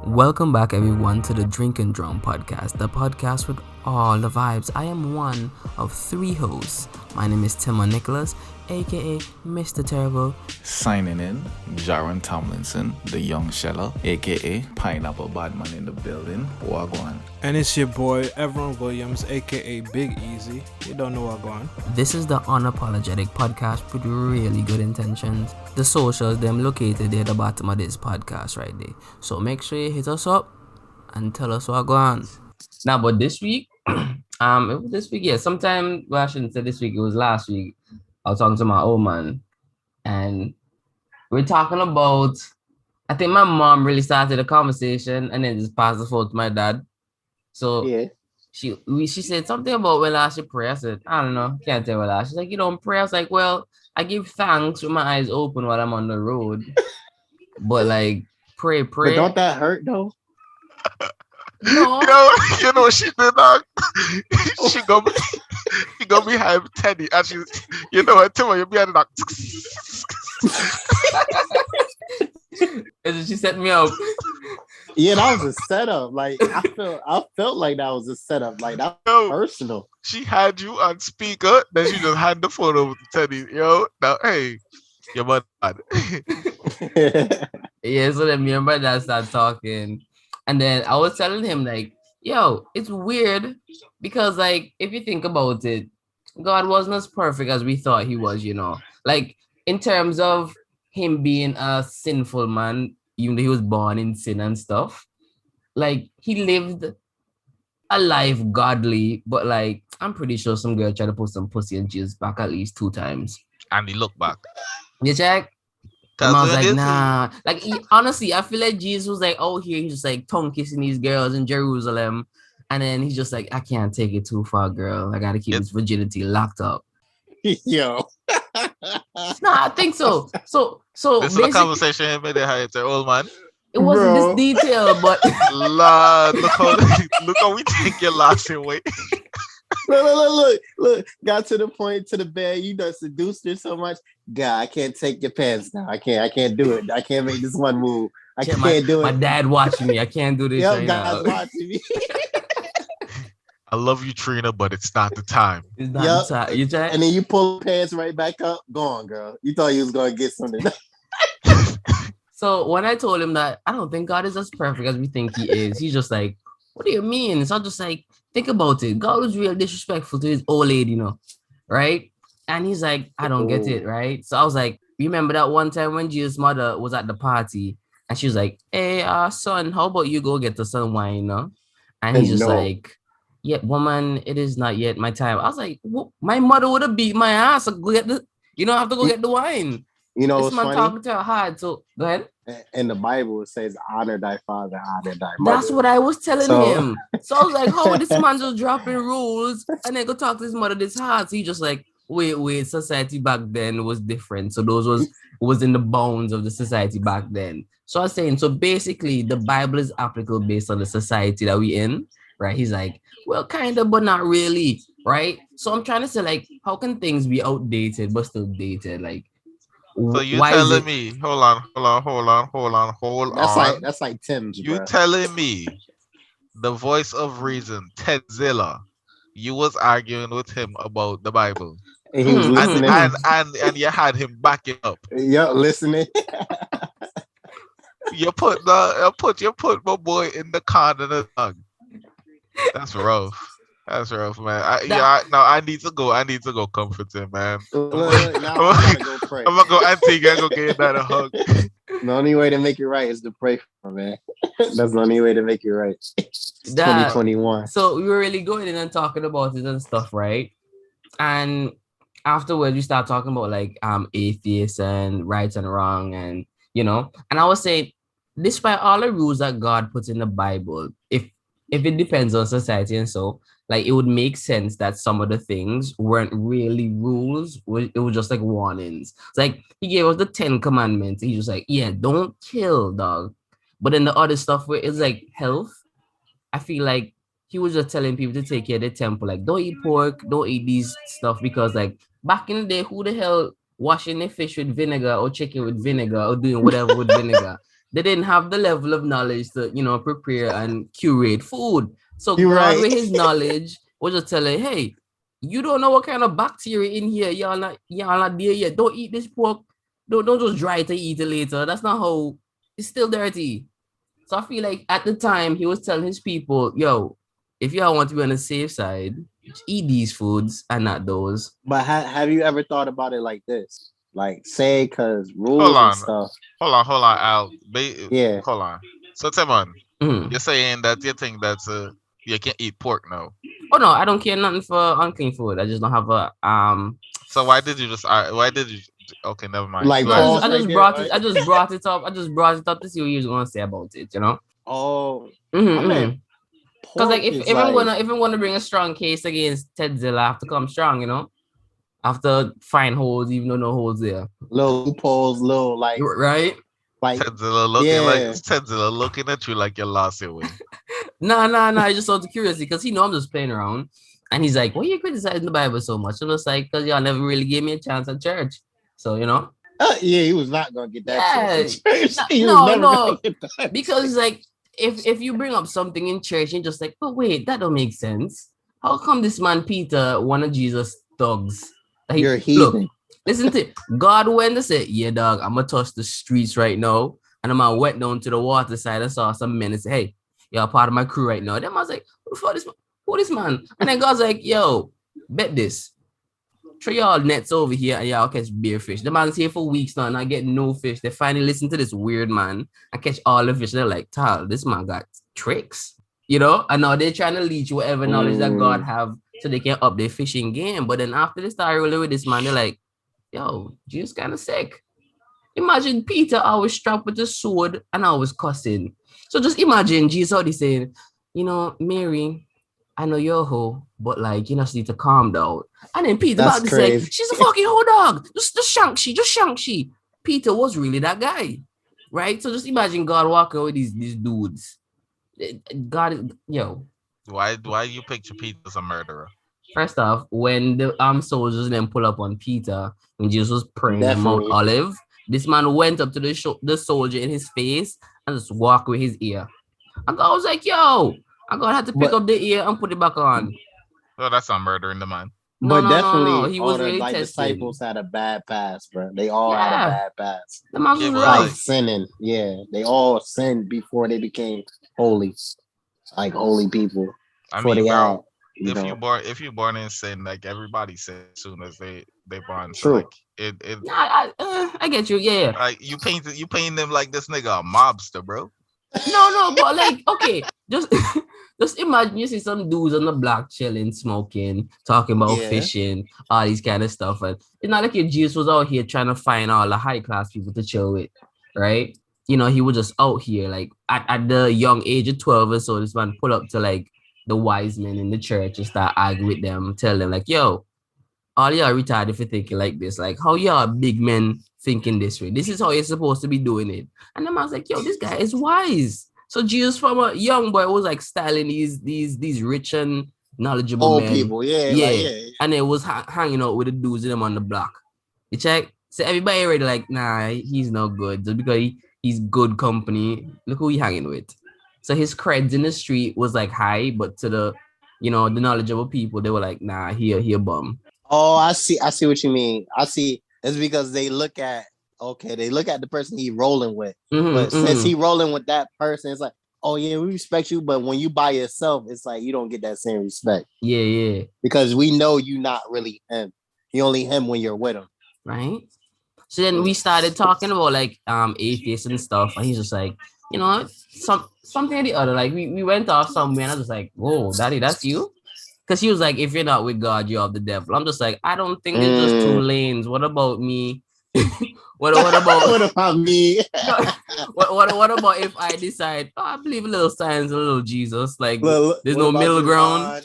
Welcome back, everyone, to the Drink and Drum podcast, the podcast with all the vibes. I am one of three hosts. My name is Timon Nicholas, aka Mr. Terrible. Signing in, Jaron Tomlinson, the young sheller, aka Pineapple Badman in the building. Wagwan. And it's your boy, Everon Williams, aka Big Easy. You don't know what going. This is the unapologetic podcast with really good intentions. The socials, them located there at the bottom of this podcast right there. So make sure you hit us up and tell us what going on. Now, but this week, sometime, well, I shouldn't say this week, it was last week. I was talking to my old man, and we're talking about, I think my mom really started a conversation and then just passed the phone to my dad. So yeah. She said something about when I should pray. I said, I don't know, can't tell what I. She's like, you don't pray. I was like, well, I give thanks with my eyes open while I'm on the road. But like, pray. But don't that hurt though? No. You know she did not. She go behind Teddy and she, you know what, Timon, you behind the And then she set me up. Yeah, that was a setup. Like I felt like that was a setup. Like that was personal. She had you on speaker, then she just hand the phone over to Teddy. Yo, now hey, your mother. Yeah, so then me and my dad started talking. And then I was telling him, like, yo, it's weird because, like, if you think about it, God wasn't as perfect as we thought he was, you know. Like, in terms of him being a sinful man, even though he was born in sin and stuff, like, he lived a life godly, but, like, I'm pretty sure some girl tried to put some pussy in Jesus back at least 2 times. And he looked back. You check? And I was like, nah. Like, honestly, I feel like Jesus was like, oh, here, he's just like tongue kissing these girls in Jerusalem. And then he's just like, I can't take it too far, girl. I got to keep his virginity locked up. Yo. Nah, I think so. So this is a conversation him and the old man. It wasn't this detail, but Lord, look how we take your last away. Look. Got to the point to the bed. You done seduced her so much. God, I can't take your pants now. I can't do it. I can't make this one move. I can't do it. My dad watching me. I can't do this. Yep, God's watching me. I love you, Trina, but it's not the time. It's not the time. You check? And then you pull the pants right back up. Go on, girl. You thought you was gonna get something. So when I told him that I don't think God is as perfect as we think he is, he's just like, what do you mean? So I'm just like, think about it. God was real disrespectful to his old lady, you know, right? And he's like, I don't get it, right? So I was like, remember that one time when Jesus' mother was at the party and she was like, hey, son, how about you go get the some wine, you know? And he's just like, yeah, woman, it is not yet my time. I was like, my mother would have beat my ass. So go get I have to go get the wine. You know, this man funny? Talking to her hard. So go ahead. In the Bible, it says, honor thy father, honor thy mother. That's what I was telling him. So I was like, how this man just dropping rules and then go talk to his mother this hard? So he just like, wait, society back then was different. So those was in the bounds of the society back then. So I was saying, so basically the Bible is applicable based on the society that we in, right? He's like, well, kind of, but not really, right? So I'm trying to say, like, how can things be outdated but still dated? Like, so you telling me, hold on. That's like Tim's. You telling me the voice of reason, Ted Zilla, you was arguing with him about the Bible. And he was listening. And you had him back it up. Yeah, listening. You put my boy in the car and the dog. That's rough. That's rough, man. I need to go comfort him, man. I'm gonna go pray. I'm gonna go Antigua and go get that a hug. The only way to make it right is to pray for him, man. That's the only way to make it right. It's 2021. So we were really going in and talking about it and stuff, right? And afterwards we start talking about like atheists and right and wrong, and you know, and I was saying, despite all the rules that God puts in the Bible, if it depends on society and so, like, it would make sense that some of the things weren't really rules. It was just like warnings. It's like he gave us the 10 commandments. He's just like, yeah, don't kill, dog. But then the other stuff where it's like health, I feel like he was just telling people to take care of the temple. Like, don't eat pork, don't eat these stuff, because like back in the day, who the hell washing their fish with vinegar or chicken with vinegar or doing whatever with vinegar? they didn't have the level of knowledge to, prepare and curate food. So You're God, right. with his knowledge, was just telling, hey, you don't know what kind of bacteria in here. Y'all not there yet. Don't eat this pork. Don't just dry it to eat it later. That's not how. It's still dirty. So I feel like at the time he was telling his people, yo, if y'all want to be on the safe side, just eat these foods and not those. But have you ever thought about it like this? Like, say, because Hold rules and on, stuff. hold on, Al. Yeah. Hold on. So, Timon, Mhm. you're saying that you think that you can eat pork now. Oh no, I don't care nothing for unclean food. I just don't have a So why did you just? Why did you? Okay, never mind. Like, Go I ahead. just, pause I right just there, brought right? it. I just brought it up. I just brought it up to see what you was gonna say about it. Oh, Mm-hmm, I meant Because like pork if, is if I'm like gonna if I'm gonna bring a strong case against Tedzilla, I have to come strong. I have to find holes even though no holes there. little loopholes, little Right? like yeah. Tedzilla looking at you like you lost your way. No. I just out of curiosity because he know I'm just playing around, and he's like, "Why are you criticizing the Bible so much?" I'm just like, "Cause y'all never really gave me a chance at church." So Yeah, he was not gonna get that chance yeah, at church. He was no, never gonna no, get that. because like if you bring up something in church and just like, but wait, that don't make sense. How come this man Peter, one of Jesus' thugs? You're a Look, heathen. listen to it. God went to say, yeah, dog, I'm gonna touch the streets right now, and I'm gonna went down to the water side and saw some men and say, hey, you're part of my crew right now. Then I was like, who this man? And then God's like, yo, bet this. Throw y'all nets over here and y'all catch beer fish. The man's here for weeks now, not getting no fish. They finally listen to this weird man and catch all the fish. They're like, Tal, this man got tricks, And now they're trying to leech whatever knowledge that God have so they can up their fishing game. But then after they start rolling with this man, they're like, yo, Jesus kind of sick. Imagine Peter always strapped with a sword and always cussing. So just imagine Jesus already saying, Mary, I know you're a hoe, but like you just need to calm down. And then Peter That's about to say, crazy. she's a fucking hoe dog. Just shank she. Peter was really that guy. Right? So just imagine God walking with these dudes. God is Why you picture Pete as a murderer? First off, when the armed soldiers then pull up on Peter when Jesus was praying in Mount Definitely. Olive, this man went up to the soldier in his face and just walked with his ear. And God was like, yo, and God had to pick up the ear and put it back on. No, that's not murdering the man. But No. definitely He all was the really tested. disciples had a bad past, bro. They all had a bad past. The man was but rough. Like sinning. Yeah. They all sinned before they became holy. Like holy people. I Before mean, they bro, all, if you're born in sin, like everybody sins as soon as they born. So True. like it I get you. Yeah. like you paint them like this nigga a mobster, bro. No, but like, okay, just imagine you see some dudes on the block chilling, smoking, talking about fishing, all these kind of stuff. And it's not like if Jesus was out here trying to find all the high class people to chill with, right? He was just out here, like at the young age of 12 or so, this man pull up to like the wise men in the church and start arguing with them, tell them like, yo, all y'all retarded for thinking like this. Like, how y'all big men thinking this way? This is how you're supposed to be doing it. And the man's like, yo, this guy is wise. So Jesus from a young boy was like styling these rich and knowledgeable old men. people, Yeah. And it was hanging out with the dudes in them on the block. You check? So everybody already like, nah, he's not good. Just because he's good company. Look who he hanging with. So his creds in the street was like high, but to the the knowledgeable people, they were like, nah, he a bum. Oh, I see what you mean. I see. It's because they look at the person he rolling with. But since he rolling with that person, it's like, oh yeah, we respect you. But when you by yourself, it's like you don't get that same respect. Yeah. Because we know you not really him. You only him when you're with him. Right. So then we started talking about like atheists and stuff, and he's just like, something or the other. Like we went off somewhere, and I was just like, whoa, daddy, that's you? Because he was like, if you're not with God, you're of the devil. I'm just like, I don't think it's just two lanes. What about me? what about what about me? what about if I decide, I believe a little science, a little Jesus? Like there's no middle ground.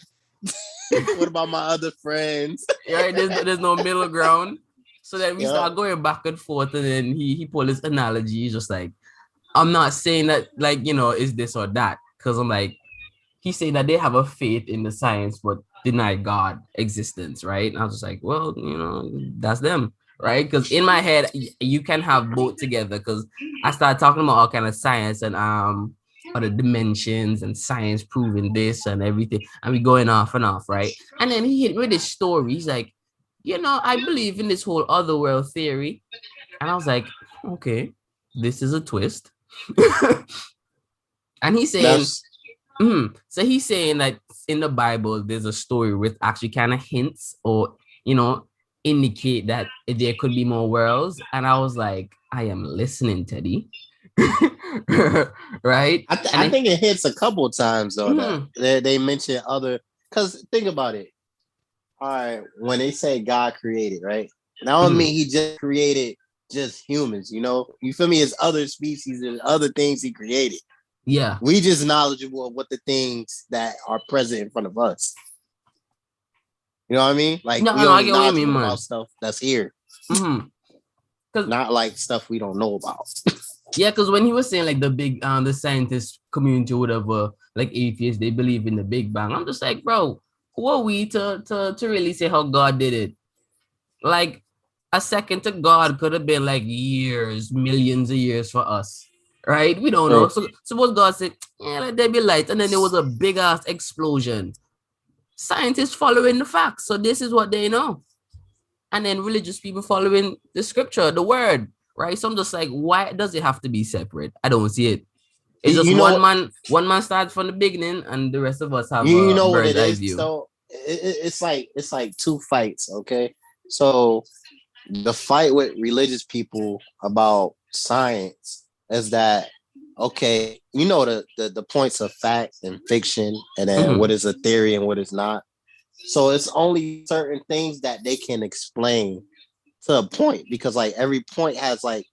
What about my other friends? Right? There's no middle ground. So then we start going back and forth, and then he pulled his analogy. He's just like, I'm not saying that like is this or that, because I'm like, he's saying that they have a faith in the science but deny God existence, right? And I was just like, well, that's them. right? Because in my head, you can have both together. Because I started talking about all kind of science and other dimensions and science proving this and everything, and we going off and off, right? And then he hit me with this story. He's like, I believe in this whole other world theory, and I was like, okay, this is a twist. And he's saying, so he's saying that in the Bible, there's a story with actually kind of hints or, indicate that there could be more worlds. And I was like, I am listening, Teddy. Right? I think it hits a couple of times though that they mention other, because think about it. All right, when they say God created, right? Now I mean he just created just humans, you feel me? It's other species and other things he created. Yeah. We just knowledgeable of what the things that are present in front of us. You know what I mean? Like no, we I only get what you mean, knowledgeable man. about stuff that's here. Not like stuff we don't know about. Yeah, because when he was saying like the big the scientist community or whatever, like atheists, they believe in the Big Bang. I'm just like, bro, who are we to really say how God did it? Like a second to God could have been like years, millions of years for us. Right? We don't know. So suppose God said, yeah, let there be light, and then there was a big ass explosion. Scientists following the facts. So this is what they know. And then religious people following the scripture, the word, right? So I'm just like, why does it have to be separate? I don't see it. It's just one man starts from the beginning, and the rest of us have you know what bird's it eye is. view. So it's like two fights, okay? So the fight with religious people about science is that, okay, the points of fact and fiction, and then what is a theory and what is not. So it's only certain things that they can explain to a point, because like every point has like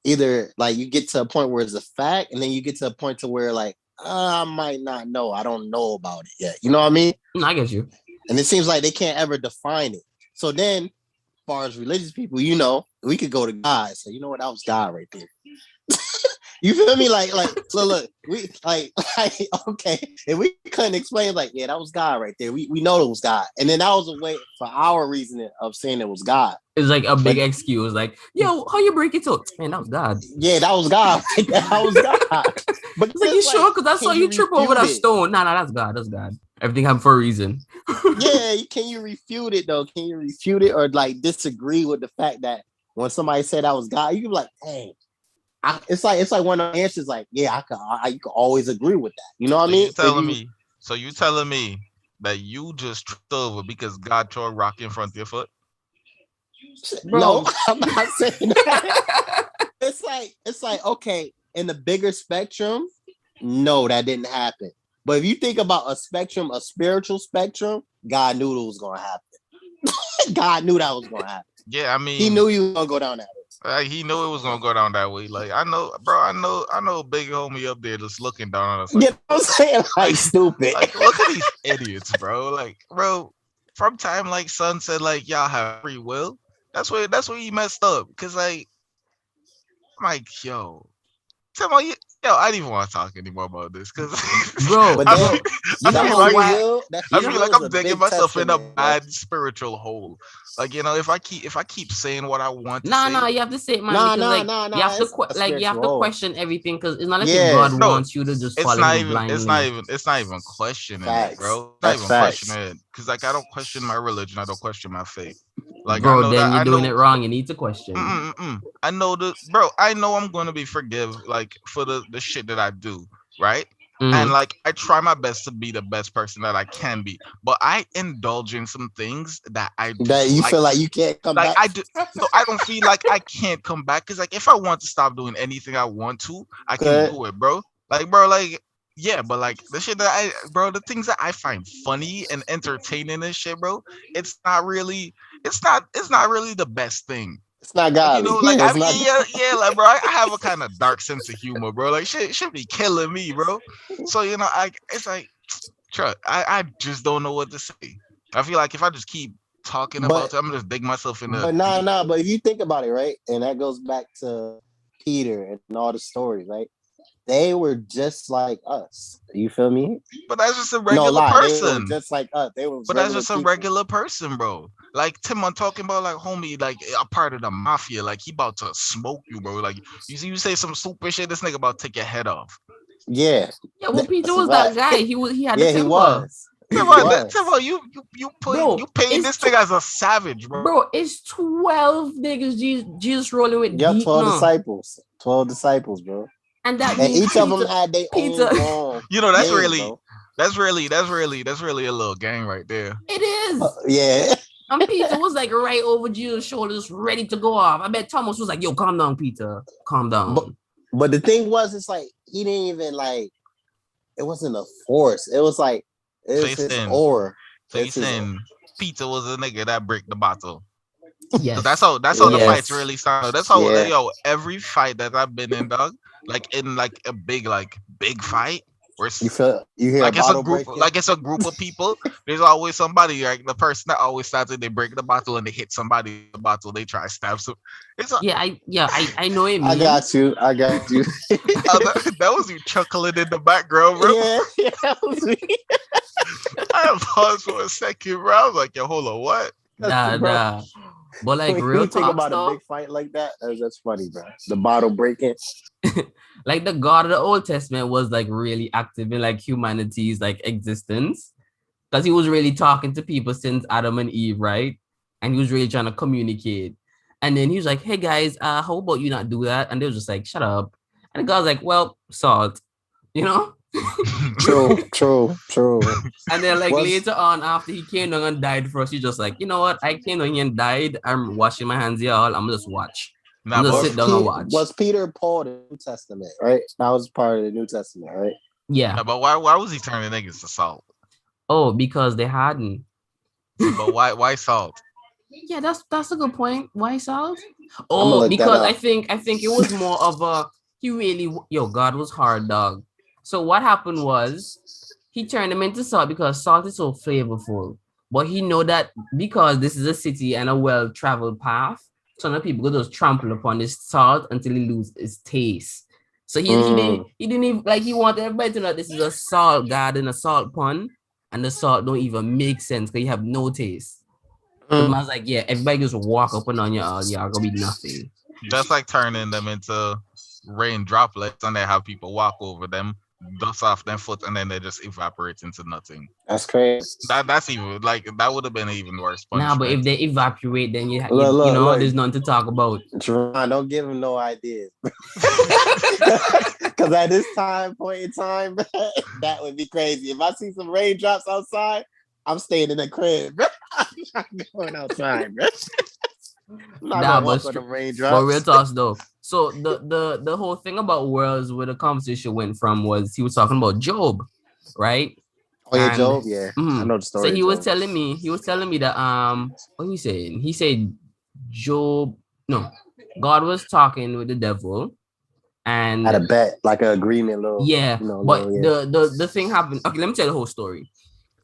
either like you get to a point where it's a fact, and then you get to a point to where like I might not know, I don't know about it yet. You know what I mean? I get you. And it seems like they can't ever define it. So then, as far as religious people, we could go to God. So you know what? That was God right there. You feel me? Like, look, we like, okay, if we couldn't explain, like, yeah, that was God right there. We know it was God, and then that was a way for our reasoning of saying it was God. It's like a big excuse, like, yo, how you break it up? Man, that was God. Yeah, that was God. That was God. But it's like, you sure? Because I saw you trip over that stone. Nah, that's God. That's God. Everything happened for a reason. Yeah, can you refute it though? Can you refute it or like disagree with the fact that when somebody said that was God, you can be like, hey. It's like one of the answers, like, yeah, I could always agree with that. You know what I mean? So you telling me that you just tripped over because God threw a rock in front of your foot? Bro. No, I'm not saying that. It's like, okay, in the bigger spectrum, no, that didn't happen. But if you think about a spectrum, a spiritual spectrum, God knew it was gonna happen. God knew that was gonna happen. Yeah, I mean, he knew you were gonna go down that way. He knew it was gonna go down that way. Like I know, bro. I know, big homie up there just looking down on us. Like, you know what I'm saying? Like stupid. Like, look at these idiots, bro. Like, bro, from time like Son said, like y'all have free will. That's where he messed up. Cause like, I'm like, yo, I didn't even want to talk anymore about this, cause bro, I feel like I'm digging myself in a bad spiritual hole. Like, if I keep saying what I want to say, you have to say it, man. You have to question everything, because it's not like God wants you to just follow him blindly. It's not even questioning it, bro. It's not even questioning it, because like I don't question my religion, I don't question my faith. Like, bro, then you're doing it wrong. You need to question. I know bro. I know I'm gonna be forgiven, like for the shit that I do, right? And like I try my best to be the best person that I can be, but I indulge in some things that I do, that you feel like you can't come back. I do. So I don't feel like I can't come back, because like if I want to stop doing anything I want to, I can do it, bro. Like yeah, but like the shit that the things that I find funny and entertaining and shit, bro, it's not really the best thing. It's not God. Like like bro, I have a kind of dark sense of humor, bro. Like shit should be killing me, bro. So it's like, I just don't know what to say. I feel like if I just keep talking about it, I'm gonna just dig myself in the. But but if you think about it, right, and that goes back to Peter and all the stories, right? they were just like us. You feel me? But that's just a No regular lie, person. they were just like us. They were. But that's just a regular person, bro. Like Tim, I'm talking about like homie, like a part of the mafia. Like he about to smoke you, bro. Like you say some stupid shit, this nigga about to take your head off. Yeah. Yeah, well, Peter was that guy. He had yeah, the temper. He was. Tim, you paint this thing as a savage, bro. Bro, it's 12 niggas Jesus rolling with deep 12 now. disciples. 12 disciples, bro. And that and each Peter, of them had their own. You know, that's name, really a little gang right there. It is. Yeah. And Peter was like right over Jesus' shoulders, ready to go off. I bet Thomas was like, "Yo, calm down, Peter. Calm down." But the thing was, it's like he didn't even like. It wasn't a force. It was like his aura. So you saying Peter was a nigga that break the bottle? Yes. That's how the fights really started. That's how every fight that I've been in, dog. Like in like a big fight. Where you hear like a it's a bottle group, breaking? like it's a group of people. There's always somebody, like the person that always starts it, they break the bottle and they hit somebody with the bottle. They try to stab some. I know it. I got you. That was you chuckling in the background, bro. Yeah, that was me. I paused for a second, bro. I was like, yo, hold on, what? Nah. But like when real you think talk about stuff, a big fight like that, that's funny, bro. The bottle breaking. Like the God of the Old Testament was like really active in like humanity's like existence, because he was really talking to people since Adam and Eve, right? And he was really trying to communicate. And then he was like, "Hey guys, how about you not do that?" And they was just like, "Shut up." And the guy's like, "Well, salt, you know." True. And then like later on, after he came down and died for us, he's just like, "You know what? I came down here and died. I'm washing my hands here. I'm gonna just watch. I'm gonna sit down and watch." Was Peter Paul the New Testament, right? That was part of the New Testament, right? Yeah. But why was he turning niggas to salt? Oh, because they hadn't. But why salt? Yeah, that's a good point. Why salt? Oh, because I think it was more of a God was hard, dog. So what happened was he turned them into salt because salt is so flavorful. But he know that because this is a city and a well-traveled path, some of people go just trample upon this salt until he loses its taste. So he didn't even like, he wanted everybody to know this is a salt garden, a salt pond, and the salt don't even make sense because you have no taste. The man's like, yeah, everybody just walk up and on y'all gonna be nothing. Just like turning them into rain droplets and they have people walk over them, dust off their foot, and then they just evaporate into nothing. That's crazy. That's even like that would have been even worse punishment. Nah, but if they evaporate, then you know, there's nothing to talk about. Jerron, don't give him no ideas. Because at this point in time, that would be crazy. If I see some raindrops outside, I'm staying in the crib. I'm not going outside, bro. But real talk though. So the whole thing about worlds where the conversation went from was he was talking about Job, right? Oh yeah, Job. Yeah, I know the story. So he was telling me that what he saying? He said Job. No, God was talking with the devil, and had a bet, like an agreement, little. The thing happened. Okay, let me tell the whole story.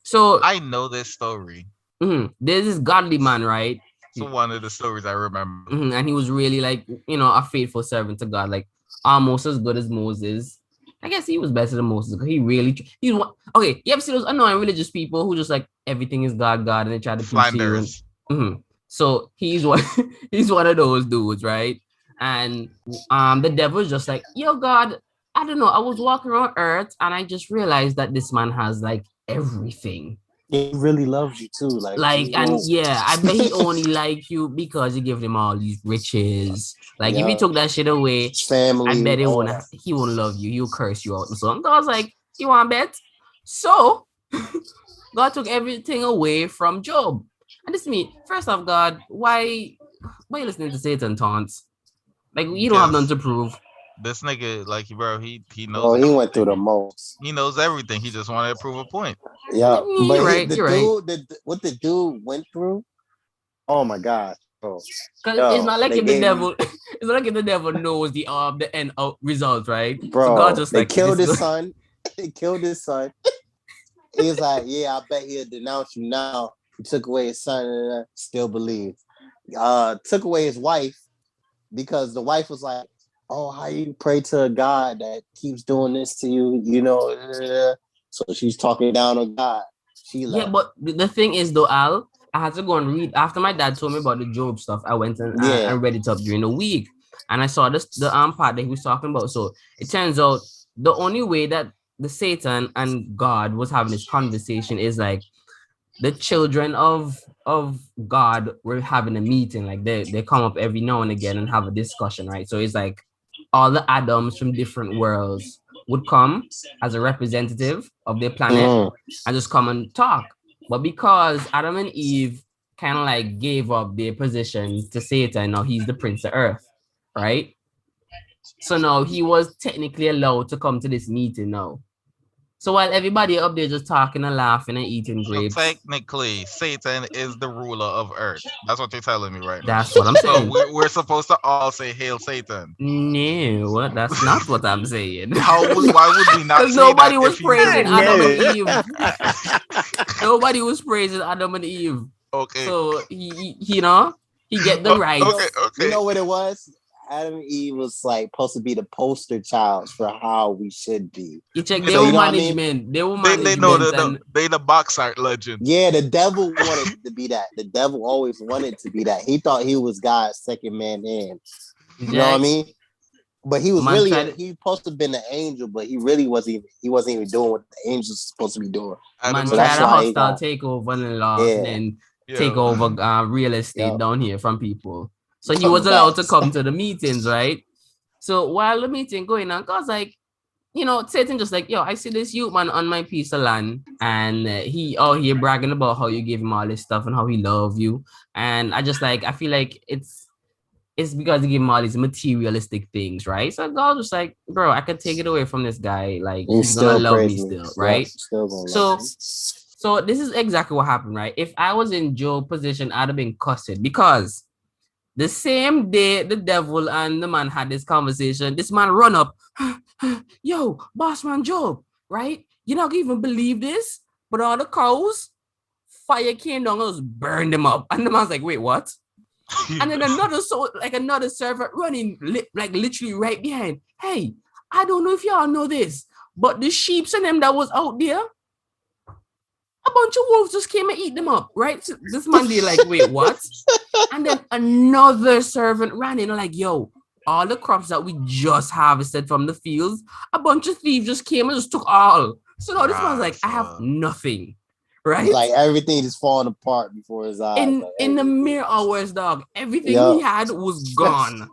So I know this story. There's this godly man, right? So one of the stories I remember. And he was really like, a faithful servant to God, like almost as good as Moses. I guess he was better than Moses because okay. You ever see those annoying religious people who just like everything is God, and they try to please you? So he's one of those dudes, right? And the devil is just like, yo, God, I don't know. I was walking around earth and I just realized that this man has like everything. He really loves you too. I bet he only like you because you give him all these riches. Like if you took that shit away, family, I bet he won't love you. He'll curse you out. And so God's like, you want to bet? So God took everything away from Job. And this is me. First off, God, why you listening to Satan taunts? Like you don't have nothing to prove. This nigga, like, bro, he knows. Oh, he went through the most. He knows everything. He just wanted to prove a point. Yeah, but you're right. What the dude went through? Oh my God, bro. Because it's not like if the devil. It's not like if the devil knows the end result, right? Bro, so God just they killed his son. They killed his son. He's like, yeah, I bet he'll denounce you now. He took away his son and still believes. Took away his wife because the wife was like, oh, how you pray to a God that keeps doing this to you, you know. So she's talking down on God. She Yeah, left. but the thing is though, Al, I had to go and read after my dad told me about the Job stuff. I went and I Yeah. read it up during the week, and I saw this the part that he was talking about. So it turns out the only way that the Satan and God was having this conversation is like the children of God were having a meeting. Like they come up every now and again and have a discussion, right? So it's like all the Adams from different worlds would come as a representative of their planet and just come and talk. But because Adam and Eve kind of like gave up their position to Satan, now he's the prince of earth, right? So now he was technically allowed to come to this meeting now. So while everybody up there just talking and laughing and eating So grapes, technically, Satan is the ruler of Earth. That's what you're telling me right now. that's what I'm So saying. we're supposed to all say "Hail Satan." No, that's not what I'm saying. Why would we not Because say nobody that was if he's the praising Adam ruler? and Eve. Nobody was praising Adam and Eve. Okay. So he get the rights. Okay. You know what it was? Adam and Eve was like supposed to be the poster child for how we should be. You check So their you know what I management. mean? They were They know management. they the box art legends. Yeah, the devil wanted to be that. The devil always wanted to be that. He thought he was God's second man in. You know what I mean? But he was really he supposed to have been an angel, but he really wasn't even doing what the angels supposed to be doing. Man So tried a hostile takeover and lost, and then take over real estate down here from people. So he was allowed to come to the meetings, right? So while the meeting going on, cause like, Satan just like, yo, I see this youth man on my piece of land, and he here bragging about how you gave him all this stuff and how he love you, and I feel like it's because he gave him all these materialistic things, right? So God was like, bro, I could take it away from this guy, like he's gonna love me still, right? So this is exactly what happened, right? If I was in Job's position, I'd have been cussed because the same day the devil and the man had this conversation, this man run up, yo, boss man Job, right? You're not gonna even believe this, but all the cows, fire came down and just burned them up. And the man's like, wait, what? And then another servant running, literally right behind. Hey, I don't know if y'all know this, but the sheep and them that was out there, a bunch of wolves just came and eat them up, right? So this man, they like, wait, what? And then another servant ran in, like, yo, all the crops that we just harvested from the fields, a bunch of thieves just came and just took all. So now this man's like, I have nothing, right? Like everything is falling apart before his eyes. In the mere hours, dog, everything he had was gone.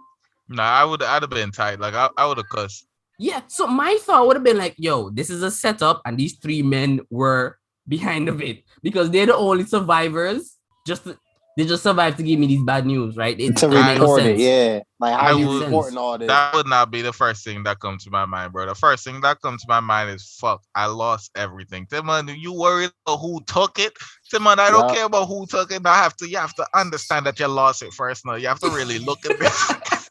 Nah, I'd have been tight. Like I would have cussed. Yeah, so my thought would have been like, yo, this is a setup, and these three men were behind of it because they're the only survivors. They just survived to give me these bad news, right? To report it, yeah. Like how you reporting all this? That would not be the first thing that comes to my mind, bro. The first thing that comes to my mind is, fuck, I lost everything. Timon, you worried about who took it? Timon, I don't care about who took it. You have to understand that you lost it first. No, you have to really look at this.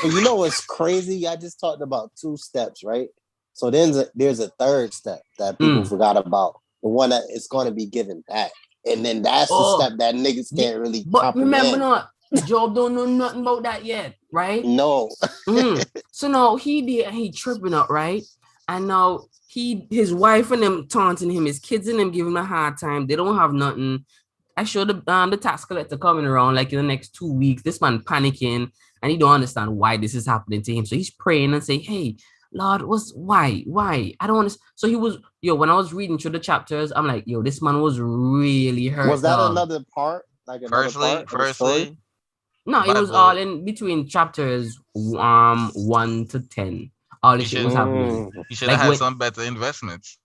And you know what's crazy? I just talked about 2 steps, right? So then there's a third step that people forgot about. The one that is going to be given back. And then that's the step that niggas can't really comprehend. Remember not, Job don't know nothing about that yet, right? No. So now he tripping up, right? And now his wife and them taunting him, his kids and them giving him a hard time. They don't have nothing. I showed the tax collector coming around like in the next 2 weeks. This man panicking and he don't understand why this is happening to him. So he's praying and say, hey, Lord, why? I don't want to. So he was, when I was reading through the chapters, I'm like, this man was really hurt. Was that another part? Like firstly? No, it was all in between chapters 1 to 10. All this shit was happening. You should have had some better investments.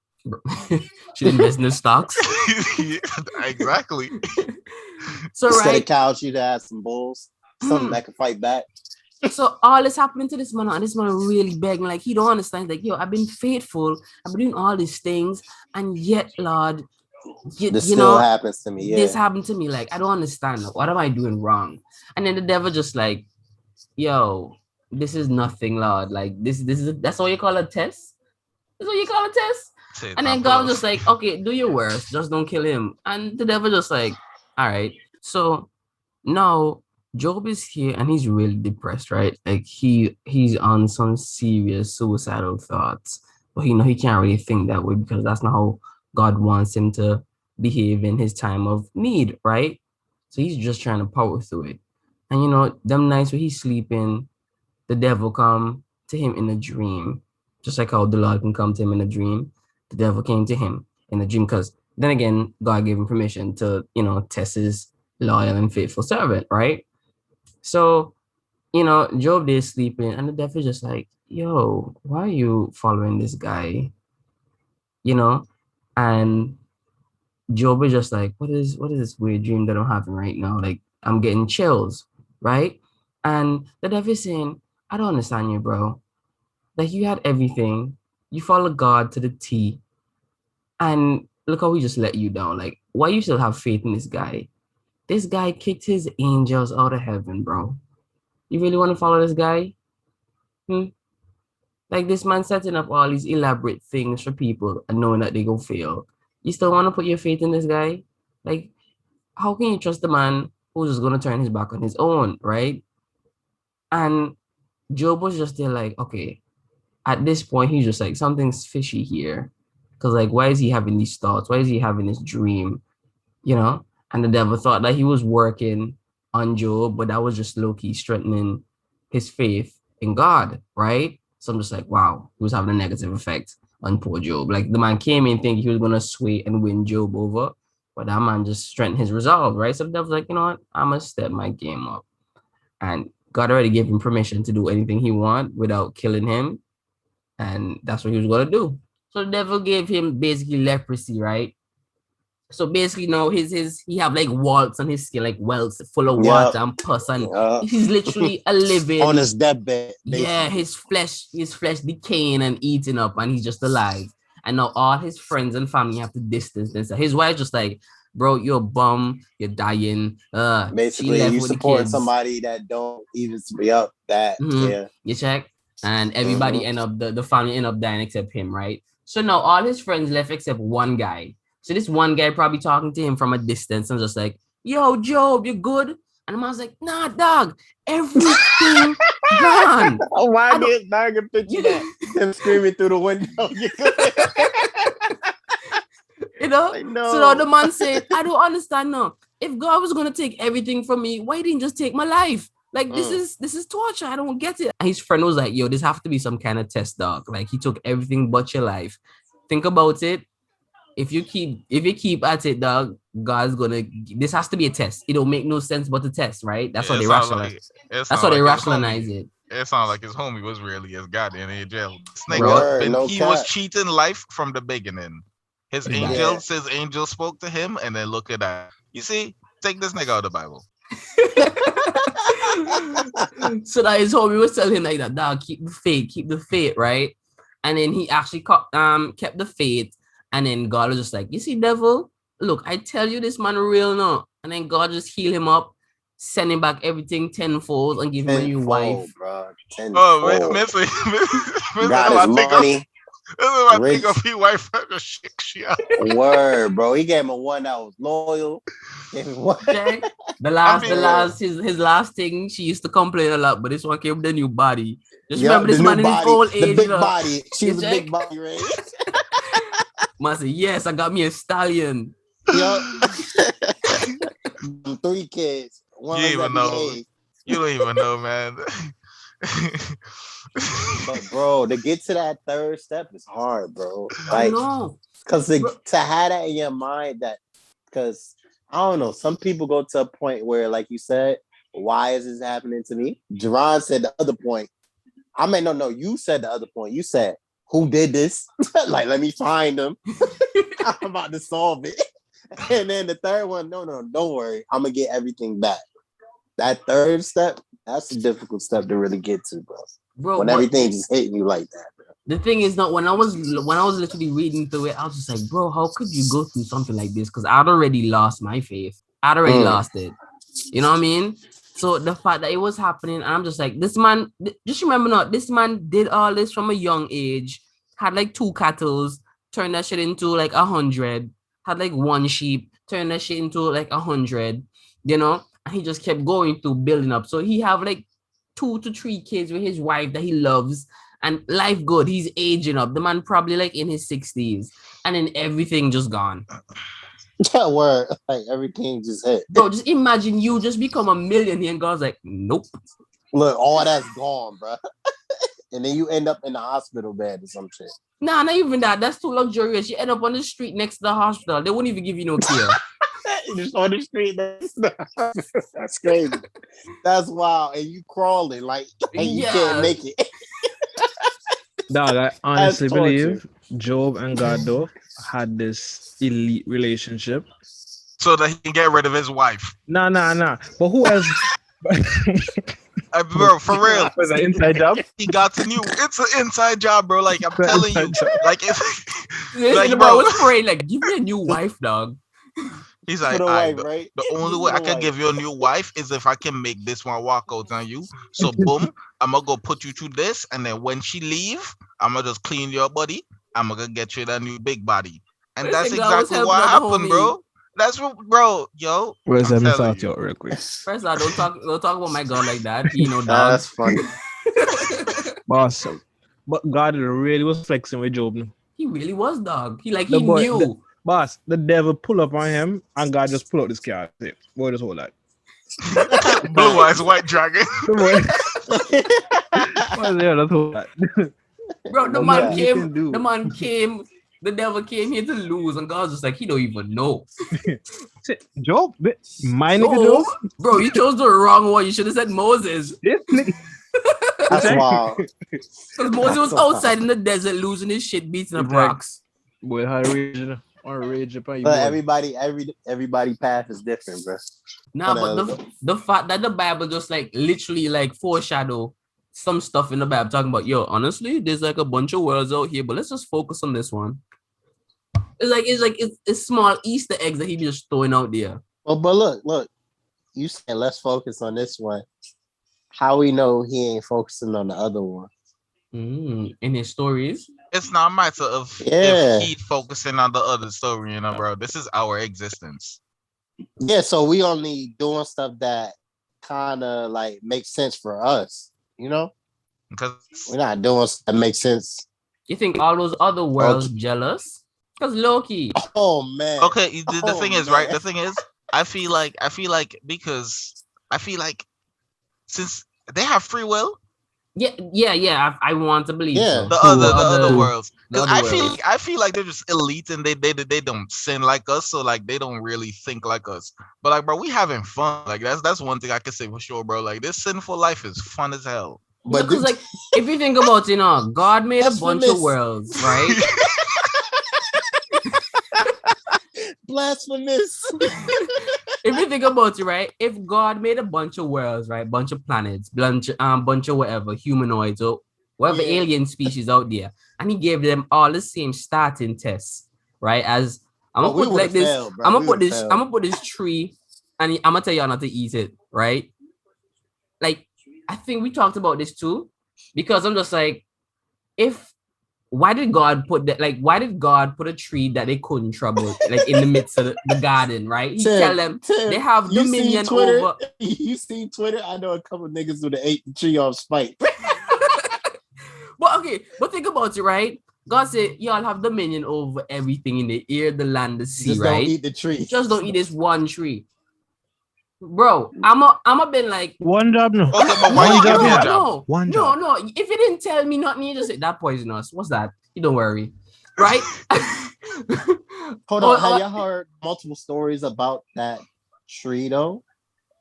Should invest in the stocks. Exactly. So instead of cows, you'd have some bulls, something that could fight back. So all this happening to this man, and this man really begging, like he don't understand. Like, I've been faithful, I've been doing all these things, and yet, Lord, this still happens to me. Yeah. This happened to me. Like, I don't understand. Like, what am I doing wrong? And then the devil just like, this is nothing, Lord. Like that's all you call a test. That's what you call a test. And then God was just like, okay, do your worst, just don't kill him. And the devil just like, all right. So now Job is here and he's really depressed, right? Like he's on some serious suicidal thoughts, but he can't really think that way because that's not how God wants him to behave in his time of need, right? So he's just trying to power through it. And them nights where he's sleeping, the devil come to him in a dream, just like how the Lord can come to him in a dream. The devil came to him in a dream because then again, God gave him permission to, test his loyal and faithful servant, right? So, Job is sleeping and the devil just like, yo, why are you following this guy? And Job is just like, what is this weird dream that I'm having right now? Like, I'm getting chills, right? And the devil is saying, I don't understand you, bro. Like, you had everything. You follow God to the T. And look how he just let you down. Like, why you still have faith in this guy? This guy kicked his angels out of heaven, bro. You really want to follow this guy? Like, this man setting up all these elaborate things for people and knowing that they go fail. You still want to put your faith in this guy? Like, how can you trust the man who's just going to turn his back on his own, right? And Job was just there like, okay, at this point, he's just like, something's fishy here. Because, like, why is he having these thoughts? Why is he having this dream? And the devil thought that he was working on Job, but that was just low-key strengthening his faith in God, right? So I'm just like, wow, he was having a negative effect on poor Job. Like, the man came in thinking he was going to sway and win Job over, but that man just strengthened his resolve, right? So the devil's like, you know what? I'm going to step my game up. And God already gave him permission to do anything he want without killing him. And that's what he was going to do. So the devil gave him basically leprosy, right? So basically now he have like welts on his skin, like welts full of water and pus, and he's literally a living on his deathbed. Yeah, his flesh decaying and eating up, and he's just alive. And now all his friends and family have to distance themselves. His wife just like, bro, you're a bum, you're dying. Basically, you support somebody that don't even be up that. Yeah. You check? And everybody the family end up dying except him, right? So now all his friends left except one guy. So this one guy probably talking to him from a distance and just like, yo, Job, you good? And the man's like, nah, dog, everything gone. Why did I can picture that? Him screaming through the window. No. So now the man said, I don't understand now. If God was gonna take everything from me, why didn't he just take my life? Like, this is torture. I don't get it. And his friend was like, yo, this have to be some kind of test, dog. Like, he took everything but your life. Think about it. If you keep at it, dog, God's gonna. This has to be a test. It don't make no sense but a test, right? That's what they rationalize. That's what they rationalize it. It sounds like his homie was really his goddamn angel. Snake was cheating life from the beginning. His angel spoke to him, and then look at that. You see, take this nigga out of the Bible. So that his homie was telling him like that, dog, keep the faith, right? And then he actually kept the faith. And then God was just like, you see, devil, look, I tell you this man real now. And then God just heal him up, send him back everything tenfold and give him a new wife. Bro. Oh, Missy. Got his money. This is my pick up his wife. Word, bro. He gave him one that was loyal. Okay. His last thing, she used to complain a lot, but this one came with a new body. Just remember this man in his old age. The big body. She's a big body, right? Must say, yes, I got me a stallion. Yup. 3 kids. You don't even know, man. But bro, to get to that third step is hard, bro. Like, because to have that in your mind, because I don't know, some people go to a point where, like you said, why is this happening to me? Jerron said the other point. No, you said the other point. You said, who did this? Like, let me find them. I'm about to solve it. And then the third one, no, don't worry. I'm going to get everything back. That third step, that's a difficult step to really get to, bro. When everything just hitting you like that, bro. The thing is, not when I was literally reading through it, I was just like, bro, how could you go through something like this? Because I'd already lost my faith. I'd already lost it. You know what I mean? So the fact that it was happening, I'm just like, this man, just remember now, this man did all this from a young age, had like 2 cattle, turned that shit into like 100, had like 1 sheep, turned that shit into like 100, and he just kept going through building up. So he have like 2 to 3 kids with his wife that he loves, and life good. He's aging up. The man probably like in his 60s, and then everything just gone. Yeah, word. Like everything just hit. Bro, just imagine you just become a millionaire and God's like, nope. Look, all that's gone, bro. And then you end up in the hospital bed or some shit. Nah, not even that. That's too luxurious. You end up on the street next to the hospital. They won't even give you no care. Just on the street. That's crazy. That's wild. And you crawling like you can't make it. Dog, I honestly believe Job and God though had this elite relationship. So that he can get rid of his wife. Nah. But who else? Bro, for real. Was an inside job? He got a new. It's an inside job, bro. Like I'm telling you, like if like, the bro was praying, like, give me a new wife, dog. He's like, the only way I can give you a new wife is if I can make this one walk out on you. So boom, I'm gonna go put you through this, and then when she leave, I'm gonna just clean your body. I'm gonna get you that new big body, and that's exactly what happened, bro. That's what, bro. Yo, where's that miss out real quick? First of all, don't talk about my God like that. You know, dog. That's funny. Boss, but God really was flexing with Job. He really was, dog. He knew. Boss, the devil pull up on him, and God just pull out this car. Boy, this whole lot. Blue eyes, white dragon. Bro, the man came. The devil came here to lose, and God's just like, he don't even know. Job, my nigga Job? Bro, you chose the wrong one. You should have said Moses. That's wild. Because Moses was outside in the desert losing his shit, beating up rocks. Boy, how rage upon you. But everybody path is different, bro. Nah, but the fact that the Bible just like literally like foreshadow some stuff in the Bible talking about, yo, honestly, there's like a bunch of worlds out here, but let's just focus on this one. It's small Easter eggs that he just throwing out there. Well, but look, you said let's focus on this one. How we know he ain't focusing on the other one? In his stories, it's not a matter of if he's focusing on the other story, you know, bro. This is our existence. Yeah, so we only doing stuff that kind of like makes sense for us, you know? Because we're not doing stuff that makes sense. You think all those other worlds jealous? Because Loki. Oh man. Okay, the thing is, right? The thing is, I feel like since they have free will. Yeah. I want to believe so. The other worlds. Because I feel like they're just elite and they don't sin like us, so like they don't really think like us. But like, bro, we having fun. Like that's one thing I can say for sure, bro. Like this sinful life is fun as hell. But because like if you think about it, God made a bunch of worlds, right? Blasphemous. If you think about it, right? If God made a bunch of worlds, right, bunch of planets, bunch of whatever humanoids or whatever alien species out there, and He gave them all the same starting tests, right? As I'm gonna put like this, I'm gonna put this tree, and I'm gonna tell y'all not to eat it, right? Like I think we talked about this too, because I'm just like, why did God put that? Like, why did God put a tree that they couldn't trouble, like in the midst of the garden, right? He tell them they have dominion over. You see Twitter? I know a couple niggas who ate the tree off spite. But think about it, right? God said, y'all have dominion over everything in the air, the land, the sea, just right? Don't eat the tree. Just don't eat this one tree. Bro, I'm been like one job, no. Okay, but why you give me a job? One job. No. If you didn't tell me nothing, you just say that poisonous. What's that? You don't worry, right? Hold on. Have y'all heard multiple stories about that tree though?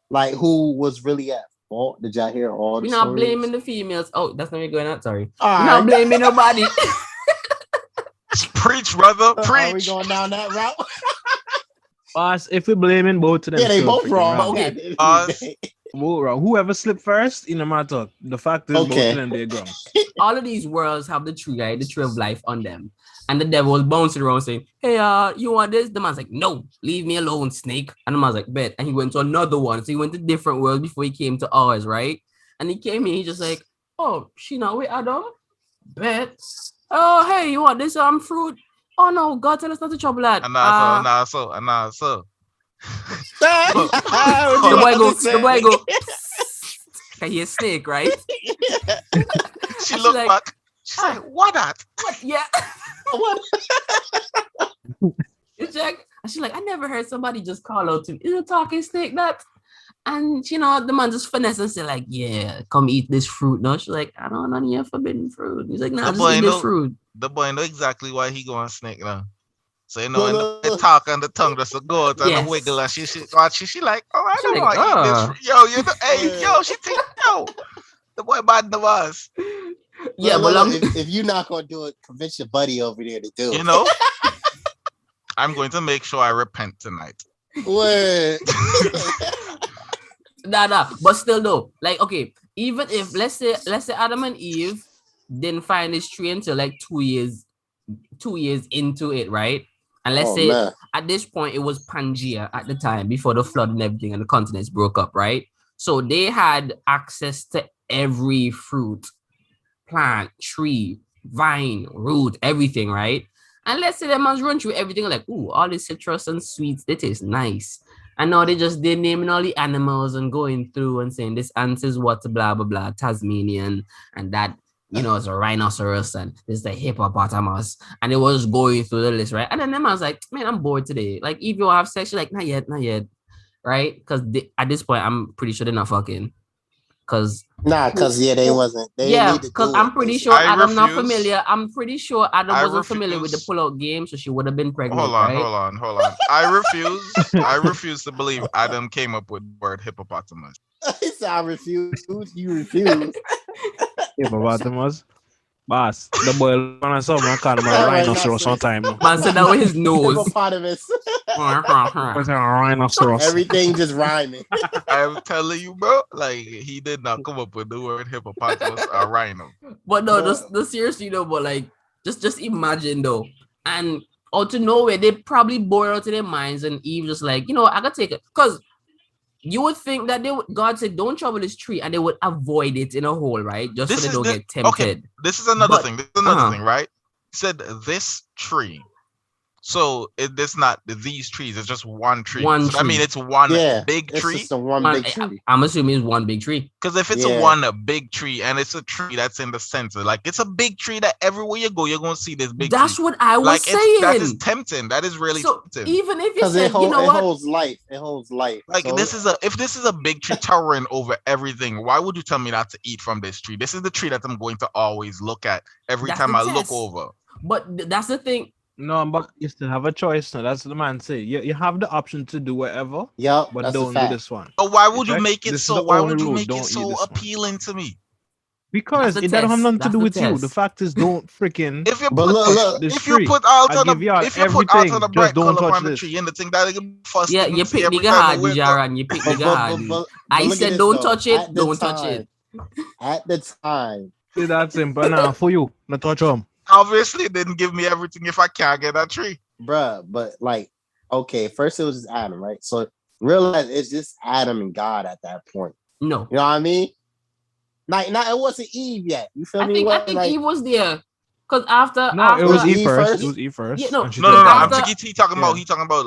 Like who was really at fault? Did y'all hear all the stories? We're not blaming the females. Oh, that's not me going out. Sorry. We're not blaming nobody. Preach, brother. Preach. Are we going down that route? Boss, if we're blaming both of them, they both wrong. Okay. Whoever slipped first, in the matter. The fact is, both of them they're wrong. All of these worlds have the tree, right? The tree of life on them, and the devil was bouncing around saying, "Hey, you want this?" The man's like, "No, leave me alone, snake." And the man's like, "Bet." And he went to another one. So he went to different worlds before he came to ours, right? And he came here, he just like, "Oh, she not with Adam? Bet. Oh, hey, you want this fruit? Oh no, God tell us not to trouble that." So. The boy go. Can hear snake, right? She looked like, back. She's like, what that? What? Yeah. What? You check. And she's like, I never heard somebody just call out to me. Is a talking snake that? And the man just finesse and say, like, yeah, come eat this fruit. No, she's like, I don't know any forbidden fruit. He's like, nah, just eat this fruit. The boy know exactly why he going snake now. So in the talk and the tongue just go out and the wiggle and she like, oh, I don't want to eat this fruit. Yo, she think, the boy bad the was. Yeah, but if you're not gonna do it, convince your buddy over there to do it. I'm going to make sure I repent tonight. What? Nah, but still though, like, okay, even if let's say Adam and Eve didn't find this tree until like 2 years into it, right? And let's say at this point it was Pangea at the time before the flood and everything and the continents broke up, right? So they had access to every fruit, plant, tree, vine, root, everything, right? And let's say them must run through everything like, ooh, all the citrus and sweets, they taste nice. And now they're naming all the animals and going through and saying this ant is what, blah, blah, blah, Tasmanian, and that, it's a rhinoceros, and this is the hippopotamus. And it was going through the list, right? And then the man's like, man, I'm bored today. Like, if you have sex, you're like, not yet, right? Because at this point, I'm pretty sure they're not fucking. They wasn't. Because I'm pretty sure Adam not familiar. I'm pretty sure Adam wasn't familiar with the pull-out game, so she would have been pregnant. Hold on. I refuse to believe Adam came up with the word hippopotamus. I refuse. You refuse. Hippopotamus. Boss, the boy on someone called him a rhinoceros sometime. Man said that with his nose. Hippopotamus. Rhinoceros. Everything just rhyming. I'm telling you, bro. Like, he did not come up with the word hippopotamus or rhino. But no, the seriously though, but like, just imagine though, and out of nowhere, they probably bore out of their minds, and Eve just like, I gotta take it, because you would think that God said, don't trouble this tree, and they would avoid it in a hole, right? Just so they don't get tempted. Okay, this is another thing. This is another thing, right? It said this tree. So it's not these trees. It's just one tree. Tree. I mean, it's one big tree. It's one big tree. I'm assuming it's one big tree. Because if it's a big tree and it's a tree that's in the center, like it's a big tree that everywhere you go, you're gonna see this big. That's tree. What I was saying. That is tempting. That is really tempting. Even if you said, it holds life. It holds life. Like if this is a big tree towering over everything, why would you tell me not to eat from this tree? This is the tree that I'm going to always look at every time I look over. But that's the thing. No, but you still have a choice. No, that's what the man say. You have the option to do whatever. Yeah, but don't do this one. But why would you make it so? Why would you make it so appealing to me? Because it doesn't have nothing to do with you. The fact is, don't freaking. If you put out on the bright color on the tree and the thing that first. Yeah, you pick nigga hard, Jaran. You pick nigga hard. I said, don't touch it. Don't touch it. At the time. See, that's simple now for you. Not touch them. Obviously, it didn't give me everything if I can't get that tree. Bruh, but like, okay, first it was just Adam, right? So realize it's just Adam and God at that point. No. You know what I mean? Like, it wasn't Eve yet. You feel me? I think Eve was there. Because after it was Eve first. It was Eve first. Yeah, no. I think he talking about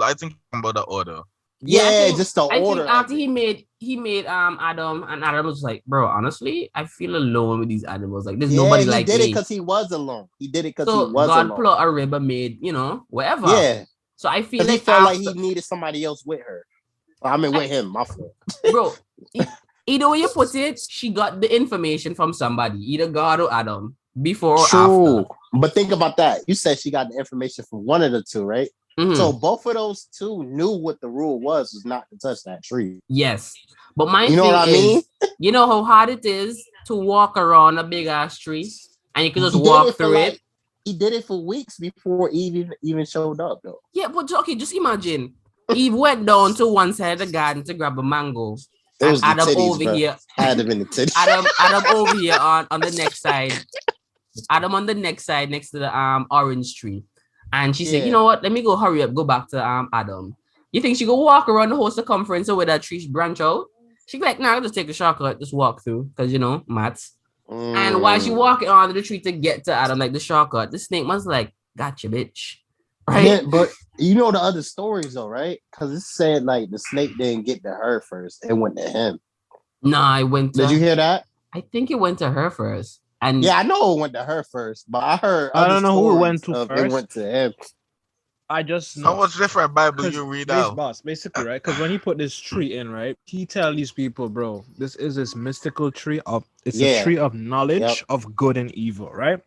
I think about the order. Yeah, just the order. I think after he made Adam, and Adam was like, bro, honestly, I feel alone with these animals. Like, there's nobody like me. He did it because he was alone. He did it because he was alone. God put a river made, whatever. Yeah. So I feel like he felt like he needed somebody else with her. With him, my fault. Bro, either way you put it, she got the information from somebody, either God or Adam, before or after. But think about that. You said she got the information from one of the two, right? Mm-hmm. So both of those two knew what the rule was not to touch that tree. Yes. But my thing what I mean? You know how hard it is to walk around a big ass tree and you can just walk through it? He did it for weeks before Eve even showed up, though. Yeah, but okay, just imagine. Eve went down to one side of the garden to grab a mango. And Adam over here. Had to been the titties. Adam over here on the next side. Adam on the next side next to the orange tree. And she said, you know what? Let me go hurry up, go back to Adam. You think she go walk around the whole circumference where that tree branch out? She be like, nah, I'll just take a shortcut, just walk through. Because, maths. And while she walking on the tree to get to Adam, like the shortcut, the snake was like, gotcha, bitch. right? Yeah, but you know the other stories though, right? Because it said like the snake didn't get to her first; it went to him. Nah, I went to. Did you hear that? I think it went to her first, and yeah, I know it went to her first, but I heard I other don't know who it went stories to of first. it went to him. I just How know. much different Bible you read out? Boss, basically, right? Because when he put this tree in, right, he tell these people, bro, this is this mystical tree of it's a tree of knowledge of good and evil, right?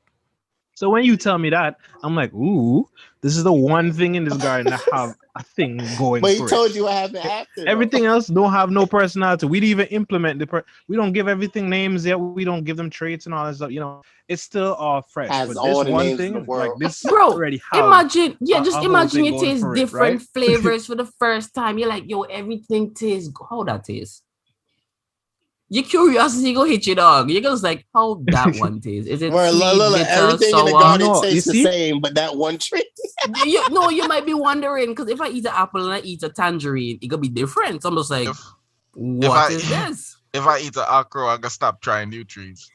So when you tell me that, I'm like, ooh, this is the one thing in this garden that have a thing going. But he told you what happened after. Everything else don't have no personality. We didn't even implement we don't give everything names yet. We don't give them traits and all that stuff. You know, it's still all fresh. Has but all this the one names in thing, the world. like this, bro, already have imagine, just a whole imagine thing you going taste for it, different right? flavors for the first time. You're like, yo, everything tastes. How that tastes? Your curiosity go hit you, dog. You're just like, how that one tastes? Is it sweet, bitter, everything in the sour? garden No, tastes the you see? same, but that one tree. You might be wondering because if I eat an apple and I eat a tangerine, it could be different. So I'm just like, what is this? If I eat an okra, I gotta stop trying new trees.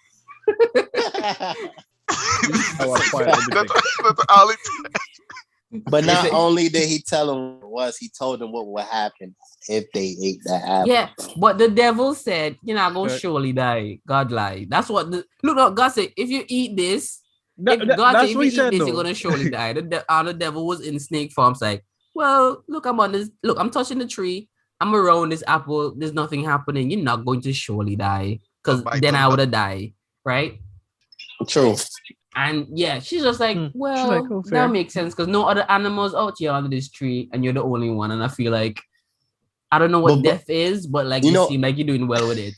But not only did he tell them what it was, he told them what would happen if they ate that apple. Yeah, but the devil said, you're not going to surely die. God lied. That's what look, God said, if you eat this, if you eat this, you're going to surely die. The devil was in snake form. It's like, well, look, I'm touching the tree. I'm around this apple. There's nothing happening. You're not going to surely die. Because then I would have died. Right? True. And yeah, she's just like, well, that makes sense because no other animals out here under this tree, and you're the only one. And I feel like I don't know what death is, but like you seem like you're doing well with it.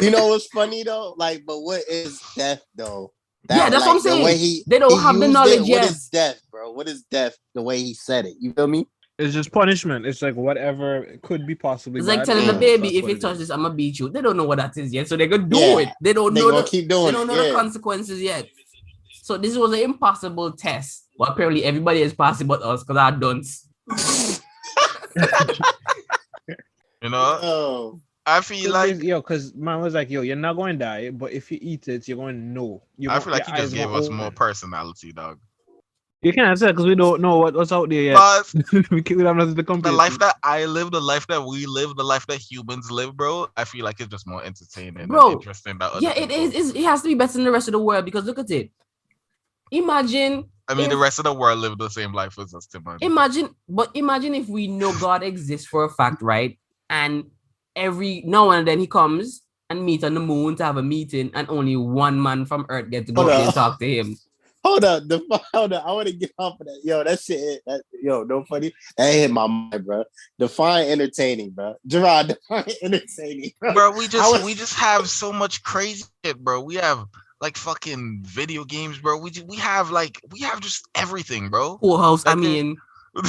You know what's funny though? Like, but what is death though? That's what I'm saying. The way they don't have the knowledge yet. What is death, bro? What is death? The way he said it, you feel me? It's just punishment. It's like whatever it could be possibly. It's like telling the baby, if you touch this, I'm gonna beat you. They don't know what that is yet, so they're gonna do it. They don't know. Keep doing. They don't know the consequences yet. So this was an impossible test. But apparently everybody is passing but us because I don't. You know, I feel like because man was like, you're not going to die, but if you eat it, you're going to know. I feel like he just gave us more personality, dog. You can't say because we don't know what's out there yet. But we have nothing to compare. The life that I live, the life that we live, the life that humans live, bro. I feel like it's just more entertaining, and interesting. It is. It has to be better than the rest of the world because look at it. Imagine. The rest of the world live the same life as us, man. Imagine if we know God exists for a fact, right? And every now and then he comes and meet on the moon to have a meeting, and only one man from Earth gets to go and talk to him. Hold up. I want to get off of that. Yo, that shit. No funny. That hit my mind, bro. Define entertaining, bro. Gerard, define entertaining, bro. We just have so much crazy shit, bro. We have like fucking video games, bro. We have just everything, bro. Pool house. I mean,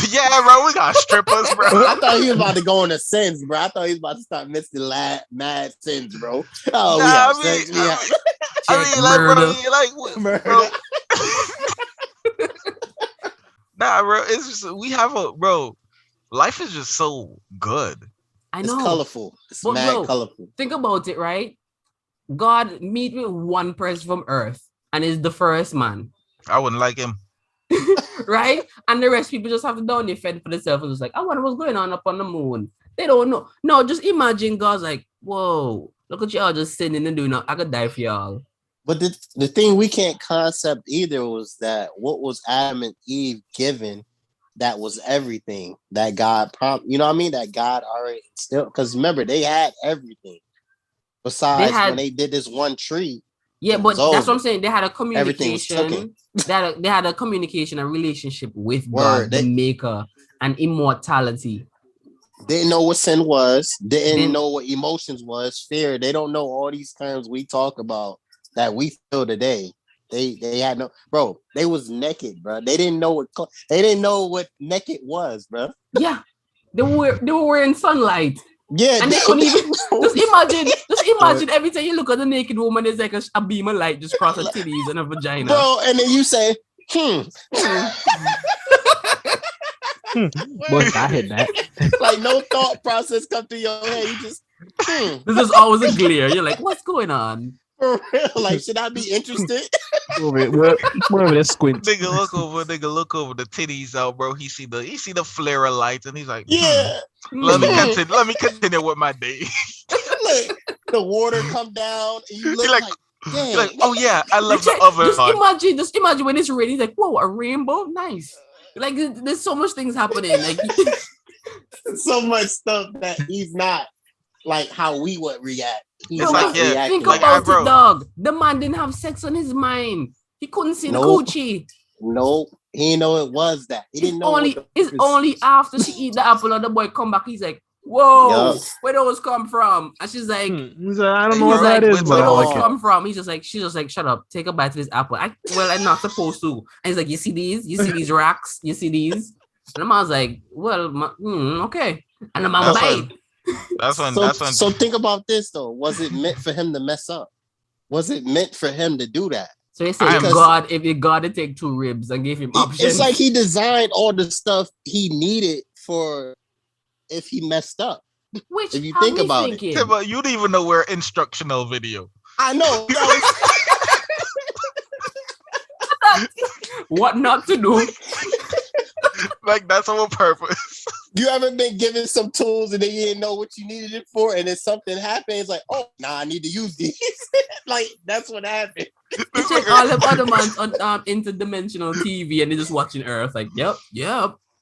yeah, bro. We got strippers, bro. I thought he was about to go on a sins, bro. I thought he was about to start missing mad sins, bro. Oh, murder. Nah, bro. It's just we have bro. Life is just so good. I know. It's colorful. It's mad colorful. Think about it, right? God meet with one person from Earth and is the first man. I wouldn't like him. Right? And the rest people just have to down their fend for themselves and just like, I wonder what's going on up on the moon. They don't know. No, just imagine God's like, whoa, look at y'all just sinning and doing it. I could die for y'all. But the thing we can't concept either was that what was Adam and Eve given that was everything that God you know what I mean? That God already still, because remember, they had everything. Besides when they did this one tree. Yeah, but that's what I'm saying. They had a communication. They had a communication, a relationship with God, the maker, and immortality. Didn't know what sin was, didn't know what emotions was, fear. They don't know all these terms we talk about that we feel today. They had no, bro. They was naked, bro. They didn't know what naked was, bro. Yeah, they were wearing sunlight. Yeah, and they couldn't even just imagine every time you look at the naked woman, there's like a beam of light just cross her titties and her vagina, bro. And then you say, But I hit that. Like no thought process come through your head. You just This is always a glare. You're like, what's going on? For real, like, should I be interested? Whatever that squint. Nigga look over the titties out, bro. He see the flare of lights, and he's like, Yeah. Let me continue with my day. Look, the water come down, and you look like, dang. like, oh yeah, I love the oven. Just imagine when it's raining. He's like, whoa, a rainbow, nice. Like there's so much things happening. Like so much stuff that he's not like how we would react. He's no, not think like, about it, dog. The man didn't have sex on his mind. He couldn't see the coochie. Nope. He didn't know it was that. He didn't know. It's only after she eat the apple and the boy come back. He's like, whoa, where those come from? And she's like, I don't know what that is, where but those come from? She's just like, shut up, take a bite of this apple. I'm not supposed to. And he's like, you see these racks? You see these? And the man's like, well, okay. And the man bite. That's when. So think about this though. Was it meant for him to mess up? Was it meant for him to do that? So he said, if God had take 2 ribs and gave him options. It's like he designed all the stuff he needed for if he messed up. Which, if you think about it. Yeah, but you didn't even know we're instructional video. I know. What not to do. Like, that's our purpose. You ever been given some tools and then you didn't know what you needed it for, and then something happened? It's like, oh, nah, I need to use these. Like, that's what happened. It's like all the other ones on interdimensional TV, and they're just watching Earth. Like, yep.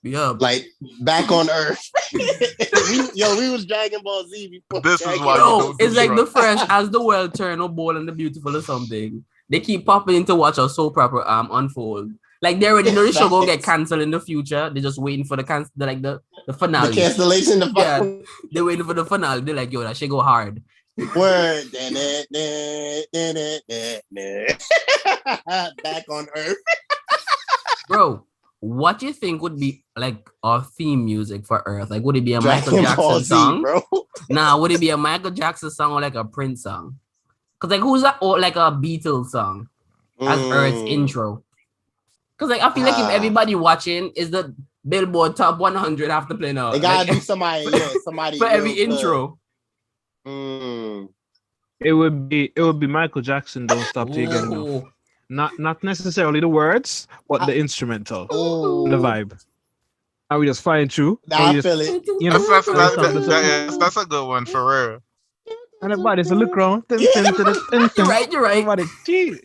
Like back on Earth. we was Dragon Ball Z before. This is why it's like the Fresh as the world turn, or Bold and the Beautiful or something. They keep popping in to watch our soap proper unfold. Like they already know the show gonna get cancelled in the future. They're just waiting for the finale. The cancellation. Yeah, they're waiting for the finale. They're like, yo, that shit go hard. Word. Back on Earth. Bro, what do you think would be like our theme music for Earth? Like, would it be a Michael Jackson song? Bro. Nah, would it be a Michael Jackson song or like a Prince song? Cause like who's that? Or like a Beatles song as Earth's intro? Cause like I feel like if everybody watching is the Billboard Top 100 after playing out, it gotta be somebody for every intro. It would be Michael Jackson. Don't Stop Till You Get Enough. Not necessarily the words, but the instrumental, the vibe. And we just find through. I feel it. You know, that's a good one for real. And everybody's a look around. You're right. Everybody, gee.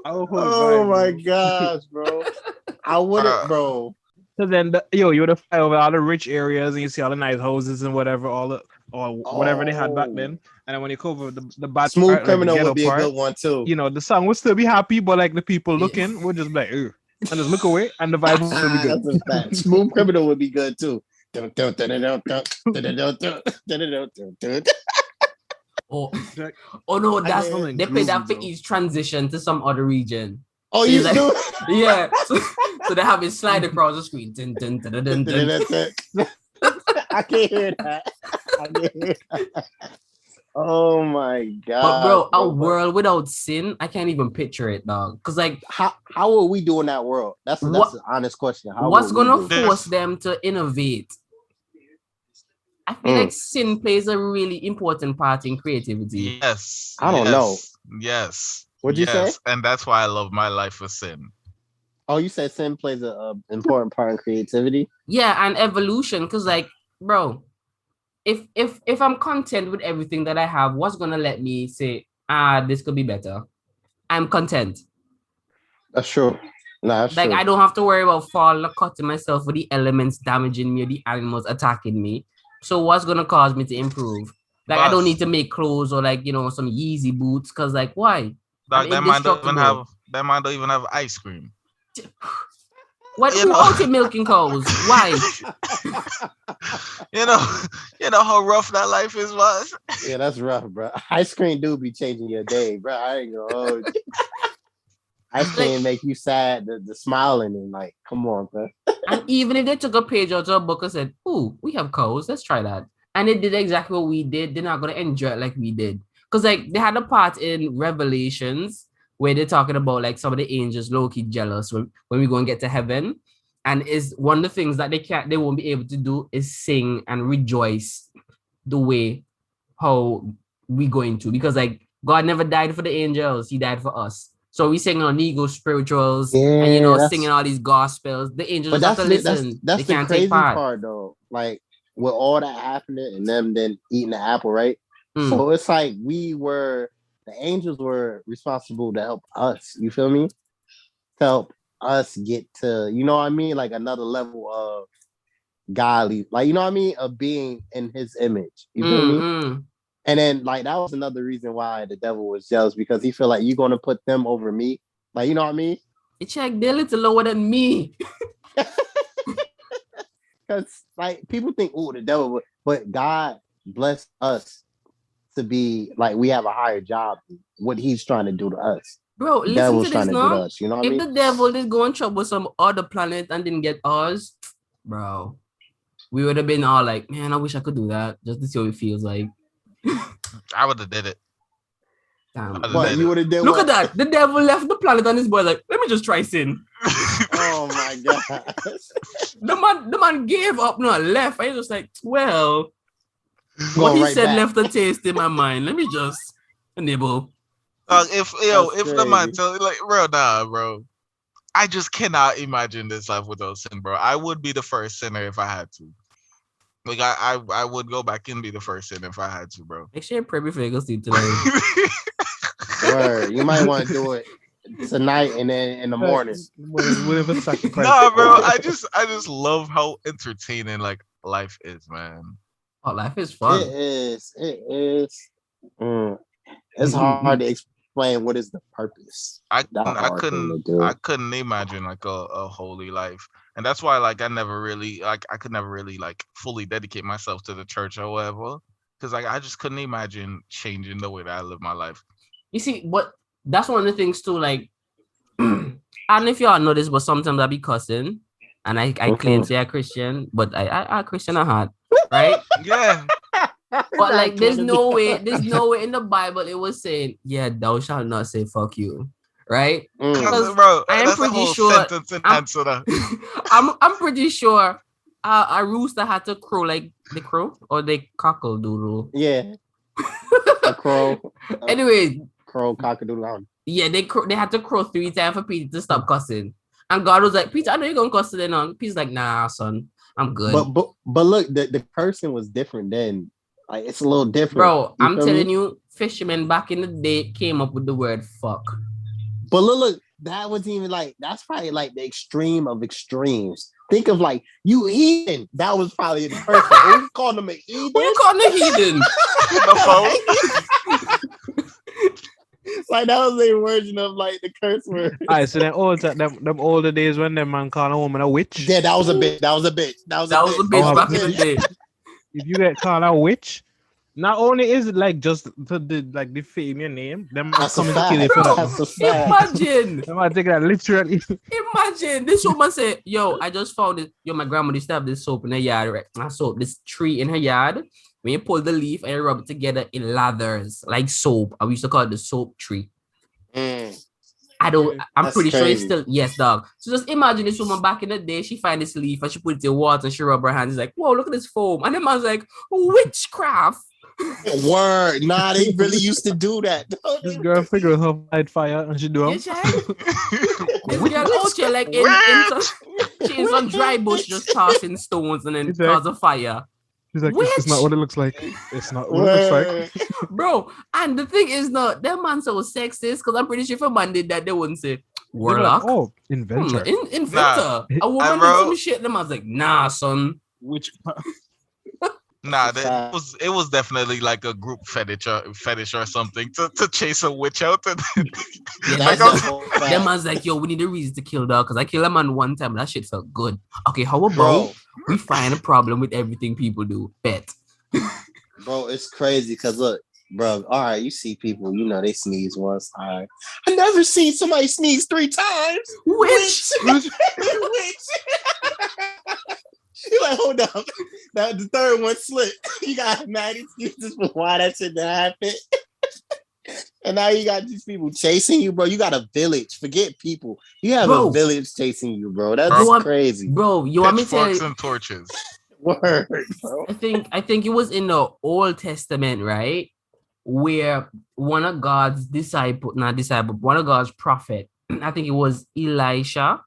Oh my gosh, bro. I wouldn't, bro. So then, you would have fly over all the rich areas and you see all the nice houses and whatever, whatever they had back then. And then when you cover the bad Smooth part, Criminal like would be a good one too. You know, the song would still be happy, but like the people looking would just be like, and just look away, and the vibe would still be good. That's a fact. Smooth Criminal would be good too. Oh no, they play that for each transition to some other region. Oh, you like, do? Yeah. So they have it slide across the screen. I can't hear that. Oh my god! But bro, a world without sin, I can't even picture it, dog. Cause like, how are we doing that world? That's an honest question. What's gonna force them to innovate? I feel like sin plays a really important part in creativity. Yes. I don't know. Yes. What'd you say? And that's why I love my life with sin. Oh, you said sin plays an important part in creativity? Yeah, and evolution. Cause like, bro, if I'm content with everything that I have, what's gonna let me say, this could be better? I'm content. That's true. That's like true. I don't have to worry about falling or cutting myself with the elements damaging me or the animals attacking me. So what's gonna cause me to improve? Like I don't need to make clothes or like some Yeezy boots, cause like why? Like that man don't even have ice cream. What who out here milking cows? Why? you know how rough that life was. Yeah, that's rough, bro. Ice cream do be changing your day, bro. I ain't gonna hold you. Ice cream make you sad, the smiling and like, come on, bro. And even if they took a page out of a book and said, "Ooh, we have cows, let's try that," and they did exactly what we did, they're not gonna enjoy it like we did. Because like they had a part in Revelations where they're talking about like some of the angels low-key jealous when we go and get to heaven. And is one of the things that they won't be able to do is sing and rejoice the way how we going to, because like God never died for the angels, he died for us. So we singing on ego spirituals and singing all these gospels. The angels just have to listen. That's they the can't crazy take part. part though. Like with all that happening and them then eating the apple, right? So it's like the angels were responsible to help us. You feel me? To help us get to, you know what I mean? Like another level of godly, like, you know what I mean? Of being in his image. You feel me? And then like that was another reason why the devil was jealous, because he feel like you're gonna put them over me. Like, you know what I mean? It's like they're a little lower than me. Because like people think, oh, the devil, but God blessed us to be like we have a higher job than what he's trying to do to us. Bro, listen to this now. You know what I mean? If the devil is going trouble with some other planet and didn't get ours, bro, we would have been all like, man, I wish I could do that just to see what it feels like. I would have did it. Damn. What you would have did? Look at that. The devil left the planet and his boy like, let me just try sin. Oh my god. The man gave up, not left. I was just like, well, what he said left a taste in my mind. Let me just nibble. If the man tell like, bro, I just cannot imagine this life without sin, bro. I would be the first sinner if I had to. Like I would go back and be the first sinner if I had to, bro. Make sure you pray before you go sleep tonight. Word. You might want to do it tonight and then in the morning. Nah, bro. I just love how entertaining like life is, man. Oh, life is fun. It is. It's hard to explain what is the purpose. I couldn't imagine like a holy life. And that's why like I could never really like fully dedicate myself to the church or whatever. Because like I just couldn't imagine changing the way that I live my life. You see, that's one of the things too, like I don't know if y'all know this, but sometimes I be cussing and I claim to be a Christian, but I Christian at heart, right? Yeah. But like there's no way in the Bible it was saying, yeah, thou shalt not say fuck you. Right? Because bro, I'm pretty sure I'm pretty sure a rooster had to crow like the crow or they cockle doodle. Yeah. A crow. Anyways, crow cockadoodle. Yeah, they had to crow 3 times for Peter to stop cussing. And God was like, Peter, I know you're gonna cuss today now. Peter's like, nah, son, I'm good. But look, the person was different then. Like it's a little different. Bro, I'm telling you, fishermen back in the day came up with the word fuck. But look, that was even like, that's probably like the extreme of extremes. Think of like, you heathen. That was probably the person. We called him a heathen. What you calling a heathen? Like that was a version of like the curse word. Alright, so them older days when them man call a woman a witch. Yeah, that was a bitch. That was a bitch back in the day. If you get called a witch, not only is it like just to defame your name, them coming to kill you for that. Imagine. Them might take that literally. Imagine this woman say, "Yo, I just found it. Yo, my grandma used to have this soap in her yard, right? Not soap, this tree in her yard. When you pull the leaf and you rub it together, it lathers like soap. I used to call it the soap tree. I'm pretty sure it's still, yes, dog. So just imagine this woman back in the day, she find this leaf and she put it in water and she rub her hands. She's like, whoa, look at this foam. And the man's like, witchcraft. Word. Nah, they really used to do that. This girl figure her light fire and she do it. This girl out here like in some dry bush just tossing stones and then cause a fire. She's like, it's not what it looks like. It's not what it looks like. Bro, and the thing is not, that man so sexist, because I'm pretty sure if a man did that, they wouldn't say, warlock. Like, oh, inventor. Inventor. Nah. A woman did some shit, and the man's like, nah, son. Which... Nah, it was definitely like a group fetish or something to chase a witch out. That man's like, yo, we need a reason to kill dog because I killed a man one time and that shit felt good. Okay, how about we find a problem with everything people do? Bet. Bro, it's crazy because look, bro, all right, you see people, you know, they sneeze once. All right. I never seen somebody sneeze 3 times. Witch. You're like, hold up. That the third one slipped. You got mad excuses for why that shit happened. And now you got these people chasing you, bro. You got a village. Forget people. You have a village chasing you, bro. That's crazy. Bro, you want me to tell you? And torches. Word, bro. I think it was in the Old Testament, right? where one of God's one of God's prophet, I think it was Elisha,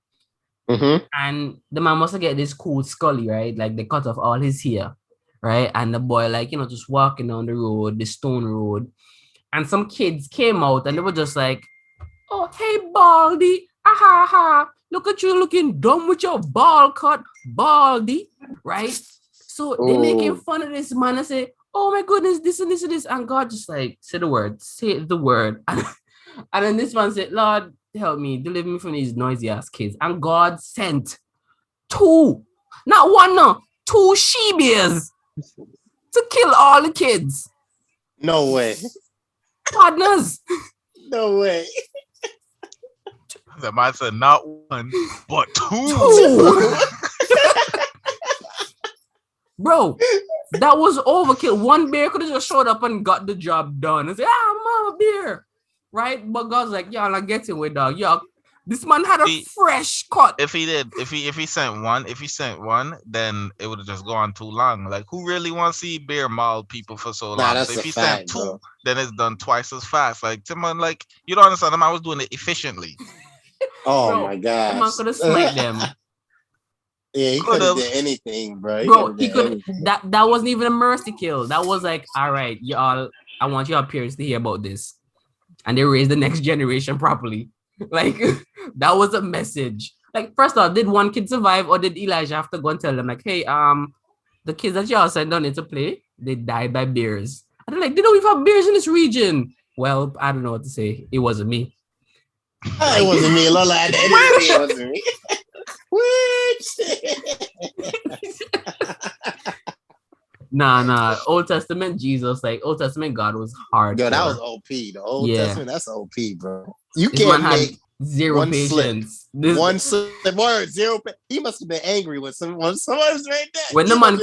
and the man must get this cool scully, right? Like they cut off all his hair, right? And the boy, like, just walking down the road, the stone road, and some kids came out and they were just like, "Oh, hey, Baldy, ha ha, look at you looking dumb with your ball cut, Baldy," right? So they making fun of this man and say, "Oh my goodness, this and this and this," and God just like, say the word, and then this man said, "Lord, help me, deliver me from these noisy ass kids," and God sent two, not one, no, two she-bears to kill all the kids. No way. Partners. No way. The man said not one, but two. Bro, that was overkill. One bear could have just showed up and got the job done and say, I'm a bear. Right? But God's like, y'all not getting with dog. Y'all, this man had a fresh cut. If he sent one, then it would have just gone too long. Like, who really wants to see bear maul people for so long? So if he sent two, bro, then it's done twice as fast. Like, Timon, like, you don't understand. The man was doing it efficiently. Oh, bro, my God. The man could have smoked them. Yeah, he could have did anything, bro. He could. That wasn't even a mercy kill. That was like, all right, y'all, I want your peers to hear about this, and they raised the next generation properly. Like, that was a message. Like, first off, did one kid survive, or did Elijah have to go and tell them, like, hey, the kids that y'all sent down here to play, they died by bears? And they're like, they don't even have bears in this region. Well, I don't know what to say. It wasn't me. It wasn't me, Lola. It wasn't me. Nah. Old Testament Jesus, like Old Testament God was hard. Yo, that was OP. The Old Testament, that's OP, bro. You can't make zero patience. One slip word, zero. He must have been angry when someone was right there. When the man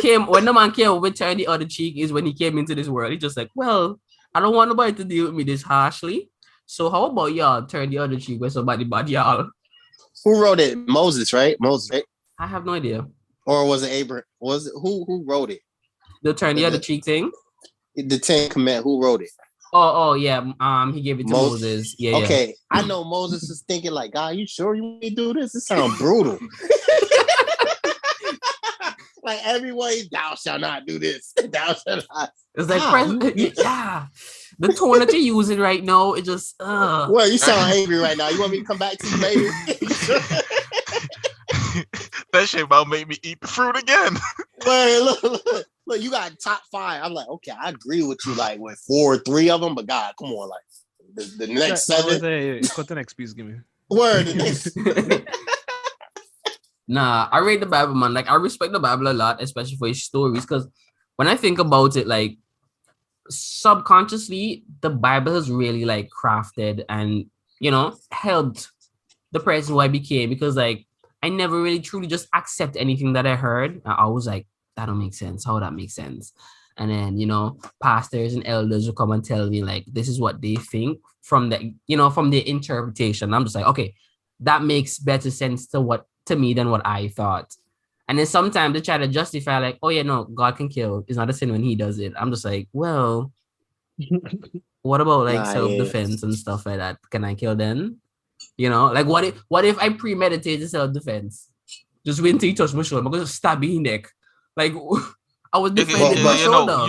came with turn the other cheek is when he came into this world. He just like, well, I don't want nobody to deal with me this harshly. So how about y'all turn the other cheek when somebody bad y'all? Who wrote it? Moses, right? I have no idea. Or was it Abraham? Was it who wrote it? The turn the other cheek thing? The 10 Commandments. Who wrote it? Oh yeah. He gave it to Moses. Yeah. Okay. Yeah. I know Moses is thinking like, God, you sure you need to do this? It sounds brutal. Like every way, thou shalt not do this. Thou shalt not. It's like yeah. The tone that you're using right now, it just Well, you sound angry right now. You want me to come back to you later? That shit about make me eat the fruit again. Wait, look, you got top 5. I'm like, okay, I agree with you, like with 4 or 3 of them, but God, come on, like the next 7. Cut the next piece, give me. Word, the next. Nah, I read the Bible, man. Like, I respect the Bible a lot, especially for its stories, because when I think about it, like, subconsciously, the Bible has really, like, crafted and, helped the person who I became, because, like, I never really truly just accept anything that I heard. I was like, that don't make sense. How would that make sense? And then, pastors and elders will come and tell me, like, this is what they think from the, from their interpretation. I'm just like, okay, that makes better sense to me than what I thought. And then sometimes they try to justify, like, oh yeah, no, God can kill. It's not a sin when he does it. I'm just like, well, what about like self-defense and stuff like that? Can I kill then? Like what if I premeditated self-defense? Just wait until you touch my shoulder, I'm gonna stab your neck. Like I was defending my shoulder.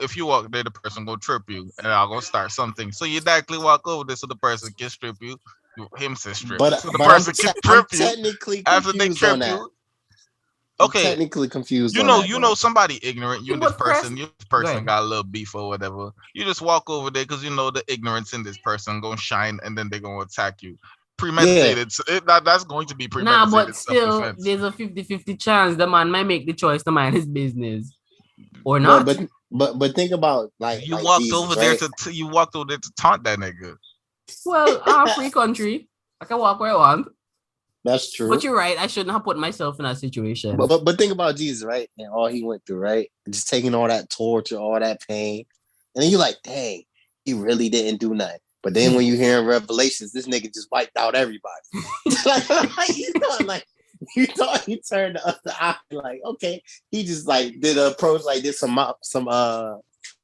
If you walk there, the person gonna trip you and I'm gonna start something. So you directly walk over there so the person can strip you. Him says strip. But, so the person can trip you technically after they trip you. Okay. I'm technically confused. Somebody ignorant. This person got a little beef or whatever. You just walk over there because the ignorance in this person gonna shine and then they're gonna attack you. Premeditated. Yeah. So that's going to be premeditated. Nah, but still, there's a 50-50 chance the man might make the choice to mind his business or not. But think about like you like walked Jesus, over right? there you walked over there to taunt that nigga. Well, I'm a free country. I can walk where I want. That's true. But you're right. I shouldn't have put myself in that situation. But think about Jesus, right? And all he went through, right? Just taking all that torture, all that pain. And then you're like, dang, he really didn't do nothing. But then when you hear in Revelations, this nigga just wiped out everybody. You thought he turned the other eye, like, okay. He just like did an approach, like did some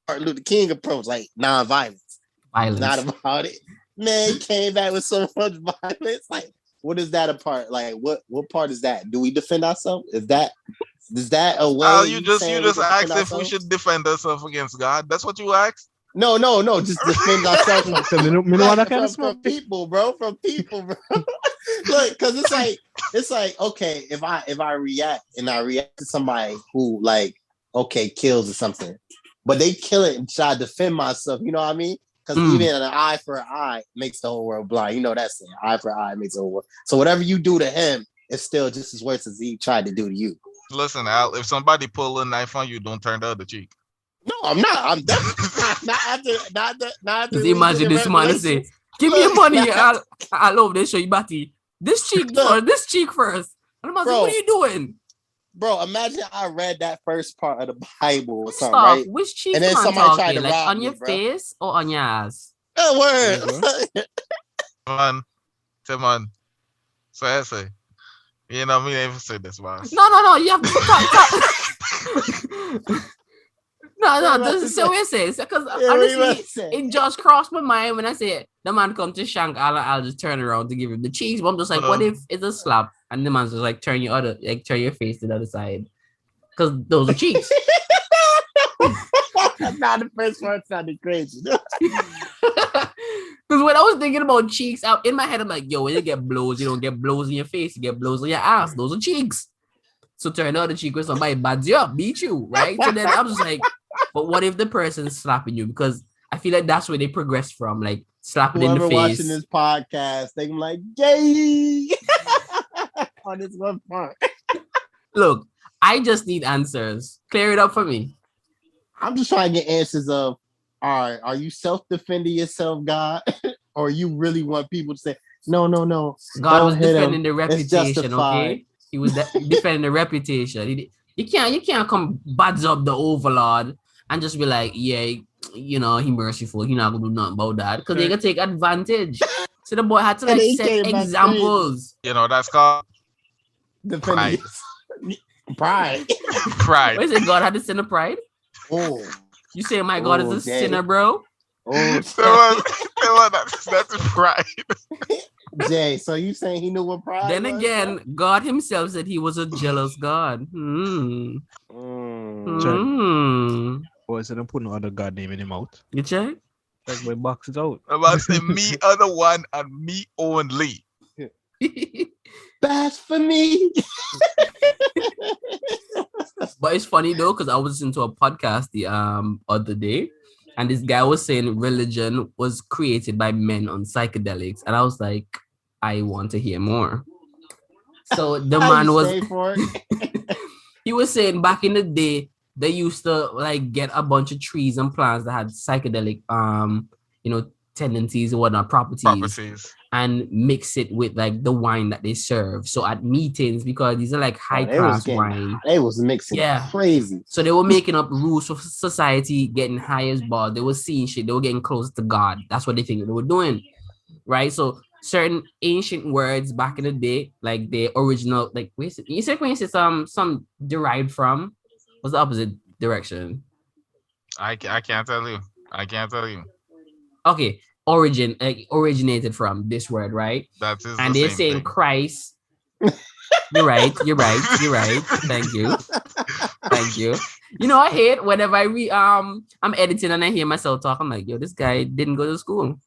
Martin Luther King approach, like non-violence. Violence. Not about it. Man, he came back with so much violence. Like, what is that a part? Like, what part is that? Do we defend ourselves? Is that a way? You just asked if we should defend ourselves against God. That's what you asked? No. Just defend ourselves from people, bro. From people, bro. Look, because it's like okay, if I react to somebody who like kills or something, but they kill it and try to defend myself. You know what I mean? Because even an eye for an eye makes the whole world blind. You know that saying, eye for eye makes the whole world. So whatever you do to him, it's still just as worse as he tried to do to you. Listen, Al, if somebody pull a knife on you, don't turn the other cheek. No, I'm not. I'm definitely not after. Imagine this man say, "Give me your money, I love this show you batty. This cheek first. And I'm like, what are you doing? Bro, imagine I read that first part of the Bible or something, Stop. right? Which cheek and then somebody tried to rob on me, your face or on your ass? Oh, word. Come on. So I say, you know me, I even say this, man. No. You have to talk. No, this is what we say. Because honestly, it just crossed my mind when I said the man come to shank, I'll just turn around to give him the cheeks. But I'm just like, what if it's a slap and the man's just like turn your face to the other side? Because those are cheeks. Not the first part sounded crazy. Because when I was thinking about cheeks, out in my head, I'm like, yo, when you get blows, you don't get blows in your face, you get blows on your ass. Those are cheeks. So turn out the cheek when somebody bads you up, beat you, right? So then I'm just like, but what if the person's slapping you? Because I feel like that's where they progress from, like slapping in the face. Watching this podcast, they can like, gay on this one part. Look, I just need answers. Clear it up for me. I'm just trying to get answers of, all right, are you self-defending yourself, God? Or you really want people to say, no. God was defending the reputation, okay? He was defending the reputation. You can't come buds up the overlord and just be like, yeah, you know, he merciful. He not gonna do nothing about that. Because they gonna take advantage. So the boy had to like set examples. You know, that's called pride. Pride. Pride. What is it? God had to sin of pride? Oh. You say my God is a sinner, bro? Oh, that's pride. Jay, so you saying he knew what pride Then was? again, God himself said he was a jealous God. Boy, so don't put no other God name in him out. You check? That's why box it out. I'm about to say me other one and me only. That's for me. But it's funny though, because I was listening to a podcast the other day, and this guy was saying religion was created by men on psychedelics, and I was like, I want to hear more. So the man was he was saying back in the day they used to like get a bunch of trees and plants that had psychedelic tendencies and whatnot, properties, and mix it with like the wine that they serve. So at meetings, because these are like high class wine, they was mixing crazy. So they were making up rules for society, getting high as ball. They were seeing shit. They were getting closer to God. That's what they think they were doing, right? So certain ancient words back in the day, like the original, like you said when you said some derived from, what's the opposite direction? I can't tell you. Okay, originated from this word, right? That is, and they're saying thing. Christ. You're right. Thank you. You know, I hate whenever I I'm editing and I hear myself talk. I'm like, yo, this guy didn't go to school.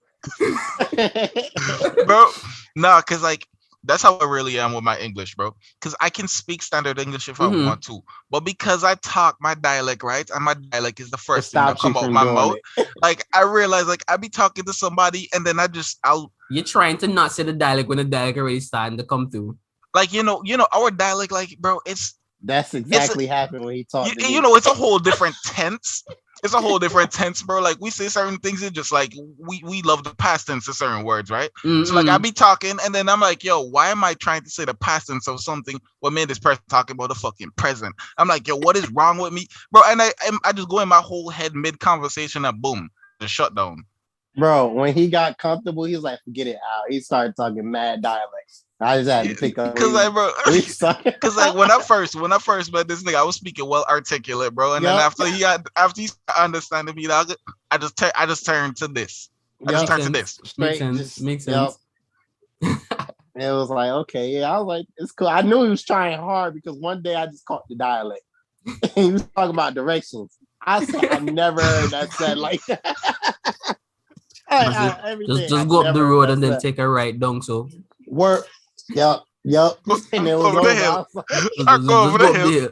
Bro, no, because like that's how I really am with my English, bro. Because I can speak standard English if I want to, but because I talk my dialect, right, and my dialect is the first thing that come out my mouth. Like I realize, like I be talking to somebody, and then You're trying to not say the dialect when the dialect already starting to come through. Like you know, our dialect, like bro, that's exactly happened when he talked. You know, it's a whole different tense. It's a whole different tense, bro. Like we say certain things, it's just like we love the past tense of certain words, right? Mm-hmm. So like I be talking, and then I'm like, yo, why am I trying to say the past tense of something? What made this person talking about the fucking present? I'm like, yo, what is wrong with me, bro? And I just go in my whole head mid conversation, and boom, the shutdown. Bro, when he got comfortable, he was like, forget it out. He started talking mad dialects. I just had to pick up. Because like, bro, because like when I first met this nigga, I was speaking well articulate, bro. And then after he understanding me, I just turned to this. I just turned to this. Makes sense. And it was like, okay, yeah. I was like, it's cool. I knew he was trying hard because one day I just caught the dialect. He was talking about directions. I said, I never heard that said like that. Just go up the road and then take a right down. So work. Yep. And it was over. I go over the hill.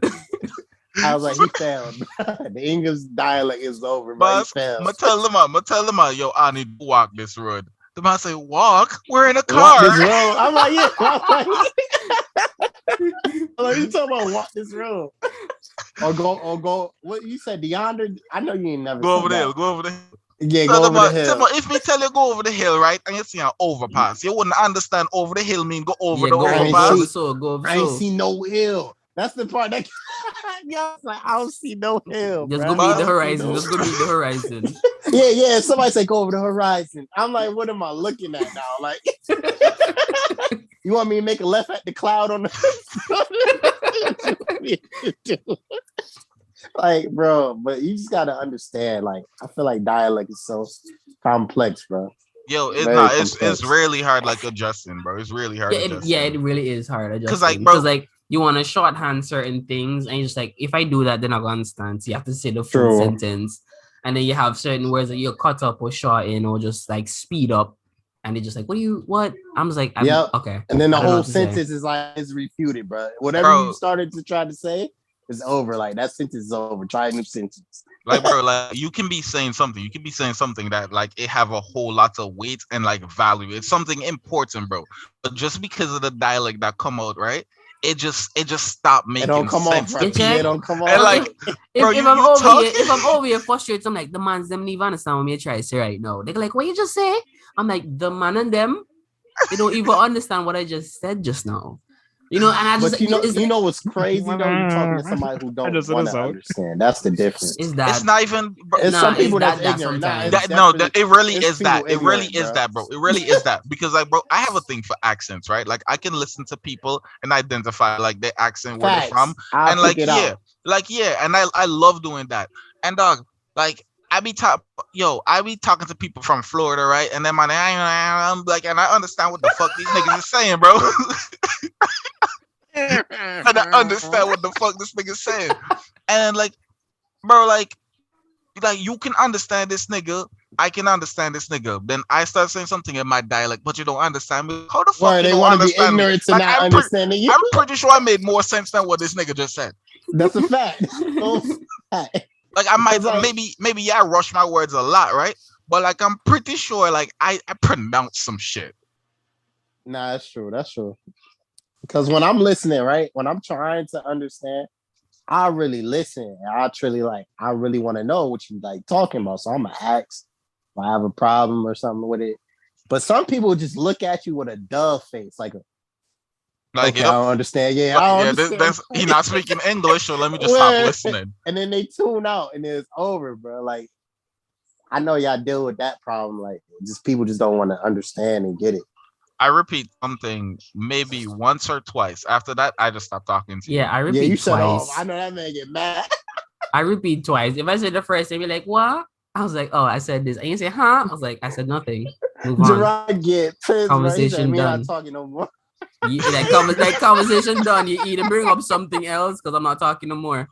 I was like, he failed. The English dialect is over, but he failed. I'm tell them, yo, I need to walk this road. The man say, walk? We're in a car. Walk this road. I'm like, yeah. I'm like, you talking about walk this road? Or go. What you said, DeAndre? I know you ain't never go over the hill. Yeah, go over the hill. If me tell you go over the hill, right, and you see an overpass, you wouldn't understand over the hill mean go over the overpass. I ain't see no hill. That's the part that like, I don't see no hill. Just go meet the horizon. Yeah. Somebody say go over the horizon. I'm like, what am I looking at now? Like, you want me to make a left at the cloud on the like, bro, but you just gotta understand. Like, I feel like dialect is so complex, bro. Yo, it's really hard, like adjusting, bro. It's really hard. It really is hard adjusting. Because like you want to shorthand certain things, and you're just like, if I do that, then I'm gonna understand. So you have to say the full sentence, and then you have certain words that you're cut up or shorten or just like speed up, and they're just like, what? I'm just like, okay. And then the whole sentence is like it's refuted, bro. Whatever you started to try to say. It's over. Like that sentence is over. Try a new sentence. Like, bro, like you can be saying something. You can be saying something that like it have a whole lot of weight and like value. It's something important, bro. But just because of the dialect that come out, right? It just stopped making sense. It don't come off. And like, bro, if I'm over here frustrated, I'm like, the man's them even understand what me try to say right now. They're like, what you just say? I'm like, the man and them, they don't even understand what I just said just now. You know, and I just you know what's crazy though? You're talking to somebody who don't want to understand. That's the difference. It's not even. Some people that's ignorant. It really is that. It really is that, bro. It really is that because, like, bro, I have a thing for accents, right? Like, I can listen to people and identify like their accent, where they're from, and like, and I love doing that. And dog, like, I be talking to people from Florida, right? And then I'm like, and I understand what the fuck these niggas is saying, bro. And I understand what the fuck this nigga saying. And like, bro, like you can understand this nigga. I can understand this nigga. Then I start saying something in my dialect, but you don't understand me. How the fuck they want to be ignorant to not understanding you? I'm pretty sure I made more sense than what this nigga just said. That's a fact. Like I might maybe I rush my words a lot, right? But like I'm pretty sure like I pronounce some shit. Nah, that's true. Because when I'm listening, right? When I'm trying to understand, I really listen. I really want to know what you like talking about. So I'm gonna ask if I have a problem or something with it. But some people just look at you with a dove face, like okay, I don't understand. Yeah, I don't understand. He not speaking English, so let me just stop listening. And then they tune out, and it's over, bro. Like I know y'all deal with that problem. Like just people just don't want to understand and get it. I repeat something maybe once or twice. After that, I just stop talking to you. Yeah, I repeat twice. I know that man get mad. I repeat twice. If I say the first, they be like, "What?" I was like, "Oh, I said this." And you say, "Huh?" I was like, "I said nothing." Move on. Gerard get pissed. Conversation done. Not talking no more. That conversation done. You either bring up something else because I'm not talking no more.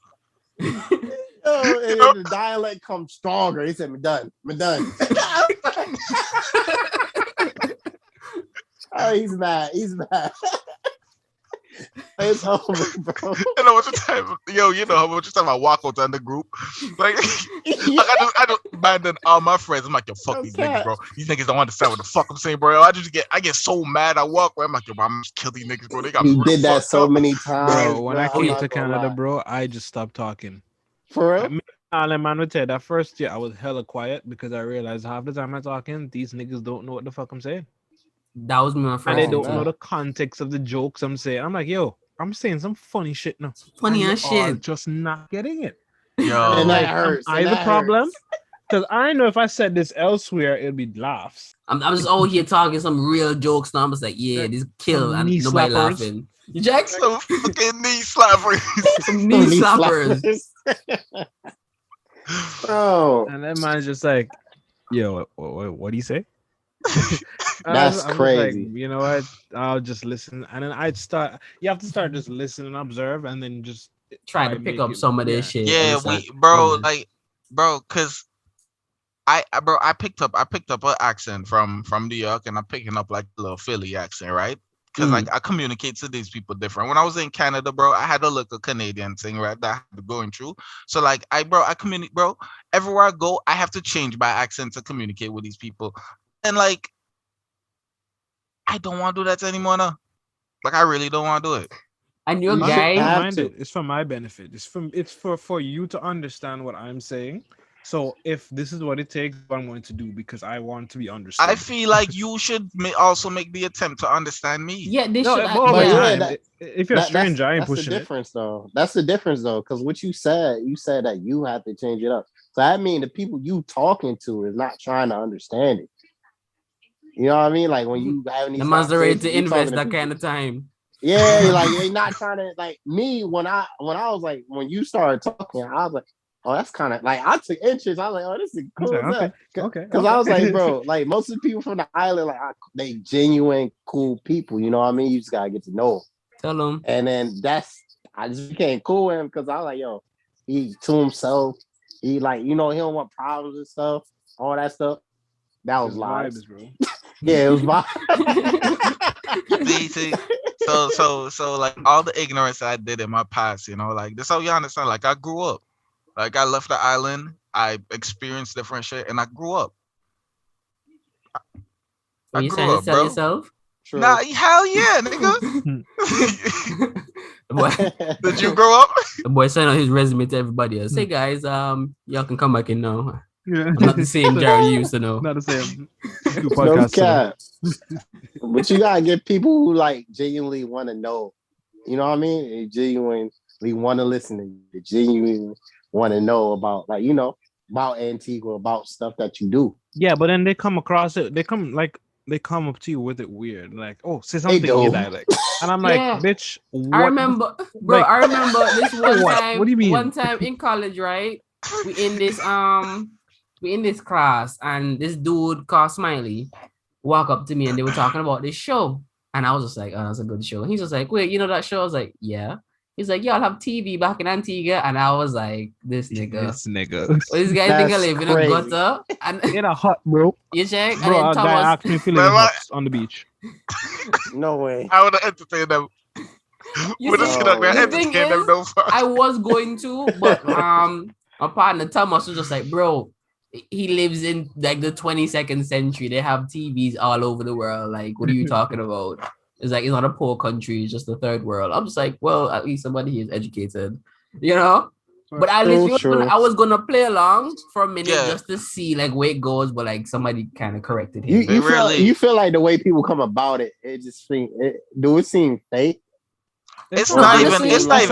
The dialect comes stronger. He said, "Me done." Oh, he's mad. It's over, bro. You know how much time I walk out on the group? Like, I just abandon all my friends. I'm like, yo, fuck these niggas, bro. These niggas don't understand what the fuck I'm saying, bro. I get so mad. I walk away. I'm like, yo, bro, I'm just kill these niggas, bro. They got you did that so many times, bro. When I came to Canada, bro, I just stopped talking. For real? Man would tell that first year I was hella quiet because I realized half the time I'm talking, these niggas don't know what the fuck I'm saying. That was my first. And they don't know the context of the jokes I'm saying. I'm like, yo, I'm saying some funny shit now. Funny as shit. Just not getting it. Yo, and that hurts. Am I the problem? Because I know if I said this elsewhere, it'd be laughs. I'm just all here talking some real jokes now. I'm just like, yeah, this kill and nobody laughing. You check? Some fucking knee slappers. Some knee slappers. Bro. And that man's just like, yo, what do you say? That's crazy. Like, you know what? I'll just listen. And then you have to start just listen and observe and then just try to pick up some of this shit. Yeah, cause I picked up an accent from New York, and I'm picking up like a little Philly accent, right? Because like I communicate to these people different. When I was in Canada, bro, I had a little Canadian thing, right, that I had to going through. So like I communicate, bro. Everywhere I go, I have to change my accent to communicate with these people, and like I don't want to do that anymore now. Like I really don't want to do it. And your guy, it's for my benefit. It's for you to understand what I'm saying. So if this is what it takes, what I'm going to do because I want to be understood. I feel like you should also make the attempt to understand me. Yeah, they should. If you're a stranger, I ain't pushing it. That's the difference, though. Because what you said that you have to change it up. So I mean, the people you talking to is not trying to understand it. You know what I mean? Like when you having these. The man's ready to invest that kind of time. Yeah, like they're not trying to like me when I was like when you started talking, I was like, oh, that's kind of like I took interest. I was like, oh, this is cool. Okay. Because I was like, bro, like most of the people from the island, like they genuine cool people. You know what I mean? You just gotta get to know them. Tell them. And then I just became cool with him because I was like, yo, he to himself. He like, you know, he don't want problems and stuff, all that stuff. That was lies, bro. Yeah, it was vibes. See, so like all the ignorance I did in my past, you know, like this how you understand. Like I grew up. Like I left the island, I experienced different shit, and I grew up. Are you trying to sell yourself? True. Nah, hell yeah, nigga. Did you grow up? The boy sent out his resume to everybody else. Hey guys, y'all can come back in now. Yeah. I'm not the same Jared you used to know. Not the same. No cap. But you gotta get people who like genuinely want to know. You know what I mean? They genuinely want to listen to you. They genuinely want to know about, like, you know, about Antigua, about stuff that you do. Yeah, but then they come across it. They come up to you with it weird, like, oh, say something in your dialect, and I'm like, bitch. What? I remember, bro. Like, I remember this one time. What do you mean? One time in college, right? We in this class, and this dude called Smiley walk up to me, and they were talking about this show, and I was just like, oh, that's a good show. And he's just like, wait, you know that show? I was like, yeah. He's like, y'all have TV back in Antigua, and I was like, this nigga. Well, this guy think I live in a gutter and in a hut, bro. You check? Bro, and then Thomas asked me to live in huts on the beach. No way. I would have entertained them. I was going to, but my partner Thomas was just like, bro, he lives in like the 22nd century. They have TVs all over the world. Like, what are you talking about? It's like, it's not a poor country, it's just the third world. I'm just like, well, at least somebody is educated, you know? But at least I was going to play along for a minute just to see like where it goes, but like somebody kind of corrected him. You feel like the way people come about it, it just seems, do it seem fake? It's not even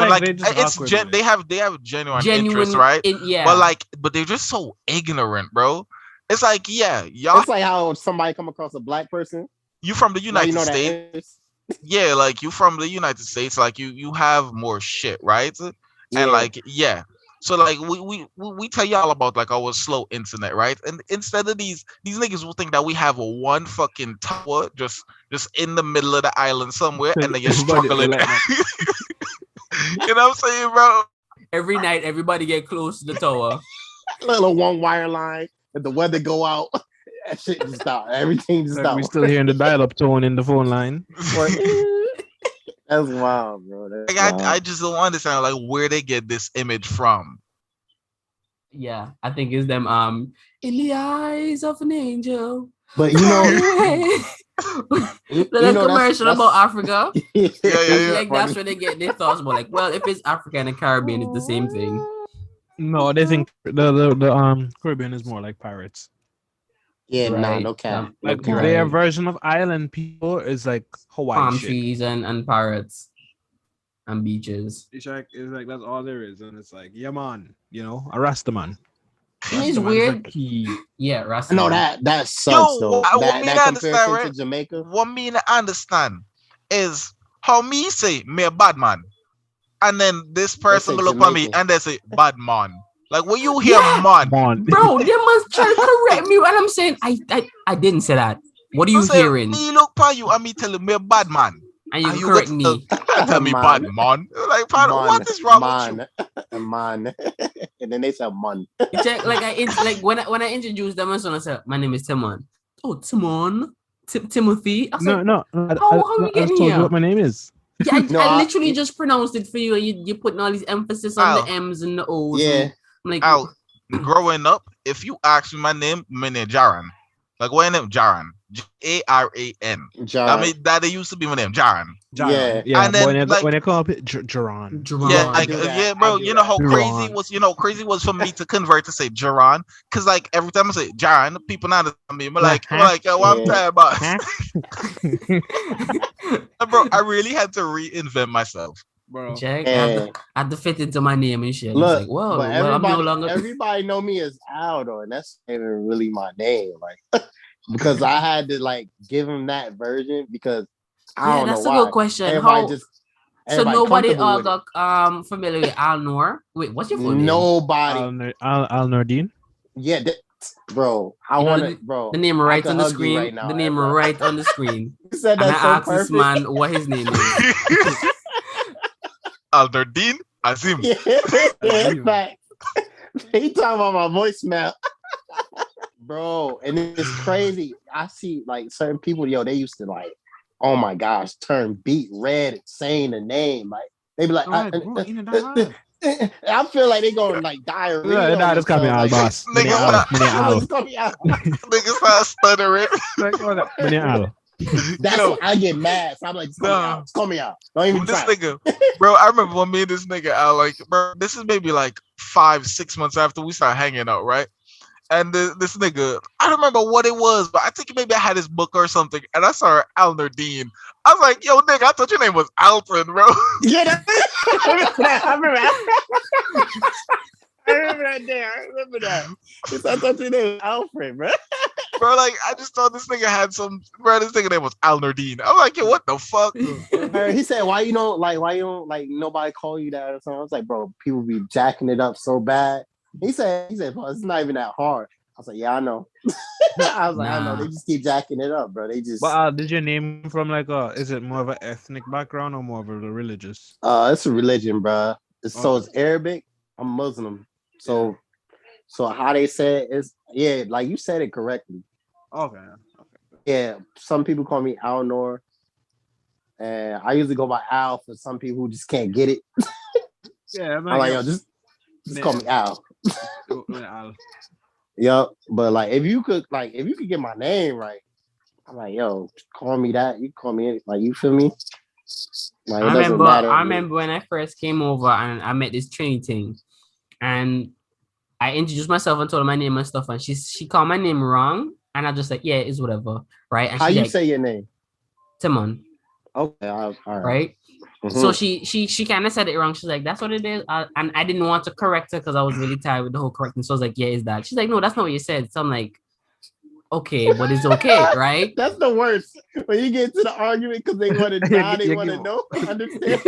like they have genuine interest, right? But they're just so ignorant, bro. It's like, y'all. It's like how somebody come across a black person. You from the United States? Yeah, like you from the United States, like you have more shit, right? Yeah. And like, yeah. So like we tell y'all about like our slow internet, right? And instead of these niggas will think that we have one fucking tower just in the middle of the island somewhere, and then you're struggling. You know what I'm saying, bro? Every night, everybody get close to the tower. Little one wire line. If the weather go out. That shit just stopped. Everything just stopped. We still hearing the dial-up tone in the phone line. That's wild, bro. I just don't understand like where they get this image from. Yeah, I think it's them. In the eyes of an angel. But you know, the commercial about Africa. Like that's where they get their thoughts about. Like, well, if it's Africa and the Caribbean, it's the same thing. No, they think the Caribbean is more like pirates. Yeah, right. No cap. Like their version of island people is like Hawaii palm trees and parrots and beaches. It's like that's all there is, and it's like, yeah, man, you know, a Rasta man. It's weird. Yeah, Rasta. No, that sucks though. That comparison right? to Jamaica. What me I understand is how me say me a bad man, and then this person will look at me and they say bad man. Like when you hear man, bro, they must try to correct me. And I'm saying I didn't say that. What are you hearing? Me look at you and me tell you me a bad man. And you correct me. Tell me bad man. Like what is wrong with you? Man. And then they say man. You check like when I introduced them, I said, my name is Timon. Oh, Timon. Timothy. I said, no. How you getting here? What my name is. Yeah, I literally just pronounced it for you, and you putting all these emphasis on the M's and the O's. Yeah. I'm like, growing up, if you ask me my name Jaran. Like what name? Jaran. Jaran. I mean that used to be my name, Jaran. Yeah. And then when they call it Jaran. Yeah, bro. You know how crazy was. Crazy was for me to convert to say Jaran, because like every time I say Jaran, people not me. I'm like, yo, what I'm talking about. Bro, I really had to reinvent myself. Bro, check. I had to fit into my name and shit. Look, like, well, I'm no longer. Everybody know me as Aldo, and that's not even really my name, like, because I had to like give him that version because I don't know why. That's a good question. So nobody got familiar with Alnur. Wait, what's your full name? Nobody. Alnurdeen. Yeah, bro. I want to, bro. The name right on the screen. Right now, the name right on the screen. You said that I asked this man what his name is. Alnurdeen Azim. Yeah, fact. He talking about my voicemail. Bro, and it's crazy. I see like certain people, they used to like, oh my gosh, turn beat red saying the name. Like they be like, I feel like they gonna like diarrhea. Nah, this got me out, boss. Niggas start stuttering. That's what I get mad. So I'm like, just call me out. Don't even this try. Nigga, bro, I remember when me and this nigga out, like, bro, this is maybe like 5-6 months after we started hanging out, right? And this nigga, I don't remember what it was, but I think maybe I had his book or something, and I saw Alnurdeen. I was like, yo, nigga, I thought your name was Alton, bro. Yeah, I remember that. I thought your name was Alfred, bro. Bro, like, I just thought this nigga had this nigga name was Alnurdeen. I'm like, yo, what the fuck? He said, why you don't nobody call you that or something? I was like, bro, people be jacking it up so bad. He said, bro, it's not even that hard. I was like, yeah, I know. I was like, I know. They just keep jacking it up, bro. They just. But did your name from like is it more of an ethnic background or more of a religious? It's a religion, bro. So it's Arabic. I'm Muslim. So how they say it is, like you said it correctly. Okay. Yeah, some people call me Alnur, and I usually go by Al for some people who just can't get it. Yeah, I'm like, yo, just call me Al. Yep, but like if you could get my name right, I'm like, yo, call me that. You call me like, you feel me? Like, I remember when I first came over and I met this Trini thing, and I introduced myself and told her my name and stuff, and she called my name wrong, and I just like, yeah, it's whatever, right? And how you say your name? Timon. Okay, all right. Right. Mm-hmm. So she kind of said it wrong. She's like, that's what it is, and I didn't want to correct her because I was really tired with the whole correcting. So I was like, yeah, is that? She's like, no, that's not what you said. So I'm like, okay, but it's okay, right? That's the worst when you get to the argument because they want to die, they want to know, understand.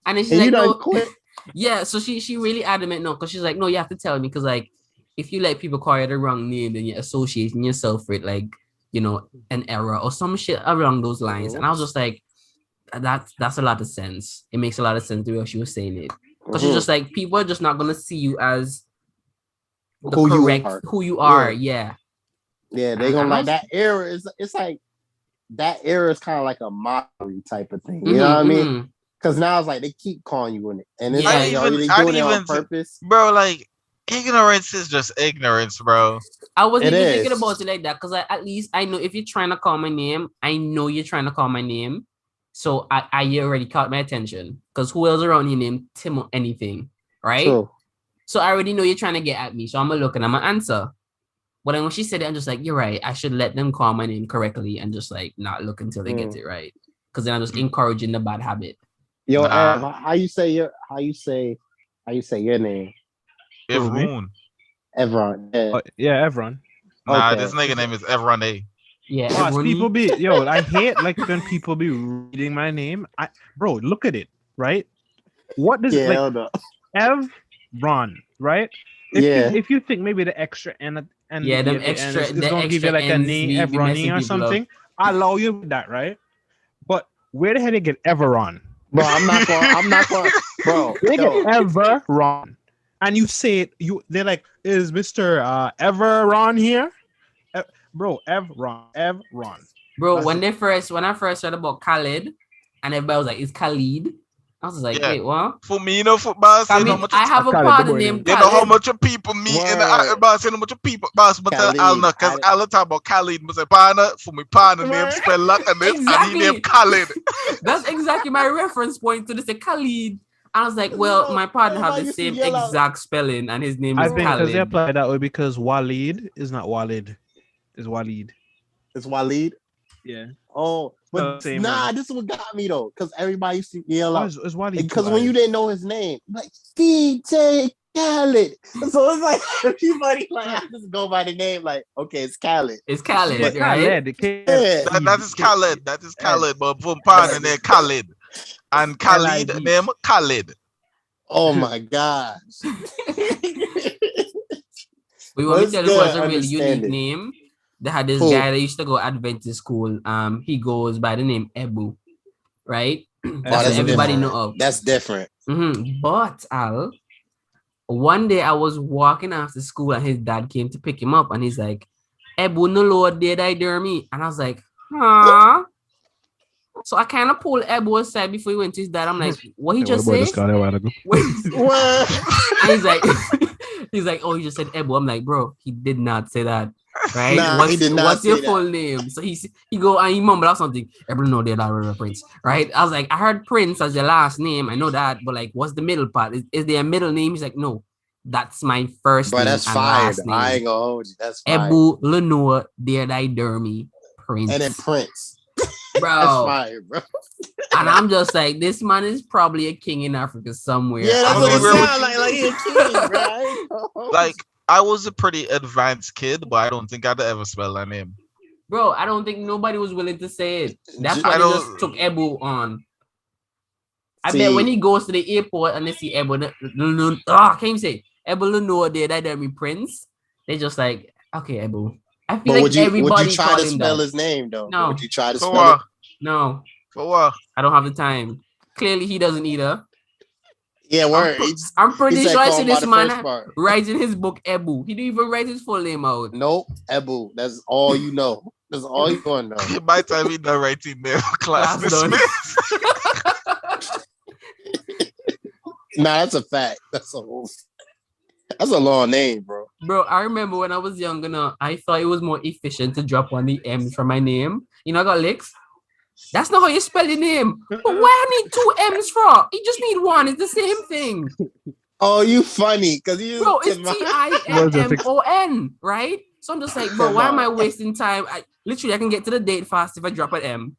And then she's like, no, quit. Yeah, so she really adamant no, because she's like, no, you have to tell me, because like if you let people call you the wrong name, then you're associating yourself with like, an error or some shit along those lines. And I was just like, that's a lot of sense. It makes a lot of sense the way she was saying it, because she's just like, people are just not gonna see you as who you are. Yeah, they're gonna like that era. It's like that era is kind of like a mockery type of thing. You know what I mean? Because now it's like they keep calling you in it, and it's like, are they doing it on purpose, bro? Like, ignorance is just ignorance, bro. I wasn't even thinking about it like that, because at least I know if you're trying to call my name, I know you're trying to call my name, so I already caught my attention. Because who else around here named Tim or anything, right? True. So I already know you're trying to get at me, so I'm gonna look and I'm gonna answer. But then when she said it, I'm just like, you're right. I should let them call my name correctly and just like not look until they get it right, because then I'm just encouraging the bad habit. Yo, Ev, how you say your name? Evron. Evron. Yeah. Yeah, Evron. Nah, Okay. this nigga name is Evron A. Yeah, Boss, everyone. people be I hate like when people be reading my name. Bro, look at it, right? What does Yeah, like hold up. Evron, right? If you think maybe the extra and Yeah, them at the end extra, is the gonna give you extra like a ends name be messing Evroni or people up. something, I allow you with that, right? But where the hell they get Everon? Bro, I'm not going, bro. They get Yo, Everon. And you say it, they're like, is Mr. Everon here? Bro, Evron. Bro, That's when I first heard about Khalid, and everybody was like, "It's Khalid." I was like, Yeah. "Wait, what?" For me, you know, football, I you know, mean, much I have a Khalid, the partner boy named you know how Khalid. much of people meet in the Word. boss, you know much of people boss, but Khalid, Alna, because I'll talk about Khalid, but say partner for me partner name Word. spell luck and this and he Exactly. named Khalid. That's exactly my reference point to this. Khalid. I was like, well, my partner have Everybody the used to same yell out. exact spelling, and his name I is think because they Khalid. apply that way because Walid is not Walid, is Walid. It's Waleed. Yeah. Oh, but Same nah, way. this is what got me though, because everybody used to yell Oh, out. it's Walid. Because when you didn't know his name, like DJ Khaled. So it's like everybody like I just go by the name, like, okay, it's Khaled. It's Khalid, yeah, right? Khaled, That is Khalid. That is Khalid, but for partner name Khalid. And Khalid L-I-D. name Khalid. Oh my gosh. We want me to tell you what's a really understand unique it. name. They had this Who? guy that used to go Adventist school. He goes by the name Ebu, right? That's what everybody know of. That's different. But Al, one day I was walking after school and his dad came to pick him up and he's like, Ebu no Lord did I dare me? And I was like, huh? So I kind of pulled Ebu aside before he went to his dad. I'm like, what he just say? And he's like, oh, he just said Ebu. I'm like, bro, he did not say that. Right? Nah, he did not what's say your that. full name? So he go and he mumble out something. Ebu no did that Prince. Right? I was like, I heard Prince as your last name. I know that, but like, what's the middle part? Is there a middle name? He's like, no, that's my first name. That's and fire. last name. I ain't gonna hold you. That's fire. Ebu Lenore Did I Dermy Prince. And then Prince. Bro. That's fire, bro. And I'm just like, this man is probably a king in Africa somewhere. Yeah, that's what it sounds like he a king, right? Like, I was a pretty advanced kid, but I don't think I'd ever spell that name. Bro, I don't think nobody was willing to say it. That's why they just took Ebu on. I bet when he goes to the airport and they see Ebu, I can't even say it. Ebu Lenore Did I Dermy Prince. They just like, okay, Ebu. I feel like everybody would you try to spell his name though? No. Would you try to spell it? No. For what? I don't have the time. Clearly, he doesn't either. Yeah, word. I'm pretty sure I see this man writes in his book Ebu. He didn't even write his full name out. Nope, Ebu. That's all you know. That's all you gonna know. By the time he done writing there, class dismissed. Nah, that's a fact. That's a long name, bro. Bro, I remember when I was younger now, I thought it was more efficient to drop on the M's from my name. You know, I got licks. That's not how you spell your name. But why I need 2 M's for? You just need 1. It's the same thing. Oh, you funny. Because you bro, it's Timmon, right? So I'm just like, bro, why am I wasting time? I can get to the date fast if I drop an M.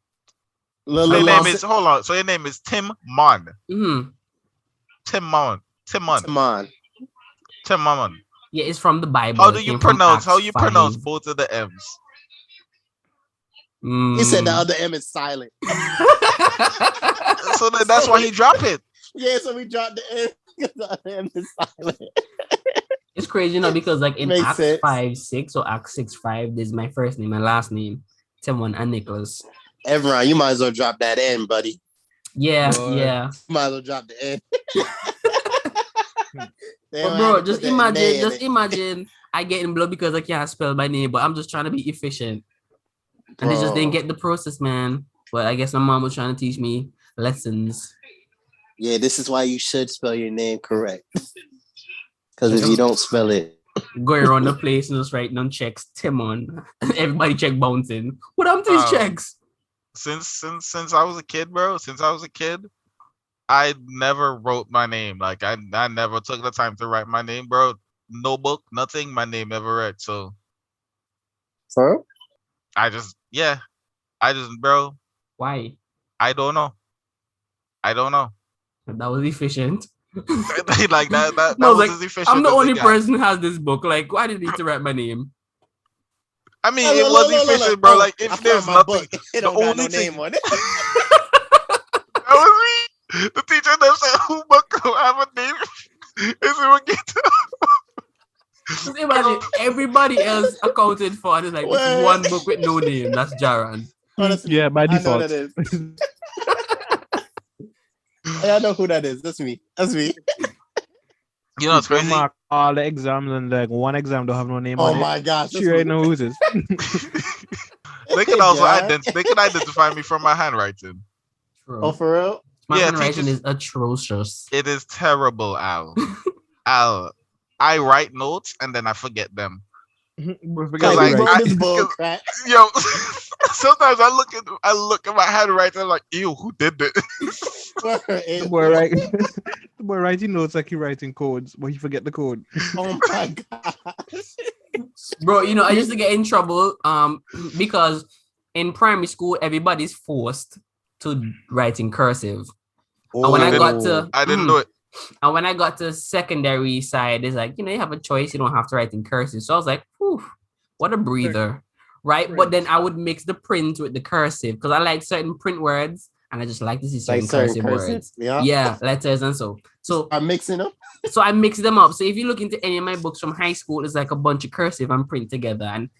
So your name is, hold on. So your name is Tim Mon. Tim Mon. Yeah, it's from the Bible. How do you pronounce both of the M's? He said the other M is silent. So that's why he dropped it. Yeah, so we dropped the M because the other M is silent. It's crazy, you know, because like in Acts 5:6 or Acts 6:5, there's my first name and last name, Timon and Nicholas. Everyone, you might as well drop that N, buddy. Yeah, yeah. You might as well drop the N. But bro, just imagine I get in blood because I can't spell my name, but I'm just trying to be efficient. And they just didn't get the process, man. But I guess my mom was trying to teach me lessons. Yeah, this is why you should spell your name correct. Because if you don't spell it, going around the place and just writing on checks, Timon. Everybody check bouncing. What happened to these checks? Since I was a kid, bro. Since I was a kid, I never wrote my name. Like I never took the time to write my name, bro. No book, nothing. My name ever read. So, bro. Why? I don't know. That was efficient. Like that No, was like, as efficient I'm the as only it got. person who has this book. Like, why did you need to write my name? I mean, it was efficient, bro. Like, if I there's found my nothing, book. It the don't got only no thing name on it. that was me. The teacher never said who book will have a name. Is it what get to Just imagine everybody else accounted for, and it's like this What? one book with no name. That's Jaron. Honestly, Yeah, by I know default. that is. I know who that is. That's me. That's me. You know, it's People crazy. mark all the exams and like one exam don't have no name Oh on it. my gosh. She already know who it is. They could also Yeah. they could identify me from my handwriting. True. Oh, for real? My Yeah, handwriting teachers- is atrocious. It is terrible, Al. Al, I write notes and then I forget them. We forget Because to Like, I- write. bro, I- this bull cause- crap. Yo, sometimes I look at my handwriting. I'm like, ew, who did this? The boy write, the boy writing notes like he writing codes, but he forget the code. Oh my god. Bro, you know, I used to get in trouble because in primary school everybody's forced to write in cursive. And when I got to I didn't know it. and when I got to secondary side, it's like, you know, you have a choice, you don't have to write in cursive. So I was like, whew, what a breather. Right? But then I would mix the print with the cursive because I like certain print words and I just like to see certain, Like certain cursive cursive, words. yeah. Yeah, letters and so. So I'm mixing them. so I mix them up. So if you look into any of my books from high school, it's like a bunch of cursive and print together. And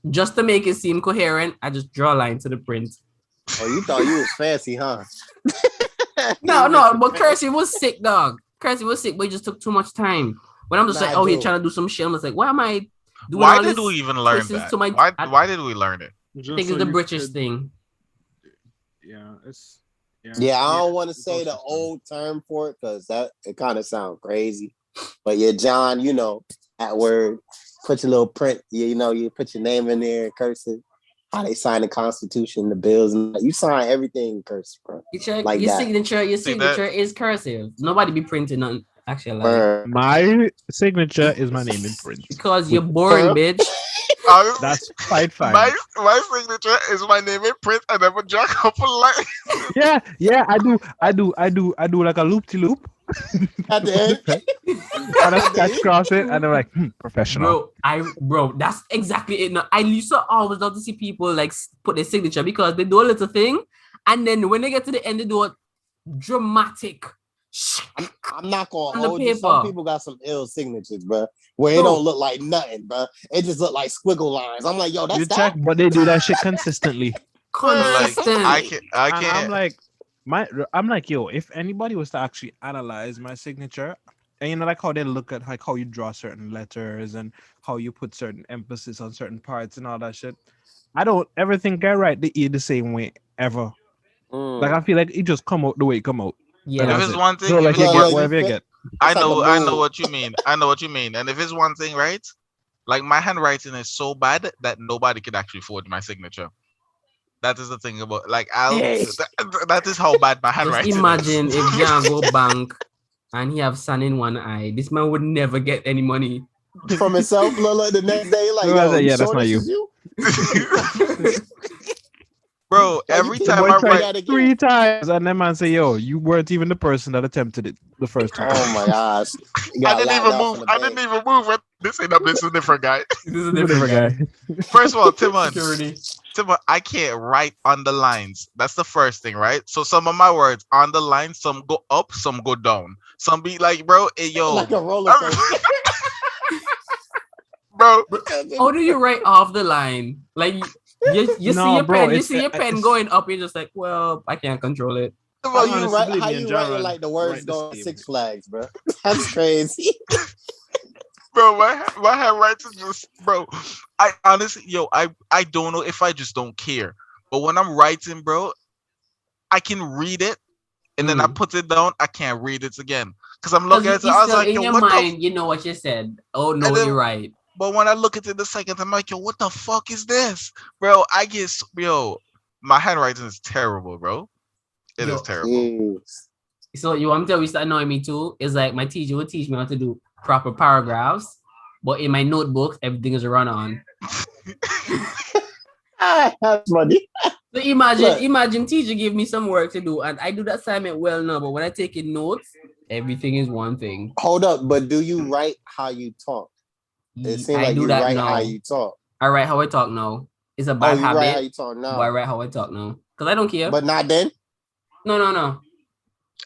just to make it seem coherent, I just draw a line to the print. Oh, you thought you was fancy, huh? No, but cursive was sick, dog. Cursive was sick, but it just took too much time. When I'm just like, oh, Dude. you're trying to do some shit. I'm just like, why am I doing Why all did this? we even learn twists that? to my- Why did we learn it? I think it's the British thing. Yeah, it's Yeah, I don't want to say the old term for it because that it kind of sounds crazy. But yeah, John, you know, at word, put your little print. You know, you put your name in there in cursive. How they sign the Constitution, the bills, and you sign everything in cursive, bro. You check Like your that. signature. Your See signature is cursive. Nobody be printing on actually like, Bruh. My signature is my name in print. because you're boring, bitch. Honestly, That's quite fine. my signature is my name in print and then draw a couple lines. Yeah, I do like a loop to loop. At the end, And I sketch cross it, and I'm like, professional. Bro, that's exactly it. No, I used to always love to see people like put their signature because they do a little thing, and then when they get to the end, they do a dramatic. I'm not gonna On the hold you. paper. Some people got some ill signatures, bro, where it Bro. don't look like nothing, bro. It just look like squiggle lines. I'm like, yo, that's You that. check, but they do that shit consistently. Like Consistent. I And can't. I'm like, yo, if anybody was to actually analyze my signature, and you know, like how they look at like how you draw certain letters and how you put certain emphasis on certain parts and all that shit, I don't ever think I write the E the same way ever. Like I feel like it just come out the way it come out. Yeah, And If that's it's it. one thing, So if like it's you Yeah, get yeah, one, you whatever you fit- get. I It's like know, a I know mold. what you mean. I know what you mean. And if it's one thing, right? Like my handwriting is so bad that nobody could actually forge my signature. That is the thing about like Hey. that is how bad my just handwriting imagine is. if Jan go bank and he have sun in one eye. This man would never get any money. From himself, look the next day, like, No, I yo, said, you yeah, that's sure not this you. is you? Bro, Yeah, every you time boy I tried write, that again. 3 times, and then man say, yo, you weren't even the person that attempted it the first time. Oh my gosh. You I got didn't laughed even out move. from the I bank. didn't even move. This ain't this is a different guy. This is a He's a different guy. First of all, Timon, Security. I can't write on the lines. That's the first thing, right? So some of my words on the line, some go up, some go down. Some be like, bro, hey, yo, Like a roller coaster. bro. How do you write off the line? Like you No, see your bro, pen, you it's- see your pen it's- going up, you're just like, well, I can't control it. How Well, you honestly, write? believe How me, and you writing Jaron like the words write the going same. Six Flags, bro? That's crazy. bro, my handwriting just, bro. I honestly, I don't know if I just don't care. But when I'm writing, bro, I can read it, and then I put it down. I can't read it again because I'm looking at it. I was like, in yo, your what the? mind, you know what you said. Oh no, And then- you're right. But when I look at it the second, I'm like, yo, what the fuck is this, bro? My handwriting is terrible, bro. It is Yo. terrible. Jeez. So you want me to tell you start annoying me too? It's like my teacher would teach me how to do proper paragraphs, but in my notebook, everything is run on. That's funny. So imagine, Look. imagine teacher give me some work to do, and I do that assignment well now, but when I take in notes, Everything is one thing. Hold up, but do you write how you talk? It seems I like do you that write now. how you talk. I write how I talk now. It's a bad you habit. write how you talk now. But I write how I talk now. Because I don't care. But not then? No.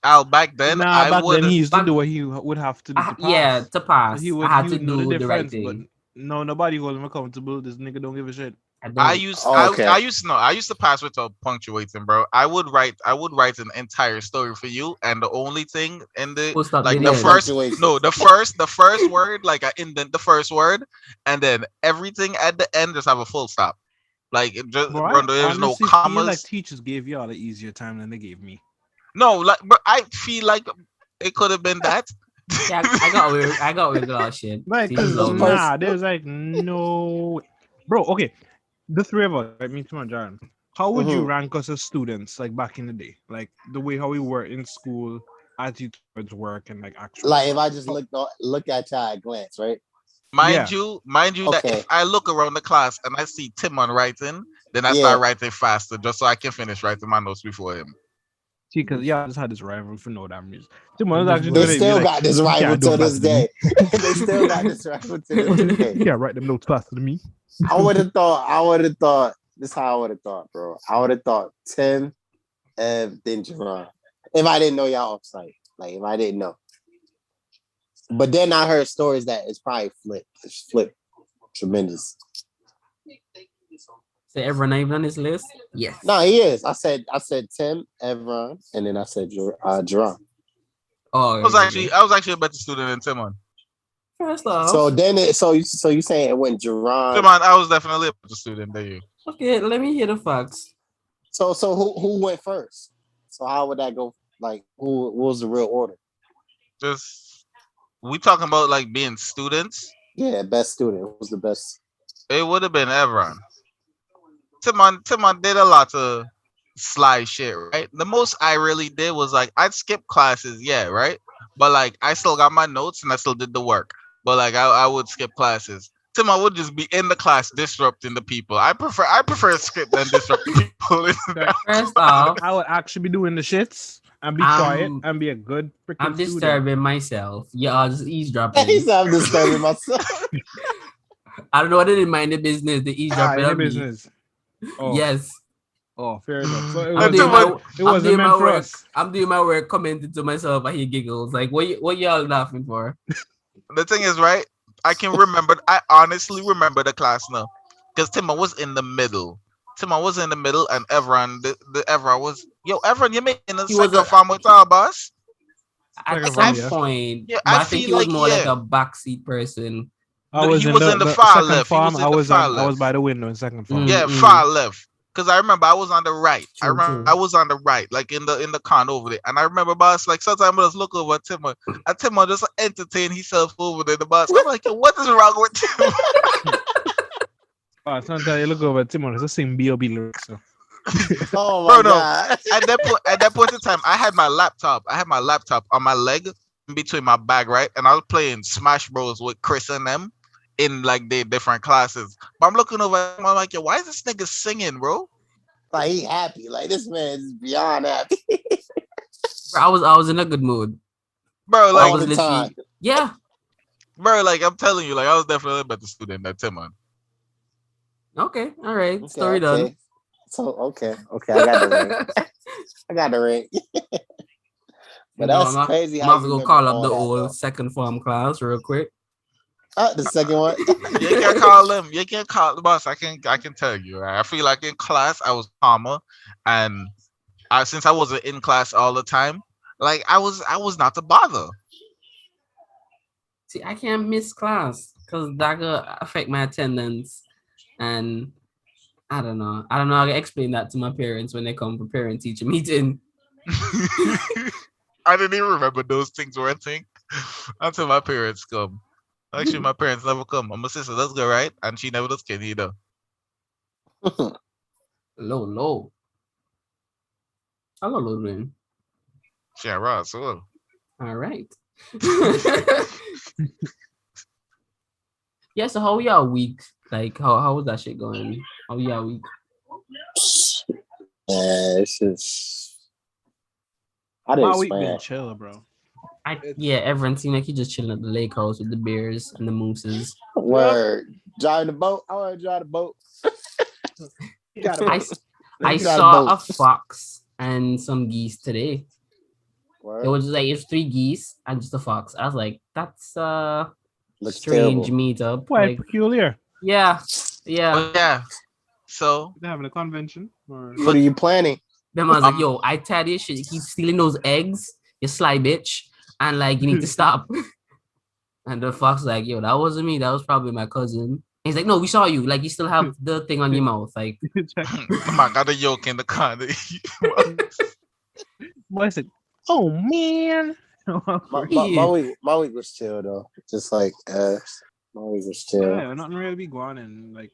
Al, back then, Nah, back then he used to do what he would have to do to pass. Yeah, to pass. So I had to know do the right but thing. no, nobody hold him accountable. This nigga don't give a shit. I used to pass without punctuating, bro. I would write an entire story for you, and the only thing in the the first word, like I indent the first word, and then everything at the end just have a full stop. Like there's no commas. Feel like teachers gave y'all an easier time than they gave me. No, like, but I feel like it could have been that. Yeah, I got with a lot of shit. Like, there's like no, bro. Okay, the three of us, like me, Tim, and Jaron. How would you rank us as students, like back in the day, like the way how we were in school, attitude towards work, and like actual. Like if I just look at y'all at a glance, right? Mind you, that if I look around the class and I see Timon writing, then I start writing faster just so I can finish writing my notes before him. See, because I just had this rival for no damn reason. They still got this rival to this day. They still got this rival to this day. Yeah, write them notes faster than me. I would have thought. This is how I would have thought, bro. I would have thought Tim, Ev, then Jerron. If I didn't know y'all off site, like if I didn't know. But then I heard stories that it's probably flipped. It's flipped. Tremendous. So everyone not even on this list? Yes. No, he is. I said Tim, Evron, and then I said Jerron. Oh, I was actually a better student than Timon. First off. So then so you saying it went Jerron. Timon, I was definitely a better student than you. Okay, let me hear the facts. So who went first? So how would that go? Like who was the real order? Just we talking about like being students. Yeah, best student. Who was the best? It would have been Evron. Timon did a lot of sly shit, right? The most I really did was like I'd skip classes, yeah, right? But like I still got my notes and I still did the work. But like I would skip classes. Timon would just be in the class disrupting the people. I prefer skip than disrupt people. First off, I would actually be doing the shits and be quiet and be a good freaking I'm disturbing student. Myself. Yeah, I'll just eavesdropping. I'm disturbing myself. I don't know what they didn't mind the business. The eavesdropping the business. Oh. Yes. Oh, fair enough. So it wasn't meant for us. I'm doing my work, commenting to myself. I hear giggles. Like, what y'all laughing for? The thing is, right? I I honestly remember the class now. Because Timon was in the middle. And Evron, the Evron was, Evron, you're making a second farm with our boss? At some point, yeah, I think he was more like a backseat person. He was in the far left. Farm, I was by the window in second farm. Yeah, far left. Because I remember I was on the right. I was on the right, like in the con over there. And I remember boss, like sometimes I just look over at Timon. And Timon just entertain himself over there. The boss, I'm like, what is wrong with Timon? Sometimes you look over at Timon, it's the same B.O.B. lyrics. So. Oh my God. At that point in time, I had my laptop on my leg in between my bag, right? And I was playing Smash Bros with Chris and them in like their different classes. But I'm looking over at him, I'm like, yo, why is this nigga singing, bro? Like he happy. Like this man is beyond happy. I was in a good mood. Bro, like all the time. Yeah. Bro, like I'm telling you, like I was definitely a better student than Timon. Okay, all right. Story done. So okay, I got the ring. But that's crazy. I'm going to call up the old second form class real quick. The second one. You can't call them. You can't call the boss. I can tell you. Right? I feel like in class I was calmer, and since I wasn't in class all the time, like I was not to bother. See, I can't miss class because that could affect my attendance, and I don't know how to explain that to my parents when they come for parent-teacher meeting. I didn't even remember those things were a thing until my parents come. Actually, my parents never come. My sister does go, right? And she never does kid either. Low. Hello, Ludwig. Yeah, right. So. All right. Yeah, so how y'all week? Like, how was that shit going? How y'all week? It's just... I didn't my week been chill, bro. Everyone seemed like he just chilling at the lake house with the bears and the mooses. Word. Driving the boat. I want to drive the boat. Got a boat. I saw a fox and some geese today. Word. It was just like it's 3 geese and just a fox. I was like, that's Looks strange terrible. meetup. Quite Like, peculiar. yeah. Oh, yeah. So They're having a convention. Or... What are you planning? Them man's like, yo, I tell you shit, you keep stealing those eggs, you sly bitch, and like you need to stop. And the fox like, yo, that wasn't me, that was probably my cousin. And he's like, no, we saw you. Like you still have the thing on your mouth. Like I got a yoke in the car. Boy said, oh man. My week was chill though. Just like my week was chill. Yeah, nothing really be going and like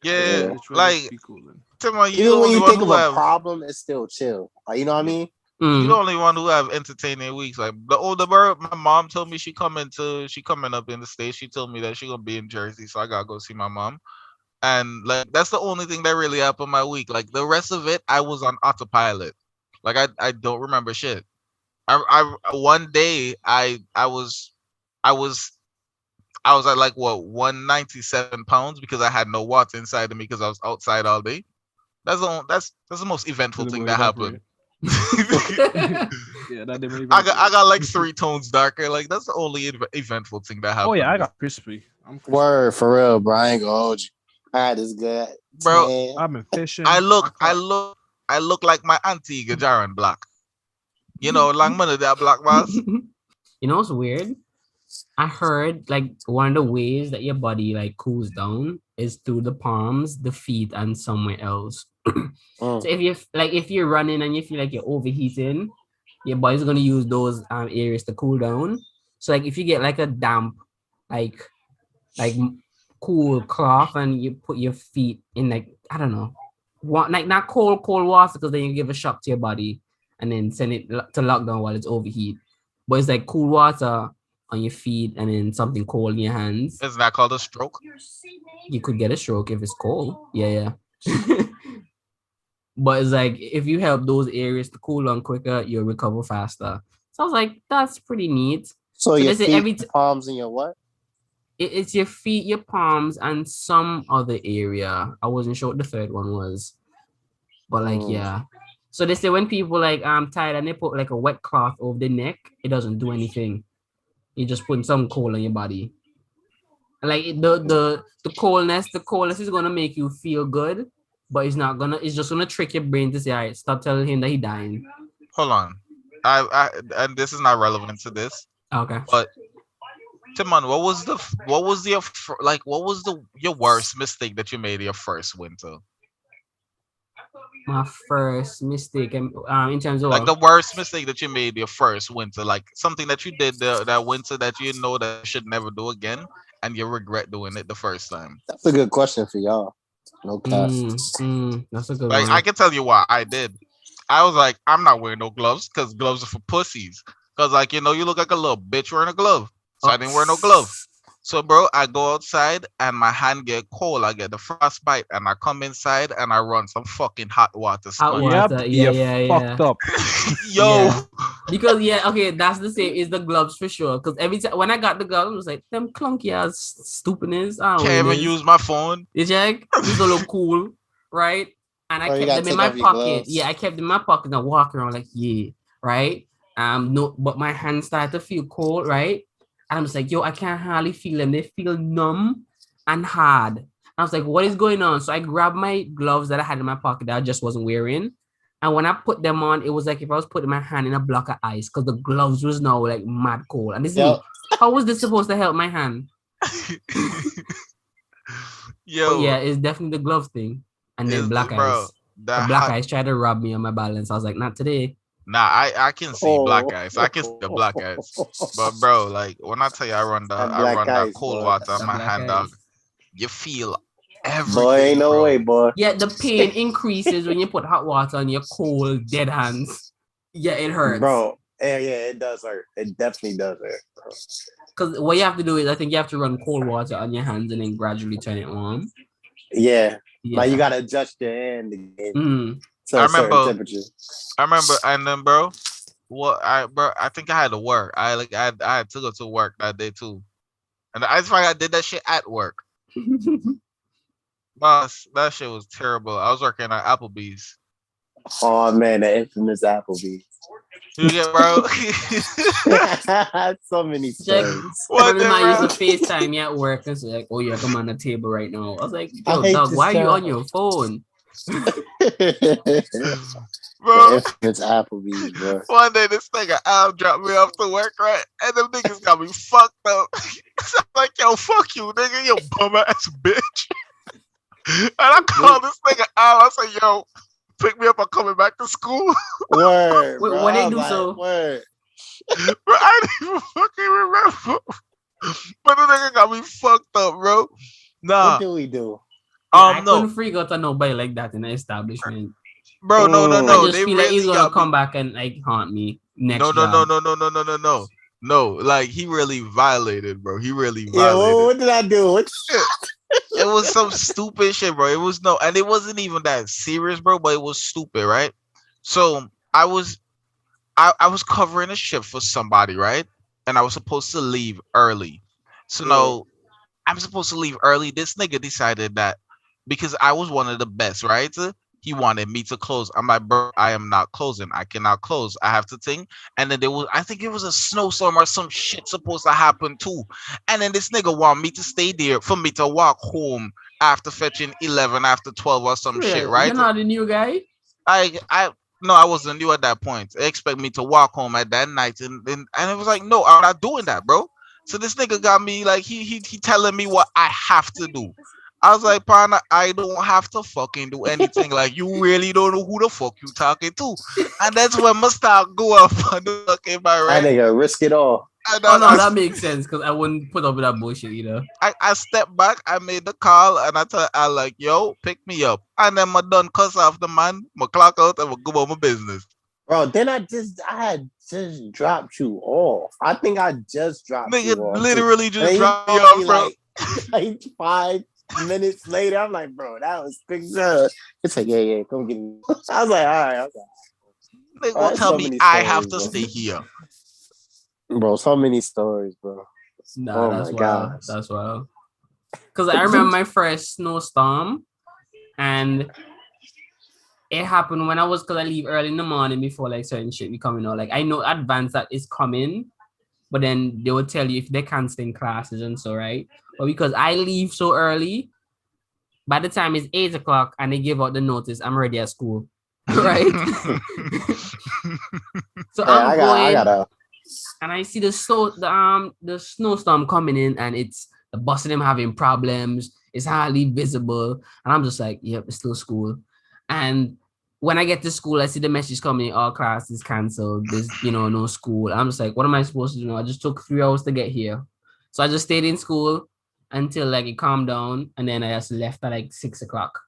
like be cool. Even when you think of a problem, it's still chill. Like, you know what I mean? You the only one who have entertaining weeks. Like the older bird, my mom told me she coming up in the States. She told me that she gonna be in Jersey, so I gotta go see my mom. And like that's the only thing that really happened my week. Like the rest of it, I was on autopilot. Like I don't remember shit. I one day I was at like 197 pounds because I had no water inside of me because I was outside all day. That's the most eventful thing that happened. Yeah, that didn't I got like 3 tones darker. Like that's the only eventful thing that happened. Oh yeah, I got crispy. Word for real, bro. I ain't gonna hold you. I had this good, bro. I've been fishing. I look like my auntie Gajaran Black. You know, long money that black was. You know what's weird? I heard like one of the ways that your body like cools down is through the palms, the feet, and somewhere else. So if you're running and you feel like you're overheating, your body's gonna use those areas to cool down. So like if you get like a damp, like cool cloth and you put your feet in like I don't know, like not cold water because then you give a shock to your body and then send it to lockdown while it's overheat. But it's like cool water on your feet and then something cold in your hands. Isn't that called a stroke? You could get a stroke if it's cold. Yeah. But it's like if you help those areas to cool down quicker, you'll recover faster. So I was like, that's pretty neat. So your feet, palms, and your what? It's your feet, your palms, and some other area. I wasn't sure what the third one was. But like, yeah. So they say when people like tired and they put like a wet cloth over the neck, it doesn't do anything. You just put some cold on your body. Like the coldness is gonna make you feel good, but it's just gonna trick your brain to say, all right, stop telling him that he's dying. Hold on. I and this is not relevant to this. Okay. But Timon, what was your worst mistake that you made your first winter? My first mistake in terms of like the worst mistake that you made your first winter, like something that you did that winter that you know that you should never do again and you regret doing it the first time. That's a good question for y'all. No cap. That's a good one. I can tell you why I did. I was like, I'm not wearing no gloves because gloves are for pussies. Because like, you look like a little bitch wearing a glove. So I didn't wear no glove. So, bro, I go outside and my hand get cold. I get the frostbite and I come inside and I run some fucking hot water. Yeah. Fucked up. Yo. Yeah. Because, okay, that's the same. It's the gloves for sure. Because every time when I got the gloves, I was like, them clunky ass stupidness. I don't can't even use my phone. You check? These look cool, right? And I kept them in my pocket. Yeah, I kept them in my pocket and walk around like, yeah, right? No, but my hands started to feel cold, right? And I'm just like, yo, I can't hardly feel them. They feel numb and hard. And I was like, what is going on? So I grabbed my gloves that I had in my pocket that I just wasn't wearing. And when I put them on, it was like if I was putting my hand in a block of ice because the gloves was now like mad cold. And this is me. How was this supposed to help my hand? Yo. But yeah, it's definitely the glove thing. And then black ice. The black ice tried to rob me on my balance. I was like, not today. Nah, I can see black ice. I can see the black ice. But bro, like when I tell you I run that cold water on my hand, dog, you feel everything. Boy, ain't no way, boy. Yeah, the pain increases when you put hot water on your cold, dead hands. Yeah, it hurts. Bro, yeah, it does hurt. It definitely does hurt, bro. Because what you have to do is I think you have to run cold water on your hands and then gradually turn it warm. Yeah. Like you gotta adjust your hand again. I remember, and then bro, Well, I think I had to work. I had to go to work that day too, and I just I did that shit at work. Boss, that shit was terrible. I was working at Applebee's. Oh man, the infamous Applebee's. You get, bro. So many Check. stories. One of my used to FaceTime me at work and say like, "Oh yeah, come on the table right now." I was like, "Yo, dog, why are you on your phone?" Bro, it's Applebee's, bro. One day this nigga Al dropped me off to work, right? And them niggas got me fucked up. So I'm like, yo, fuck you, nigga, you bum ass bitch. And I called this nigga Al. I said, yo, pick me up. I'm coming back to school. Word, Wait, bro. what they do so? Word. Bro, I didn't even fucking remember. But the nigga got me fucked up, bro. Nah. What do we do? I couldn't freak out on nobody like that in the establishment. Bro, no. I just feel like he's gonna come back and like haunt me next job. No. Like he really violated, bro. He really violated. Yeah, well, what did I do? It was some stupid shit, bro. It was and it wasn't even that serious, bro. But it was stupid, right? So I was covering a shift for somebody, right? And I was supposed to leave early. So now I'm supposed to leave early. This nigga decided that because I was one of the best, right? He wanted me to close. I'm like, bro, I am not closing. I cannot close. I have to think. And then I think it was a snowstorm or some shit supposed to happen too. And then this nigga want me to stay there for me to walk home after fetching 11, after 12 or some shit, right? You're not a new guy? No, I wasn't new at that point. They expect me to walk home at that night. And it was like, no, I'm not doing that, bro. So this nigga got me like, he telling me what I have to do. I was like, partner, I don't have to fucking do anything. Like, you really don't know who the fuck you talking to. And that's when my start go up on the fucking my right. I nigga risk it all. That makes sense because I wouldn't put up with that bullshit either. I stepped back, I made the call, and I tell I like, yo, pick me up. And then I done cuss off the man, my clock out, and I go about my business. Bro, then I had just dropped you off. I think I just dropped you off. Nigga literally just dropped me off, bro. Like 5 minutes later, I'm like, bro, that was quick. It's like, yeah, come get me. I was like, all right, okay. They will tell me I have to stay here. Bro, so many stories, bro. Nah, that's wild. That's wild. Because I remember my first snowstorm, and it happened when because I leave early in the morning before like certain shit be coming out. Like I know advance that it's coming, but then they would tell you if they canceling classes and so, right? But because I leave so early, by the time it's 8 o'clock and they give out the notice, I'm already at school. Right? So I'm going and I see the snowstorm coming in, and it's the bus of them having problems. It's hardly visible. And I'm just like, yep, it's still school. And when I get to school, I see the message coming, all classes canceled. There's, no school. I'm just like, what am I supposed to do? I just took 3 hours to get here. So I just stayed in school until like it calmed down. And then I just left at like 6 o'clock.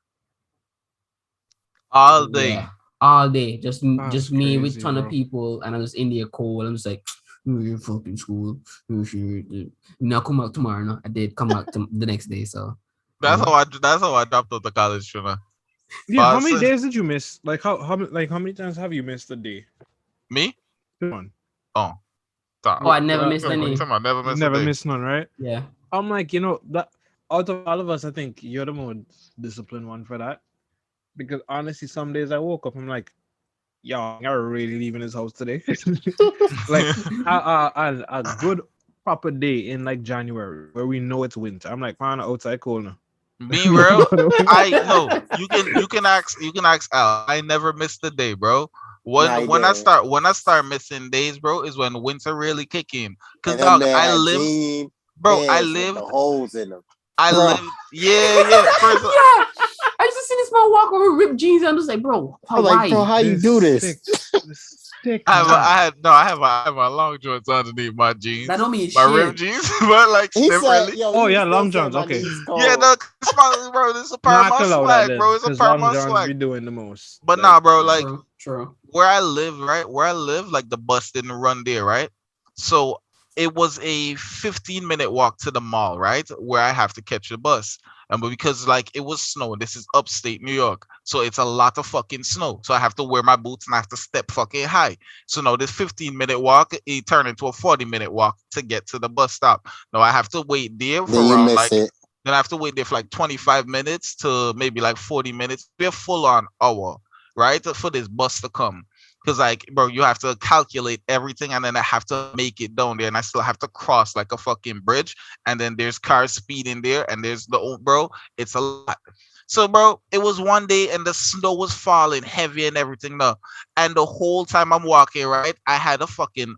All day. Yeah, all day. Just me crazy, with a ton bro. of people. And I was in there cold. I'm just like, you're fucking school. Now come out tomorrow. No? I did come out the next day. So that's how I dropped out the college, you know. Yeah, how many days did you miss? Like how many times have you missed a day? Me? One. Oh. I never missed any. I never missed none, right? Yeah. I'm like, that out of all of us, I think you're the most disciplined one for that. Because honestly, some days I woke up, I'm like, yo, I'm really leaving this house today. Like a good proper day in like January where we know it's winter. I'm like, man, outside cold now. Be real. I know you can ask Al. I never missed a day, bro. When I start missing days, bro, is when winter really kick in. Cause dog, I live, bro. I live the holes in them. I live, yeah. Yeah. I used to see this man walk with ripped jeans. I'm just like, bro, why? Bro, how you do this? I have my long johns underneath my jeans. That don't mean my shit. ripped jeans, but like differently. Long johns. Okay. Yeah, no, bro, this is a part of my swag, bro. It's a part of my swag. Be doing the most. But nah, bro, like true. Where I live, right? Where I live, like the bus didn't run there, right? So it was a 15-minute walk to the mall, right? Where I have to catch the bus. But because like it was snow, this is upstate New York, so it's a lot of fucking snow. So I have to wear my boots and I have to step fucking high. So now this 15-minute walk, it turned into a 40-minute walk to get to the bus stop. Now I have to wait there for Then you around miss like it. then I have to wait there for like 25 minutes to maybe like 40 minutes, be a full on hour, right? For this bus to come. Because like, bro, you have to calculate everything and then I have to make it down there and I still have to cross like a fucking bridge. And then there's cars speeding there and there's bro, it's a lot. So, bro, it was one day and the snow was falling heavy and everything now. And the whole time I'm walking, right, I had a fucking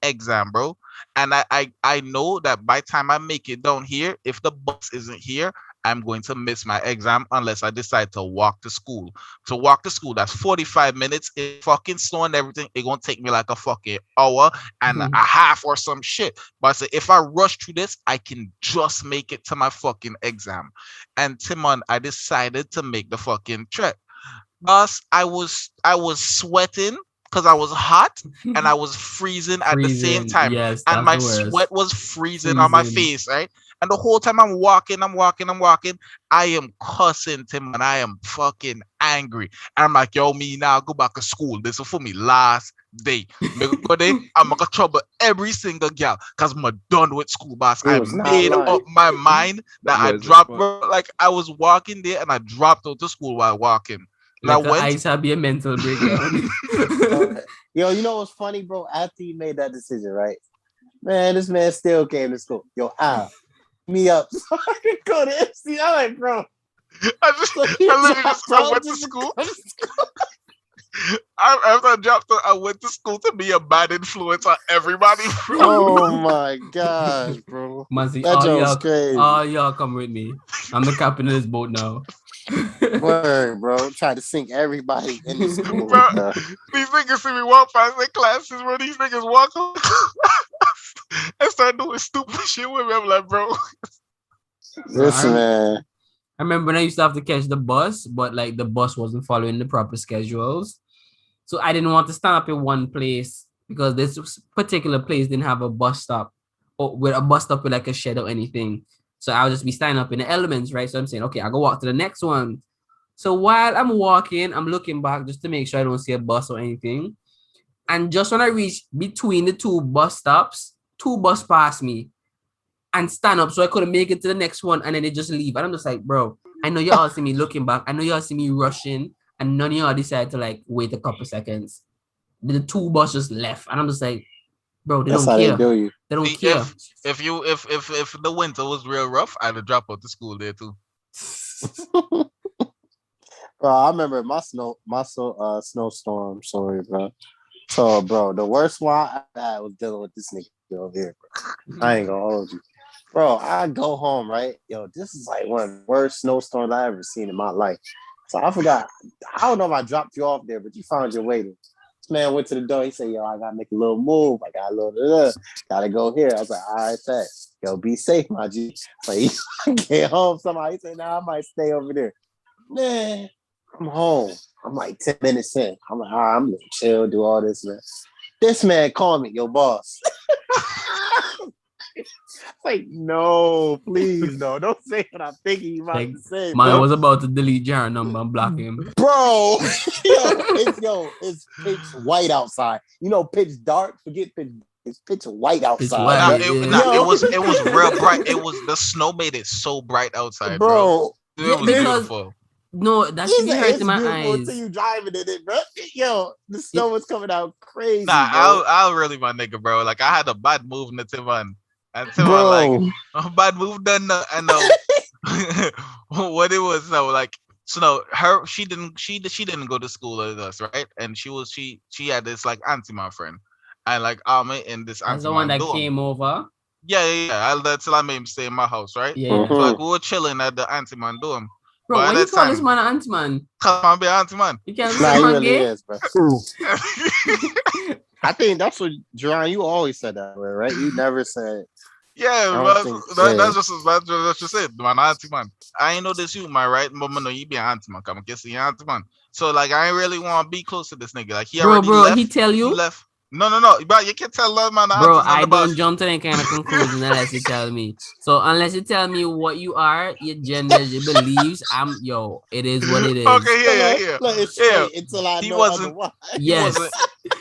exam, bro. And I know that by the time I make it down here, if the bus isn't here, I'm going to miss my exam unless I decide to walk to school. To walk to school, that's 45 minutes. It fucking snow and everything. It's gonna take me like a fucking hour and a half or some shit. But I say if I rush through this, I can just make it to my fucking exam. And Timon, I decided to make the fucking trek. Boss, I was sweating because I was hot and I was freezing at the same time. Yes, And that's my the worst. sweat was freezing on my face, right? And the whole time I'm walking, I am cussing Tim and I am fucking angry. And I'm like, yo, me now go back to school. This is for me last day. I'm gonna trouble every single girl because I'm done with school, boss. I made up my mind that I dropped, like I was walking there and I dropped out to school while walking. Like ice have a mental breakdown. Yo, you know what's funny, bro? After you made that decision, right? Man, this man still came to school. Yo, me up so I can go to MC. I'm like, bro. I went to school. After I dropped out, I went to school to be a bad influence on everybody, bro. Oh my gosh, bro. Manzi, That crazy. Y'all come with me. I'm the captain of this boat now. Word, bro. Try to sink everybody in the school. Bro, these niggas see me walk past their classes where these niggas walk and start doing stupid shit with me. I'm like, bro. Listen, man. I remember when I used to have to catch the bus, but like the bus wasn't following the proper schedules. So I didn't want to stand up in one place because this particular place didn't have a bus stop or with a bus stop with like a shed or anything. So I'll just be standing up in the elements, right? So I'm saying, okay, I'll go walk to the next one. So while I'm walking, I'm looking back just to make sure I don't see a bus or anything. And just when I reach between the two bus stops, two bus pass me and stand up so I couldn't make it to the next one. And then they just leave. And I'm just like, bro, I know y'all see me looking back. I know y'all see me rushing. And none of y'all decide to like wait a couple seconds. The two bus just left. And I'm just like, bro, they don't care. They don't care. If the winter was real rough, I'd have dropped out to school there too. Bro, I remember my snowstorm story, bro. So, bro, the worst one I had was dealing with this nigga over here, bro. I ain't gonna hold you. Bro, I go home, right? Yo, this is like one of the worst snowstorms I ever seen in my life. So I forgot. I don't know if I dropped you off there, but you found your way. This man went to the door. He said, yo, I gotta make a little move. I got a little, gotta go here. I was like, all right, bet. Yo, be safe, my G. So he get home somehow. He said, nah, I might stay over there. Man, I'm home. I'm like 10 minutes in. I'm like, all right, I'm gonna chill, do all this, man. This man called me, yo, boss. Like, no, please, no. Don't say what I'm thinking you about to say. Man, I was about to delete your number and block him. Bro, it's pitch white outside. You know, pitch dark, forget pitch. It's pitch white outside. It was real bright. The snow made it so bright outside, bro. It was beautiful. No, that should be hurting my eyes. Until you driving in it, bro. Yo, the snow was coming out crazy. Nah, I'll really my nigga, bro. Like I had a bad move in the Tivan. And Tivan, like a bad move done. I know what it was. So like, so no, she didn't go to school with us, right? And she had this like auntie-man friend, and like in this auntie-man the one that dorm. came over. Yeah. That's I made him stay in my house, right? Yeah. Mm-hmm. So like we were chilling at the auntie-man dorm. Bro, why you call this man an auntie-man? Cause I'm be auntie-man. You can't nah, say he man really gay. is, bro. I think that's what Jerron, you always said that way, right? You never said. Yeah, that's just it, man. Auntie man, I ain't know this you, man, right? But no, you be an auntie man. Come guess you auntie man. So like, I ain't really want to be close to this nigga. Like he already left. He tell you. He left. No. But you can't tell love man. Bro, I don't jump to any kind of conclusion unless you tell me. So unless you tell me what you are, your gender, your beliefs, it is what it is. Okay, yeah. Until I he know wasn't, otherwise. Yes. He wasn't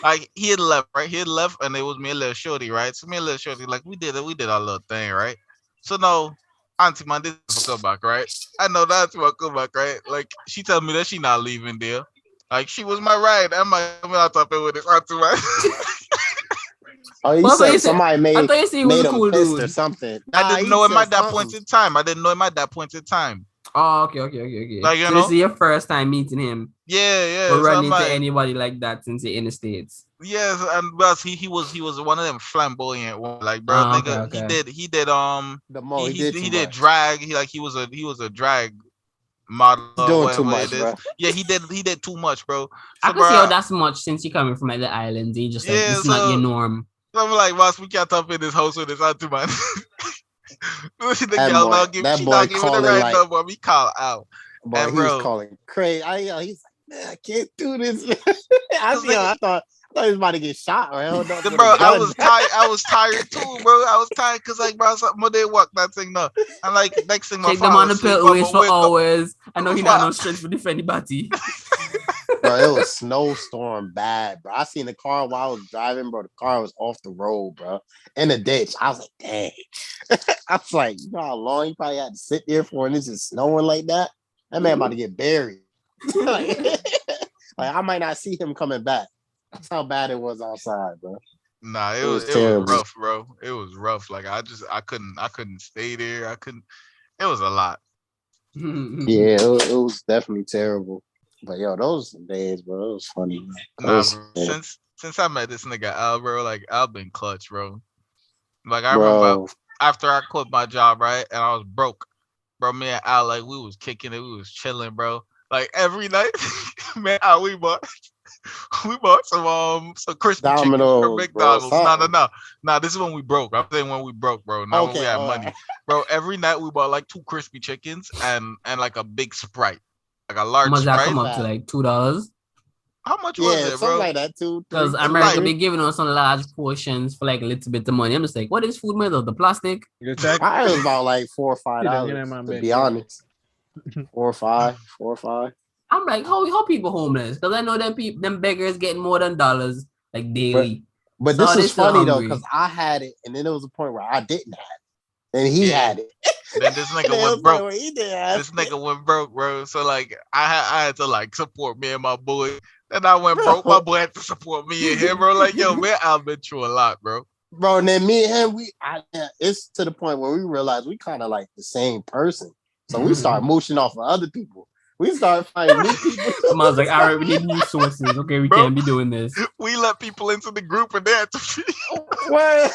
like he had left, right? He had left, and it was me and little shorty, right? So me and little shorty, like we did our little thing, right? So no, auntie man, this is for come back, right? I know that's for come back, right? Like she told me that she not leaving there. Like she was my ride. I'm like, I'm not talking with this auntie man. Oh, you said somebody I thought you said he was made a cool him pissed dude or something. I didn't know him at that point in time. Oh, okay. Like, so this is your first time meeting him. Yeah. Or So run I'm into like, anybody like that since you're in the States. yes, and plus he was one of them flamboyant one. Like, bro, nigga, okay. he did much. drag. He was a drag model. He's doing too much, bro. Yeah, he did too much, bro. So, I can see how that's much since you're coming from like the islands. You just like this is not your norm. So I'm like, boss, we can't up in this house with this auntie man. That boy calling right number. We call out. Boy, and he was calling crazy. He's like, man, I can't do this. I thought he was about to get shot or held up. Bro, I was tired too, bro. I was tired because like, bro, something day work that thing no. And like next thing my take them on the pillows for hours. I know he not no strength to defend anybody. Bro, it was snowstorm bad, bro. I seen the car while I was driving, bro. The car was off the road, bro, in the ditch. I was like, dang. I was like, you know how long you probably had to sit there for, and it's just snowing like that. That man about to get buried. like I might not see him coming back. That's how bad it was outside, bro. Nah, it was rough, bro. It was rough. Like I couldn't stay there. It was a lot. Yeah, it was definitely terrible. But yo, those days, bro, it was funny. Bro, since I met this nigga Al, bro, like Al been clutch, bro. Like I remember after I quit my job, right, and I was broke, bro. Me and Al, like we was kicking it, we was chilling, bro. Like every night, man, Al, we bought some crispy chicken from McDonald's. Bro, no. This is when we broke. I'm saying when we broke, bro. Not when we had money, bro. Every night we bought like 2 crispy chickens and like a big Sprite. Like a large Sprite. That come up to like $2? How much was it, bro? Something like that too. Because America be giving us some large portions for like a little bit of money. I'm just like, what is food made of? The plastic? I was about like $4 or $5 to be honest. 4 or 5. I'm like, how people homeless? Because I know them beggars getting more than dollars like daily. But this is funny though, because I had it, and then there was a point where I didn't have it, and he had it. Then this nigga went broke. This nigga went broke, bro. So like, I had to like support me and my boy. Then I went broke. My boy had to support me and him, bro. Like, yo, man, I've been through a lot, bro. Bro, and then me and him, it's to the point where we realized we kind of like the same person. So we start mooching off of other people. We started finding new people. I was like, all right, we need new sources. Okay, we can't be doing this. We let people into the group and they had to feed. What?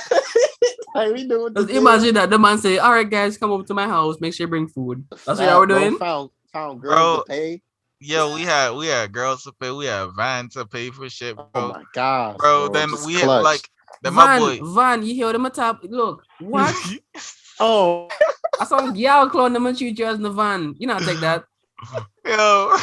Like we doing. Imagine that the man say, all right, guys, come over to my house. Make sure you bring food. That's what we're doing. Found girls to pay. Yo, we had girls to pay. We had Van to pay for shit, bro. Oh my god, bro. Then we had like my boy Van. You hear them at top? Look, what? Oh, I saw y'all clone them and shoot you in the van. You not take that. Yo,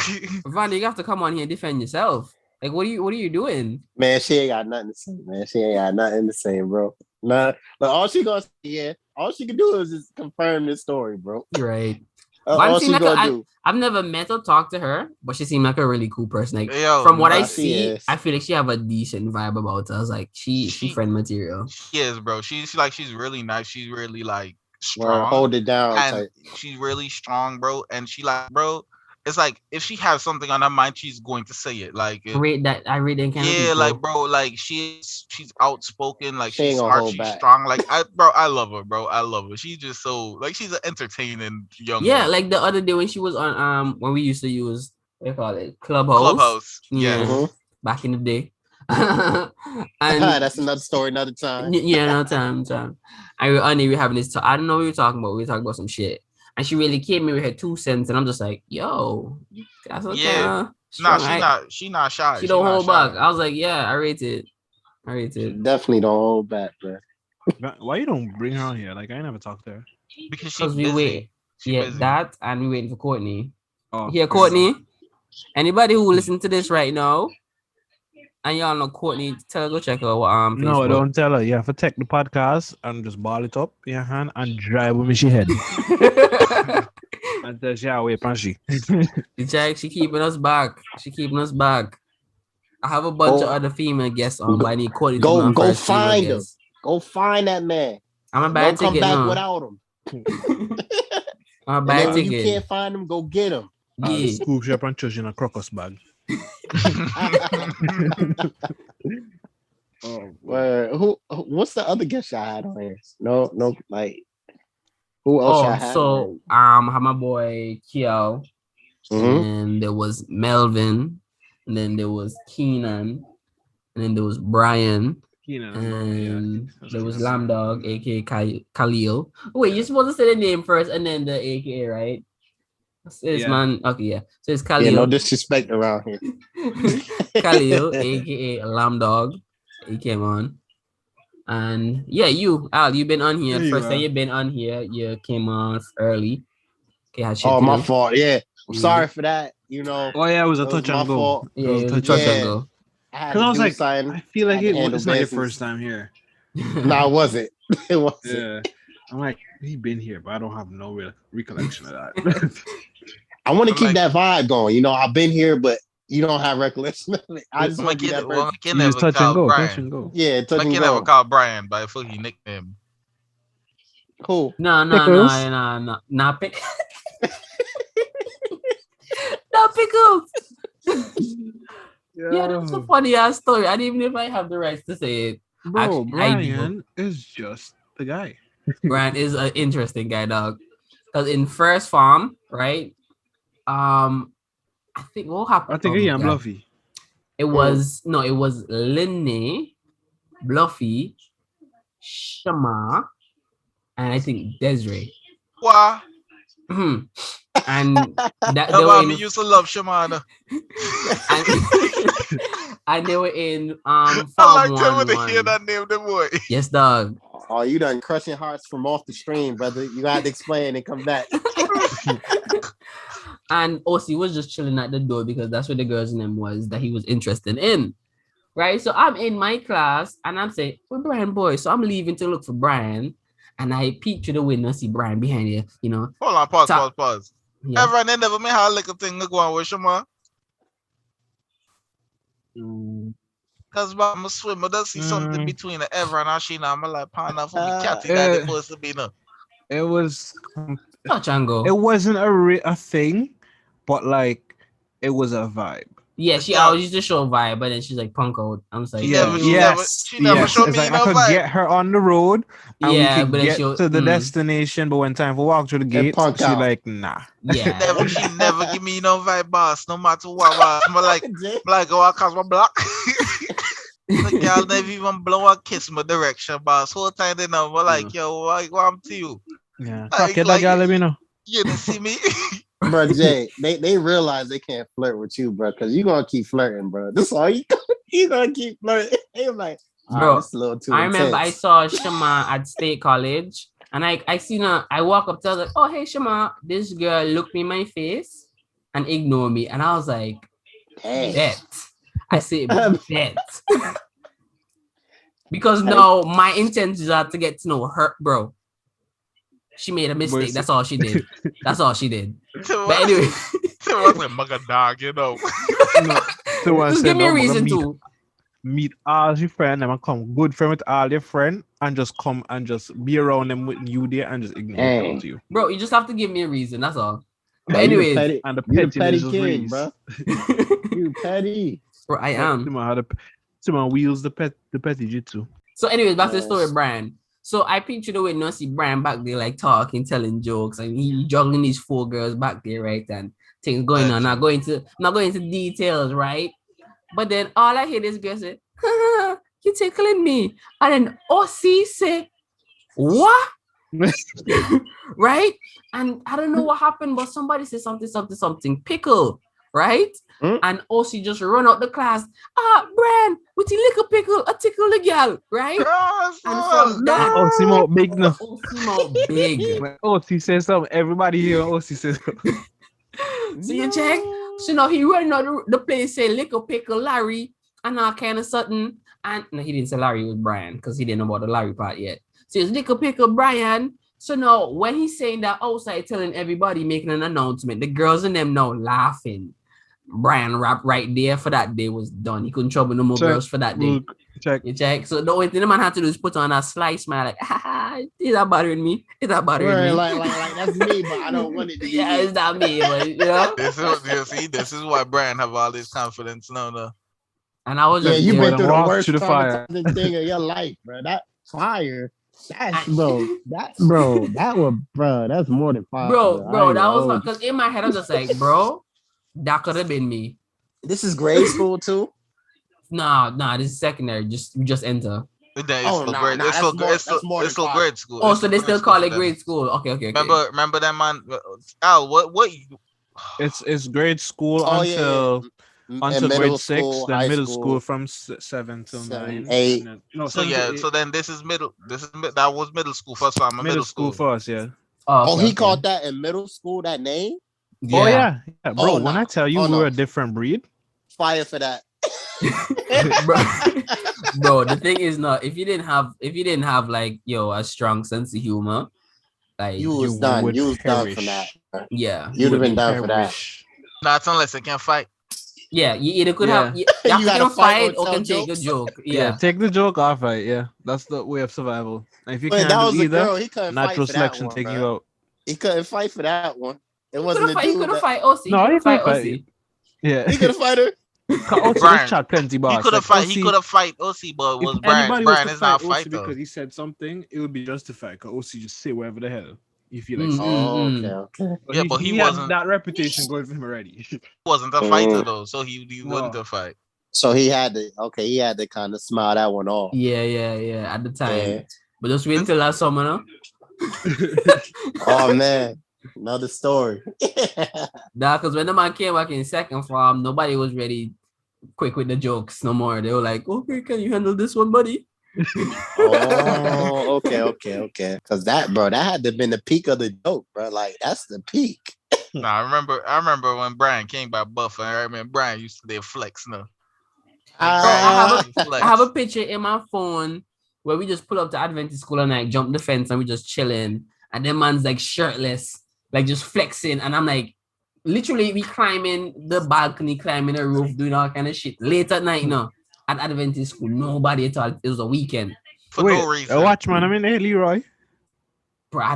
Van, you have to come on here and defend yourself. Like, what are you doing? Man, she ain't got nothing to say, man. She ain't got nothing to say, bro. Nah, but all she gonna say, all she can do is just confirm this story, bro. You're right. All she gonna do. I've never met or talked to her, but she seemed like a really cool person. Like, yo, from what I see, I feel like she have a decent vibe about her. I was like, she friend material. She is, bro. She's really nice. She's really like strong. Well, hold it down. And she's really strong, bro. And she like, bro, it's like if she has something on her mind, she's going to say it. Like I rate that kind of people. Like bro, like she's outspoken, like she's smart, she's back. strong. Like I love her, bro. I love her. She's just so like she's an entertaining young girl. Like the other day when she was on when we used to use what do you call it? Clubhouse. Yeah. Mm-hmm. Back in the day. And that's another story, another time. Yeah, another time. I knew we were having this. I don't know what we were talking about. We were talking about some shit. And she really came in with her 2 cents, and I'm just like, yo, that's okay. Yeah. Nah, she not shy. She don't hold back. I was like, yeah, I rate it. Definitely don't hold back, bro. Why you don't bring her on here? Like I never talked to her. Because she's we busy. wait. Busy. That and we waiting for Courtney. Oh, Here, Courtney. Anybody who listen to this right now, And y'all know Courtney, tell her go check her Facebook. No, don't tell her. You have to take the podcast and just ball it up in your hand and drive with me she head. And tell she away, Panshi. She keeping us back. She keeping us back. I have a bunch of other female guests on, but I need Courtney to be my go first find him. guest. Go find that man. I'm a bad Don't ticket. come back No. without him. I'm a bad ticket. When you can't find him, go get him. The school shop and church in a crocus bag. What's the other guest I had on here? No, like who else I had? So I have my boy Kiel, and there was Melvin, and then there was Keenan, and then there was Brian, and there was Lamdog, aka Khalil. Wait, you're supposed to say the name first and then the aka, right? It's man. Okay, yeah. So it's Khalil. Yeah, no disrespect around here. Khalil, aka Lamdog, he came on. And yeah, Al, you've been on here. First time you've been on here, you came on early. Okay, my fault. Yeah, I'm sorry for that. You know. Oh yeah, it was a touch and go. Yeah, it was a touch and go. Because I was like, I feel like it's not your first time here. No, it wasn't. It wasn't. Yeah. I'm like, he been here, but I don't have no real recollection of that. I want to keep that vibe going. You know, I've been here, but you don't have recollection of it. I just want to be that person. Just touch and go. Touch and go. Yeah, touch and go. I can never call Brian by a fucking nickname. Cool. No. Not pick. Not pickles. Yeah, that's a funny ass story. I didn't even know if I have the rights to say it. Bro, Brian is just the guy. Brian is an interesting guy, dog. Because in first farm, right? I think what happened? I think he and Bluffy. It was Linne, Bluffy, Shama, and I think Desiree. Wow. And that they used to love Shamana. And they were in I like them to hear that name, the boy. Yes, dog. Oh, you done crushing hearts from off the stream, brother. You got to explain and come back. And OC was just chilling at the door because that's what the girl's name was that he was interested in. Right? So I'm in my class and I'm saying, "Where Brian boy?" So I'm leaving to look for Brian. And I peek through the window, see Brian behind you, you know. Hold on, pause. Yeah. Everyone never me how like a thing go on with Shama. Because I'm a swimmer, does see something between the ever and Ashina. I'm like, "Pana for me, catty that it supposed to be no." It was touch and go. It wasn't a thing, but like it was a vibe. Yeah, she always used to show vibe, but then she's like punk out. I'm like, she never showed me like, no I could vibe. get her on the road, and we could but get to the destination. But when time for walk through the gate, she like, nah. Yeah, she never give me no vibe, boss. No matter what, boss. I'm like, oh, I cause my block. The girl never even blow a kiss my direction, boss. Whole time they know, I'm like, yo, what I'm to you? Yeah, that girl, let me know. You didn't see me. Bro, Jay, they realize they can't flirt with you, bro, because you're gonna keep flirting, bro. That's all you gonna keep flirting. They like, bro, it's a little too I intense. remember I saw Shama at State College, and I seen her. I walk up to her like, "Oh, hey Shama," this girl looked me in my face and ignored me, and I was like, "Bet." I said, "Bet," because now my intentions are to get to know her, bro. She made a mistake. That's all she did. That's all she did. But anyway, was like mugger dog, you know. Just give me a reason to meet all your friends and come good friend with all your friends and just come and just be around them with you there and just ignore you. Bro, you just have to give me a reason. That's all. But anyways, and the petty king, bro. You petty. Bro, I am. Someone wheels the petty jitsu. So anyways, back to the story, Brian. So I picture the way no see Brian back there like talking, telling jokes, and he juggling these 4 girls back there, right? And things going on. Not going into details, right? But then all I hear this girl say, "You tickling me." And then OC say, "What?" Right? And I don't know what happened, but somebody said something, pickle, right? And OC just run out the class. Brian, with the little pickle, a tickle the girl, right? And from that, OC more big now. OC more big. When OC says something, everybody here OC says something. So you check. So now he run out the place, say little pickle Larry, and all kind of something. And no, he didn't say Larry, it was Brian, because he didn't know about the Larry part yet. So it's Nickel Pickle Brian. So now when he's saying that outside, telling everybody, making an announcement, the girls and them now laughing. Brian rap right there for that day was done. He couldn't trouble no more girls for that day. Check. You check. So the only thing the man had to do is put on a sly smile, like, is that bothering me? Is that bothering me? Like that's me, but I don't want it to be. Yeah, it's not me, but you know. This is why Brian have all this confidence now. No. And I was yeah, just, you've been through the worst to the fire thing of your life, bro. That fire. That's more than fire. Bro, that was because in my head I was just like, bro, that could have been me. This is grade school too. Nah, this is secondary. We just enter. It's still grade school. Oh, so they still call it grade school. Okay. Remember that man? Al, what? It's grade school until grade 6, then middle school from 7 till 9, 8. So then this is middle. That was middle school first time. Middle school for us, yeah. Okay. He called that in middle school that name. Yeah. Oh yeah, bro. When I tell you we're a different breed, fire for that. bro, the thing is not if you didn't have like a strong sense of humor, like you was done from that. Yeah, you'd have been done for that. Not unless they can fight. Yeah, you either could have you gotta fight or can take a joke. Yeah, take the joke off, right? Yeah, that's the way of survival. And if you can't do either, natural selection take you out. He couldn't fight for that one. It wasn't a dude. He couldn't fight OC. No, he fight OC. Yeah, he could have fight her. OC chat plenty bars. He could have fight OC, but it was Brian. Brian is not fight because he said something. It would be justified. Because OC just say whatever the hell you feel like. Okay. But he wasn't that reputation going for him already. He wasn't a fighter though, so he wouldn't have fight. So he had to kind of smile that one off. Yeah. At the time, but just wait until last summer, no? Oh man. Another story. Because when the man came back in second form, nobody was ready quick with the jokes no more. They were like, okay, can you handle this one, buddy? Oh, okay. Because that had to have been the peak of the joke, bro. Like, that's the peak. I remember when Brian came by Buff, and I remember Brian used to flex now. I have a picture in my phone where we just pull up to Adventist school and like jump the fence and we just chilling. And then man's like shirtless, like just flexing. And I'm like, literally, we climbing the balcony, climbing the roof, doing all kind of shit. Late at night, at Adventist school, nobody at all. It was a weekend. For no reason. Watch, man. I mean, hey, Leroy. Bro, I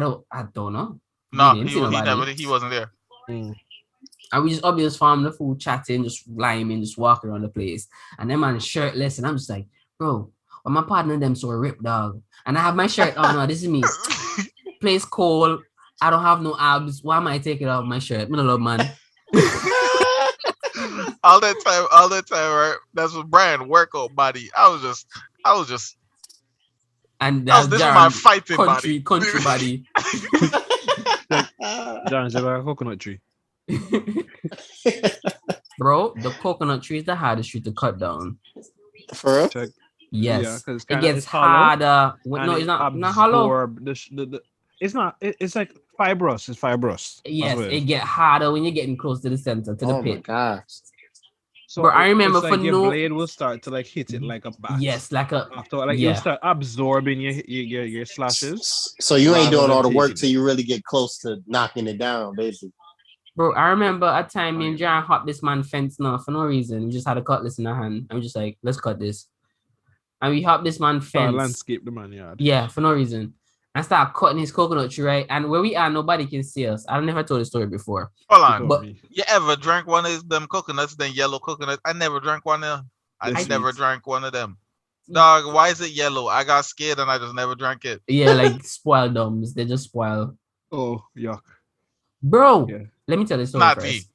don't know. No, he wasn't there. And we just up this farm, the food, chatting, just liming, just walking around the place. And then man shirtless, and I'm just like, bro, well, my partner them so ripped, dog. And I have my shirt on. No, this is me. Place cold. I don't have no abs. Why am I taking off my shirt? I love man. all that time, right? That's what Brian workout body. I was just. And this is my fighting country body. John's a coconut tree. Bro, the coconut tree is the hardest tree to cut down. For real? Check. Yes, yeah, it gets harder. No, it's not hollow. It's not. It's like fibrous. It's fibrous. Yes, it get harder when you're getting close to the center, to the pit. Oh my gosh. So but I remember for your blade will start to like hit it like a bat. Yes, like a after you'll start absorbing your slashes. So you ain't doing all the work till you really get close to knocking it down, basically. Bro, I remember a time me and John hopped this man fence now for no reason. We just had a cutlass in our hand. And we just like, let's cut this. And we hopped this man fence. Landscape the man yard. Yeah, for no reason. And start cutting his coconut tree, right? And where we are, nobody can see us. I've never told the story before. Hold on. But you ever drank one of them coconuts, then yellow coconuts? I never drank one of them. I never drank one of them. Dog, why is it yellow? I got scared and I just never drank it. Yeah, like spoiled dumbs. They just spoil. Oh, yuck. Bro, let me tell you story Not first.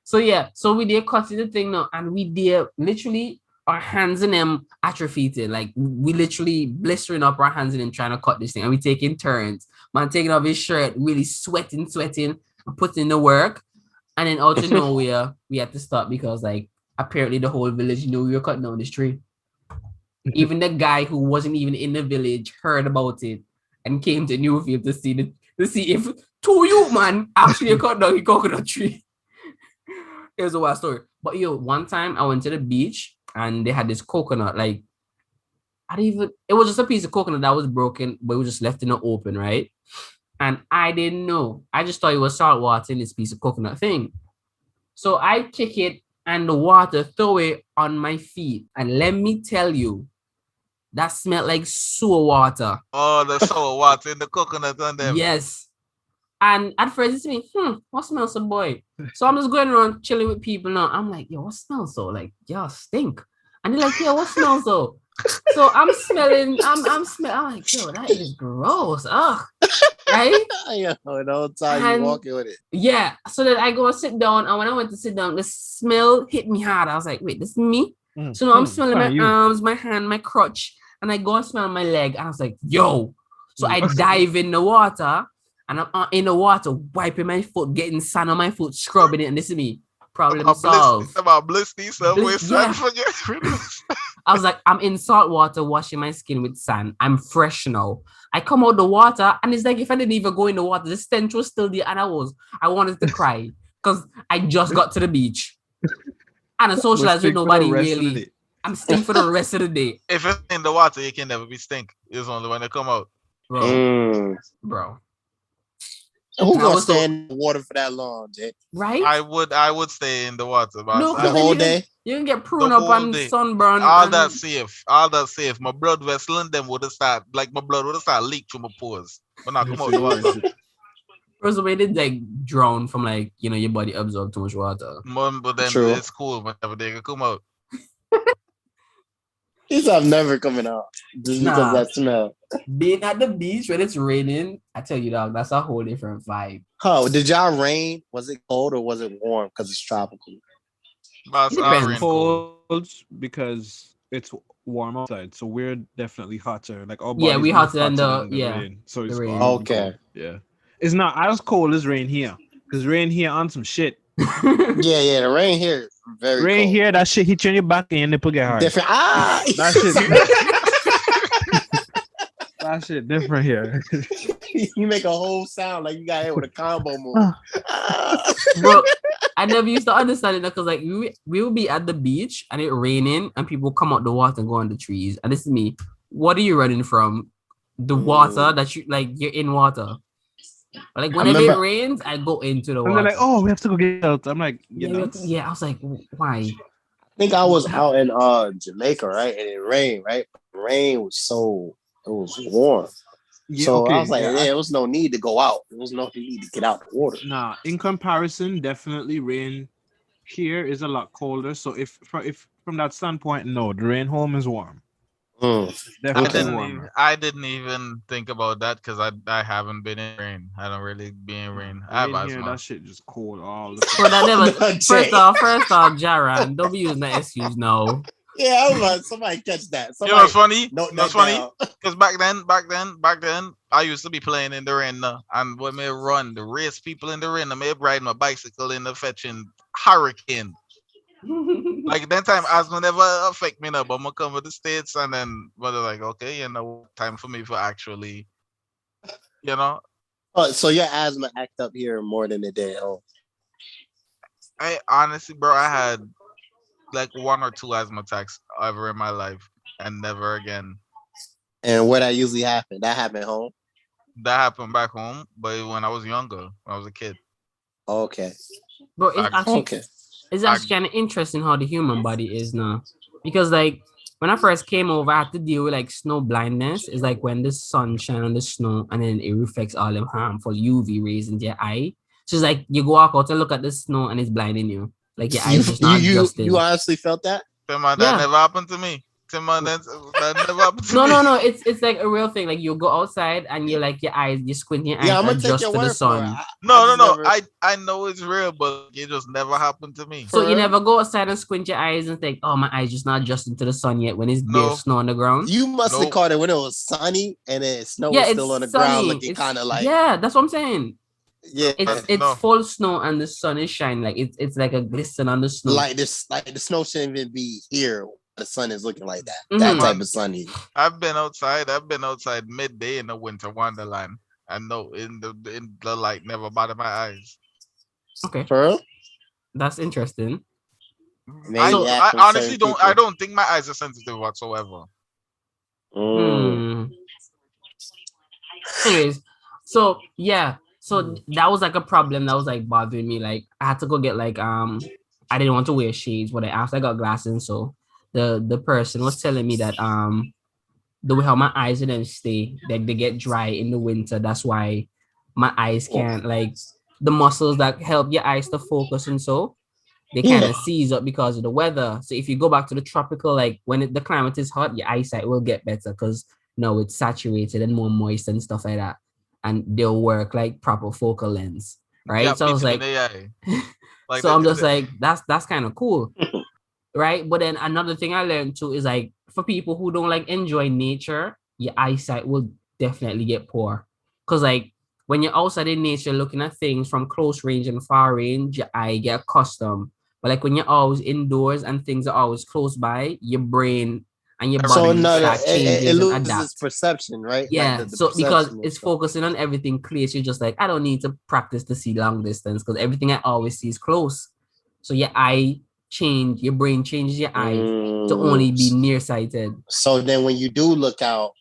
So we did cutting the thing now, and we did literally our hands in them atrophied. Like we literally blistering up our hands in them trying to cut this thing, and we taking turns. Man taking off his shirt, really sweating, and putting in the work. And then out of nowhere, we had to stop because like apparently the whole village knew we were cutting down this tree. Even the guy who wasn't even in the village heard about it and came to Newfield to see if two you man actually cut down a coconut tree. It was a wild story. But one time I went to the beach and they had this coconut, like it was just a piece of coconut that was broken, but it was just left in the open, right? And I didn't know. I just thought it was salt water in this piece of coconut thing. So I kick it and the water throw it on my feet. And let me tell you, that smelled like sewer water. Oh, the sour water in the coconut on them. Yes. And at first it's me, what smells so boy? So I'm just going around chilling with people now. I'm like, yo, what smells so? Like, y'all stink. And they're like, yeah, what smells so? So I'm smelling, I'm like, yo, that is gross. Ugh. Right? Yeah, the whole time you walking with it. Yeah. So then I go sit down, and when I went to sit down, the smell hit me hard. I was like, wait, this is me? So now I'm smelling my arms, my hand, my crotch, and I go and smell my leg. And I was like, yo. So I dive in the water, and I'm in the water, wiping my foot, getting sand on my foot, scrubbing it, and this is me. Problem solved. About blistery somewhere. I was like, I'm in salt water washing my skin with sand. I'm fresh now. I come out the water, and it's like if I didn't even go in the water, the stench was still there, and I wanted to cry because I just got to the beach and I socialized with nobody really. I'm stink for the rest of the day. If it's in the water, you can never be stink. It's only when they come out, bro. Who gonna stay in the water for that long, Jay? Right? I would stay in the water, but no, the whole day. You can get pruned up and sunburned. All that safe. My blood vessel in them would have started, like my blood would have started leak through my pores. But not come out the water. First of all, they like drown from like, your body absorb too much water. But then it's cool whenever they can come out. These are never coming out just because of that smell. Being at the beach when it's raining, I tell you, dog, that's a whole different vibe. Oh, did y'all rain? Was it cold or was it warm because it's tropical? It depends. Cold because it's warm outside, so we're definitely hotter. Like we hotter than the rain. So it's okay. Cold. Yeah, it's not as cold as rain here because rain here on some shit. yeah, the rain here very rain cold. Here, that shit hit you in your back and your nipple get hard. Different. That shit. That shit different here. You make a whole sound like you got hit with a combo move. Bro, I never used to understand it because like we will be at the beach and it raining and people come out the water and go on the trees. And this is me. What are you running from? The water that you're in water. Like whenever it rains, I go into the water. And they're like, oh, we have to go get out. I'm like, I was like, why? I think I was out in Jamaica, right? And it rained, right? The rain was it was warm. Yeah, so I was like, there was no need to go out. There was no need to get out the water. Nah, in comparison, definitely rain here is a lot colder. So if from that standpoint, no, the rain home is warm. Definitely I didn't even think about that because I haven't been in rain. I don't really be in rain. That shit just cold all the time. So that never, first off, Jaran, don't be using that excuse now. Yeah, I was like, somebody catch that. You know what's funny? That's funny because back then, I used to be playing in the rain, and when I run, the race people in the rain, I may ride my bicycle in the fetching hurricane. Like that time, asthma never affect me now, but I'm gonna come to the States, and then they're like, okay, time for me for actually, Oh, so your asthma act up here more than it did. Oh, I honestly, bro, I had like 1 or 2 asthma attacks ever in my life, and never again. And where that usually happened? That happened at home. That happened back home, but when I was younger, when I was a kid. Okay. Bro, it's actually kind of interesting how the human body is now, because like when I first came over, I had to deal with like snow blindness. It's like when the sun shines on the snow and then it reflects all them harmful UV rays into your eye. So it's like you go walk out and look at the snow and it's blinding you. Like your eyes just not adjusting. You honestly felt that? That never happened to me. That never happened to me. No. It's like a real thing. Like you go outside and you're like your eyes, you squint your eyes I'm and adjust to the sun. No. I know it's real, but it just never happened to me. So you never go outside and squint your eyes and think, oh, my eyes just not adjusting to the sun yet when it's bare snow on the ground. You must have caught it when it was sunny and then snow was still on the ground, looking kind of like. Yeah, that's what I'm saying. Yeah, it's full snow and the sun is shining like it's like a glisten on the snow. Like the snow shouldn't even be here. The sun is looking like that. Mm-hmm. That type of sunny. I've been outside midday in the winter wonderland, and no, in the light never bothered my eyes. Okay, for real? That's interesting. I honestly don't. I don't think my eyes are sensitive whatsoever. Anyways, so yeah, so that was like a problem that was like bothering me. Like I had to go get like I didn't want to wear shades, but after I got glasses, so the person was telling me that the way how my eyes didn't stay, like they get dry in the winter. That's why my eyes can't like the muscles that help your eyes to focus and so they kind of seize up because of the weather. So if you go back to the tropical, like when the climate is hot, your eyesight will get better because it's saturated and more moist and stuff like that, and they'll work like proper focal lens, right? Yeah, so I was like, like so I'm just like, that's kind of cool, right? But then another thing I learned too is like for people who don't like enjoy nature, your eyesight will definitely get poor because like when you're outside in nature looking at things from close range and far range, your eye get accustomed. But like when you're always indoors and things are always close by, your brain and your body start changes it loses and adapt. its perception, right? Yeah. Like the so because it's stuff. focusing on everything clear, so you're just like, I don't need to practice to see long distance because everything I always see is close. So your brain changes your eye to only be nearsighted. So then when you do look out,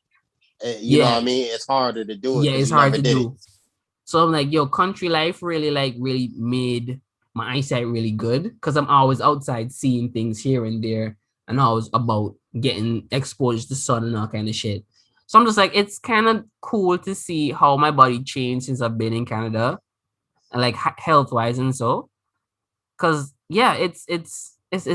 you know what I mean? It's harder to do it. Yeah, it's hard to do. So I'm like, country life really made my eyesight really good because I'm always outside seeing things here and there and always about getting exposed to the sun and all kind of shit. So I'm just like, it's kind of cool to see how my body changed since I've been in Canada and like health wise and so. Cause yeah, it's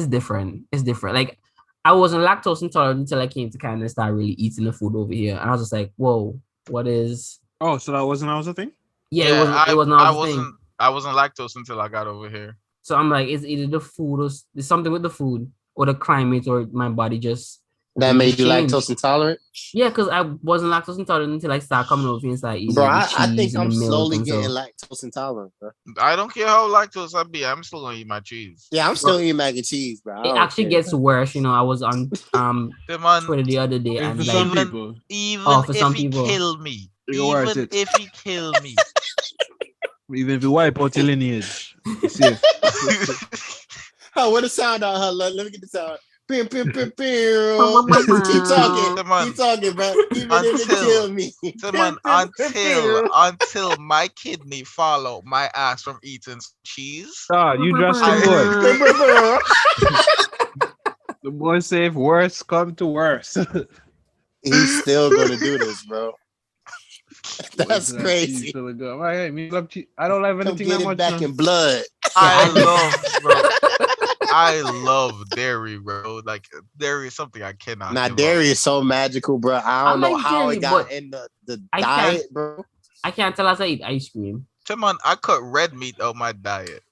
different. It's different. Like I wasn't lactose intolerant until I came to Canada and started really eating the food over here. And I was just like, whoa, what is? Oh, so that wasn't always a thing? Yeah, it wasn't always a thing. I wasn't lactose until I got over here. So I'm like, it's either the food or it's something with the food or the climate or my body just that made you lactose intolerant. Yeah, because I wasn't lactose intolerant until I started coming over here and started eating. Bro, I think I'm slowly getting lactose intolerant, bro. I don't care how lactose I be. I'm still gonna eat my cheese. Yeah, I'm still eating mac and cheese, bro. It actually gets worse. I was on Twitter the other day and for like some people. Even if he kill me. Even if he kill me. Even if you wipe out your lineage. Safe. Oh, what a sound out, huh? Let me get the sound. Keep talking, bro. Even if it kill me. Until my kidney follow my ass from eating cheese. You dressed too good. The boy say if worse come to worse. He's still gonna do this, bro. That's crazy. I don't have anything that much. Back in blood. I love dairy, bro. Like dairy is something I cannot. Nah, dairy is so magical, bro. I don't know how it got in the diet, bro. I can't tell us I eat ice cream. Come on, I cut red meat out my diet,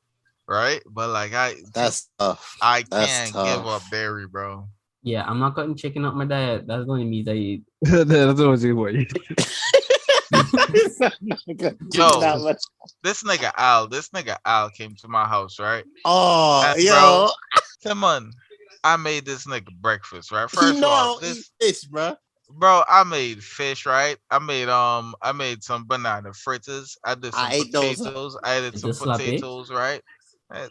right? But like that's tough. I can't give up dairy, bro. Yeah, I'm not cutting chicken out my diet. That's the only meat I eat. That's what I eat. Yo, this nigga Al came to my house, right? Oh, and, yo, bro, come on, I made this nigga breakfast, right? First of all, this fish, bro. Bro, I made fish, right? I made some banana fritters. I did some potatoes. I did some potatoes, right?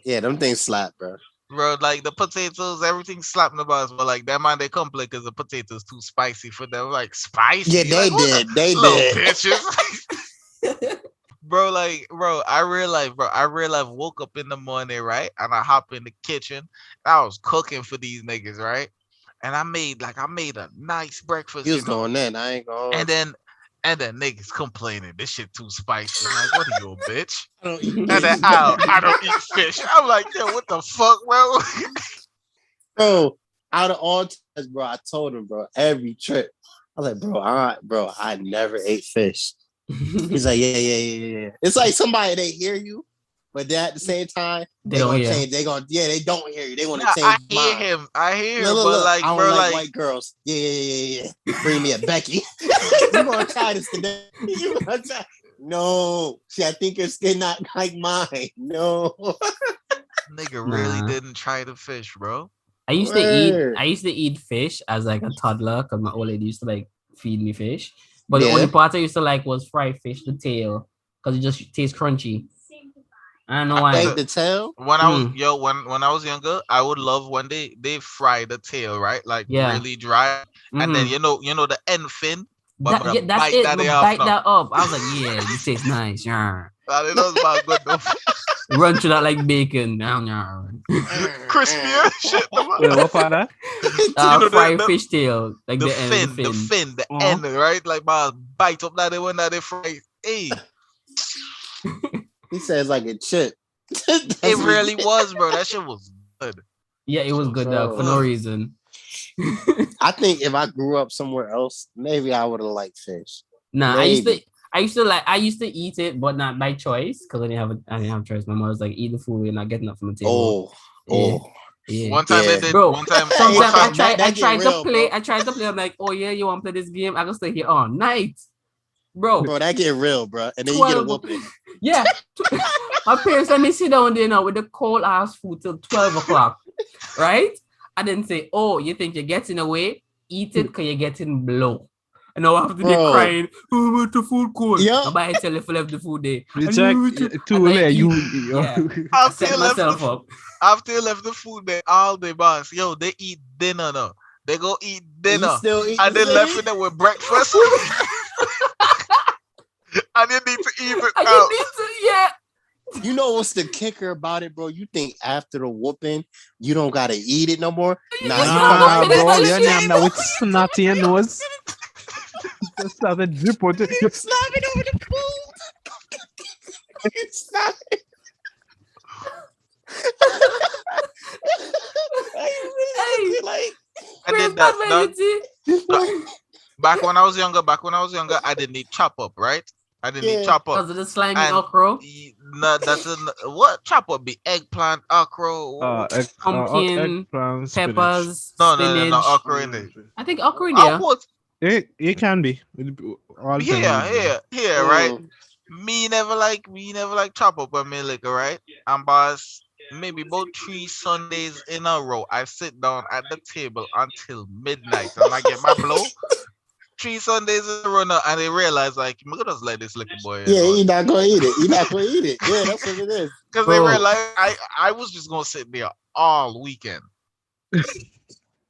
Yeah, them things slap, bro. Bro, like the potatoes, everything slapping about us, but like that man they complain because the potatoes too spicy for them. Like spicy. Yeah, they like, did. They did. Bitches. Bro, I realized woke up in the morning, right? And I hop in the kitchen. I was cooking for these niggas, right? And I made a nice breakfast. You was going in, I ain't going. And then niggas complaining, this shit too spicy. I'm like, what are you, a bitch? And then I don't eat fish. I'm like, yo, what the fuck, bro? Bro, out of all times, bro, I told him, bro, every trip. I was like, bro, I never ate fish. He's like, yeah. It's like somebody, they hear you, but then at the same time, they gonna change. They don't hear you. They want to change. I hear him. Look, but like, I don't bro, like white girls. Yeah. Bring me a Becky. You gonna try this today? You gonna try? No. See, I think your skin not like mine. No. Nigga really didn't try the fish, bro. I used to eat fish as like a toddler because my old lady used to like feed me fish. But the only part I used to like was fried fish, the tail, because it just tastes crunchy. I know why. Bake the tail. When I was when I was younger, I would love when they fry the tail, right? Like really dry, and then you know the end fin. But That's it. Bite that up. I was like, yeah, this tastes nice. Yeah. It was about good though. Run through that like bacon. Crispy shit. What for that? Fried fish tail. Like the fin, the end, right? Like my bite up that one that they fry. Hey. He says like a chip. It really was, bro. That shit was good. Yeah, it was good for no reason. I think if I grew up somewhere else, maybe I would have liked fish. Nah, maybe. I used to eat it, but not by choice because I didn't have choice. My mom was like, eat the food and not getting up from the table. Yeah. One time they did. Bro, one time I tried to play. I tried to play. I'm like, oh yeah, you want to play this game? I can stay here all night, bro. Bro, that get real, bro. And then you get a whooping. Yeah, my parents let me sit down there now with the cold ass food till 12 o'clock, right? I didn't say, oh, you think you're getting away? Eat it because you're getting blow. And now after they crying, oh, where's the food cold? Yeah. Nobody tell if I left the food there. You check too late. After you left the food there all day, boss. Yo, they eat dinner now. They go eat dinner. And they left it there with breakfast. And you need to eat it out. You know what's the kicker about it, bro? You think after the whooping, you don't gotta eat it no more? Nah, bro. Your name now with snotty and nose. Just started drip on it. You're slapping over the food. Stop it. I did that. Back when I was younger, I didn't eat chop up, right? I didn't eat chop up. Because of the slimy okra? No, what chop up be? Eggplant, okra, pumpkin, peppers, spinach. No, okra in it. I think okra in there. It can be. Right? Me never like chop up with me liquor, right? And boss, maybe about 3 Sundays in a row, I sit down at the table until midnight and I get my blow. 3 Sundays in a row now, and they realize like, I'm gonna just let this little boy. Yeah, he's not gonna eat it. Yeah, that's what it is. Because they realize I was just gonna sit there all weekend.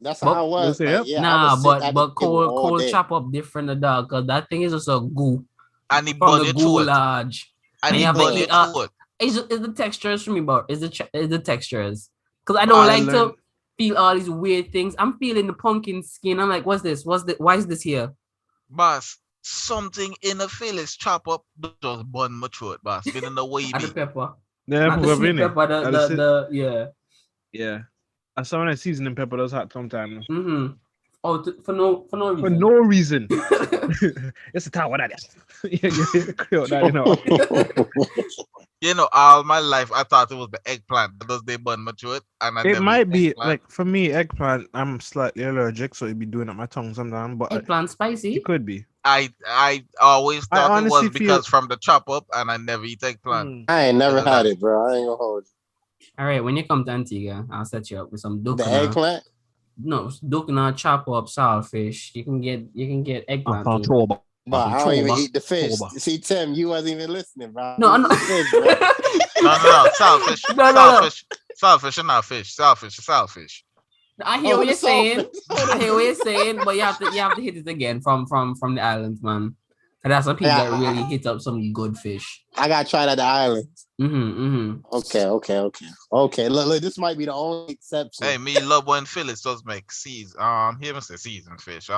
That's how I was. But cold chop up different the dog because that thing is also goo. And the from the goulash. And he body to it. It's the textures for me, bro. It's the textures. Because I don't like to feel all these weird things. I'm feeling the pumpkin skin. I'm like, what's this? Why is this here? Boss, something in the Phyllis chop up just bun my throat, boss. Been in the way. And the pepper. Yeah, pepper, yeah. As someone that seasoning pepper does hot sometimes. Mm-hmm. Oh, for no reason. For no reason. It's a time what that is. You know, all my life I thought it was the eggplant that does they bun my throat, and it might be like for me eggplant. I'm slightly allergic, so it'd be doing up my tongue sometimes. But eggplant spicy. It could be. I always thought it was because from the chop up, and I never eat eggplant. I ain't never had it, bro. I ain't gonna hold you. All right, when you come to Antigua, I'll set you up with some dukana. The eggplant? No, dukana, chop up, saltfish. You can get eggplant. But I don't even eat the fish. See, Tim, you wasn't even listening, bro. No, I'm not. No, saltfish. Saltfish and not fish. Saltfish. I hear what you're saying. But you have to hit it again from the islands, man. And that's some people that really hit up some good fish. I gotta try that at the islands. Okay. Look, this might be the only exception. Hey, me love when Phyllis does make seasoned fish.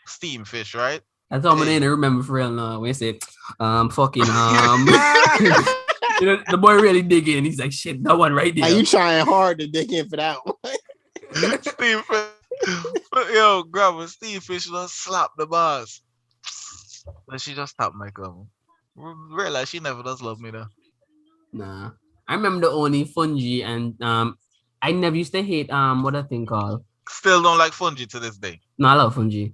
Steam fish, right? That's all my name to remember for real now. When you say you know, the boy really dig in. He's like, shit, that one right there. Are you trying hard to dig in for that one? Steam fish. Yo, grab a steam fish and slap the boss. But she just stopped my cover. Realize she never does love me though. Nah. I remember the only fungi and I never used to hate what that thing called. Still don't like fungi to this day. No, I love fungi.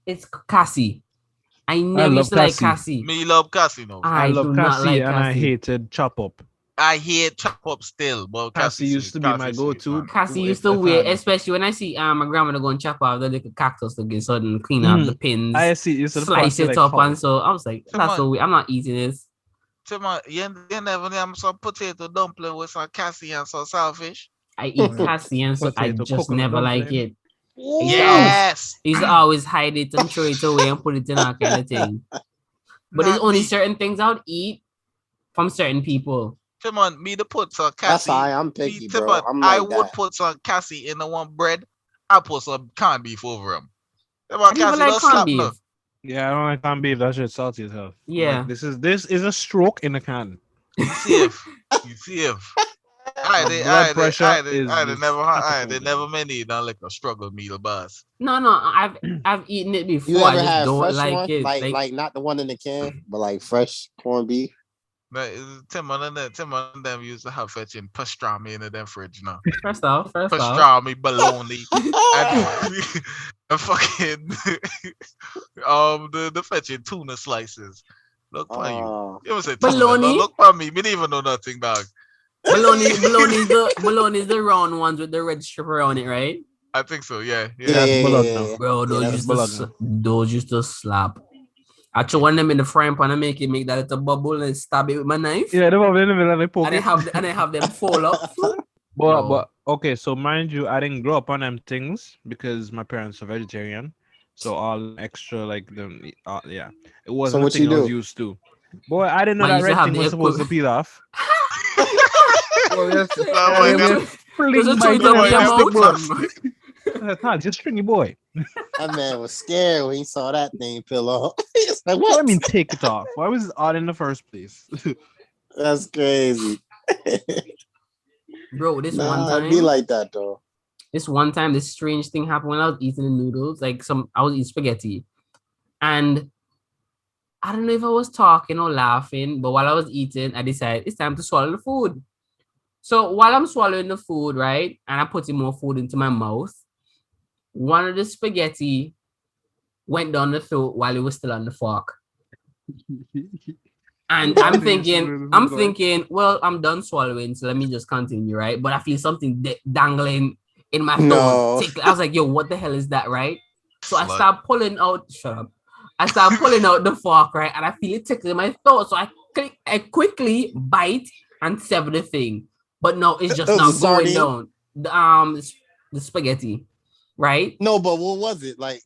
It's cassie. I never used to like cassie. Me love cassie, no. I love cassie and I hated chop up. I hate chop up still, but Cassie used to be my go-to. Cassie used to wear, especially when I see my grandmother go and chop out the little cactus to get sudden clean out the pins. I see. You slice it up, and so I was like, that's so weird. I'm not eating this. You never have some potato dumpling with some Cassie and some saltfish. I eat Cassie and so I just never like it. Yes. I used to always hide it and throw it away and put it in that kind of thing. But there's only certain things I would eat from certain people. Come on, me to put some Cassie. That's why I'm picky, bro. I would put some Cassie in the one bread. I put some canned beef over them. I don't like canned beef. Yeah, I don't like canned beef. That shit's salty as hell. Yeah. Like, this is a stroke in the can. You see if. They never many don't like a struggle meal bus. No, I've eaten it before. You ever I just had don't fresh like one? it. Like not the one in the can, but like fresh corned beef. Tim and them used to have fetching pastrami in the fridge now. First off. Pastrami, bologna, and fucking the fetching tuna slices. Look for you. You ever say bologna? Look for me. Me didn't even know nothing, dog. Bologna is the round ones with the red strip around it, right? I think so. Yeah. Bro, those used to slap. I throw one of them in the frying pan and make that little bubble and stab it with my knife. Yeah, the bubble in the middle of the and I have them fall up. But okay, so mind you, I didn't grow up on them things because my parents are vegetarian. So all extra like them, it wasn't a thing I was used to. Boy, I didn't know that red thing was supposed to peel off. Just stringy boy. That man was scared when he saw that thing peel off. Like, what? I mean, take it off. Why was it odd in the first place? That's crazy. Bro, one time. Be like that though. This one time, this strange thing happened when I was eating the noodles. I was eating spaghetti, and I don't know if I was talking or laughing, but while I was eating, I decided it's time to swallow the food. So while I'm swallowing the food, right, and I'm putting more food into my mouth, one of the spaghetti went down the throat while it was still on the fork. And I'm thinking, well, I'm done swallowing, so let me just continue, right? But I feel something dangling in my throat. I was like, yo, what the hell is that, right? So I start pulling out, I start pulling out the fork, right? And I feel it tickling my throat. So I quickly bite and sever the thing. But no, it's just not going down. The spaghetti, right? No, but what was it like?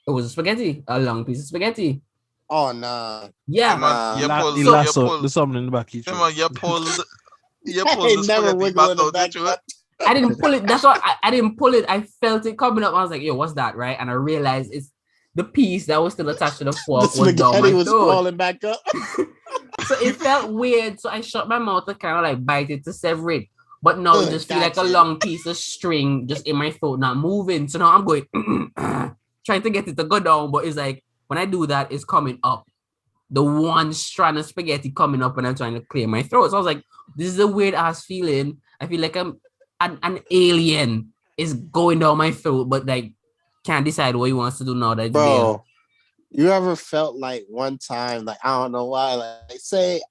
It was a spaghetti, a long piece of spaghetti. Oh nah. Yeah, there's something in the back. You pulled the never wiggle in the back. I didn't pull it. That's why I didn't pull it. I felt it coming up. I was like, yo, what's that, right? And I realized it's the piece that was still attached to the fork was down my throat. Crawling back up. So it felt weird. So I shut my mouth to kind of like bite it to sever it. But no, it just feel like a long piece of string just in my throat, not moving. So now I'm going trying to get it to go down, but it's like when I do that, it's coming up. The one strand of spaghetti coming up and I'm trying to clear my throat. So I was like, this is a weird ass feeling. I feel like I'm an alien is going down my throat, but like can't decide what he wants to do now that it's Bro, there. You ever felt like one time, like I don't know why, like say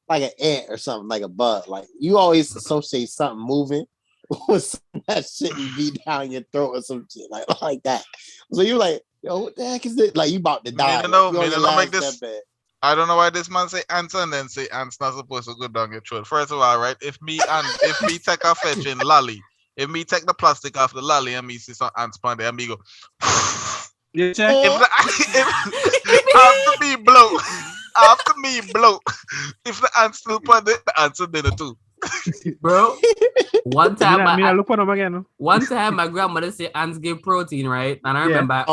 like an ant or something, like a bug, like you always associate something moving with that shit and be down your throat or some shit like that. So you're like, yo, what the heck is it? Like you about to die. I don't know why this man say ants and then say ants not supposed to go down your throat. First of all, right? If me take a fetching lolly, if me take the plastic off the lolly and me see some ants on there and me go, you check. After me blow, if the ants still put it, the ants are there too. Bro, one time One time my grandmother said ants give protein, right? And I remember I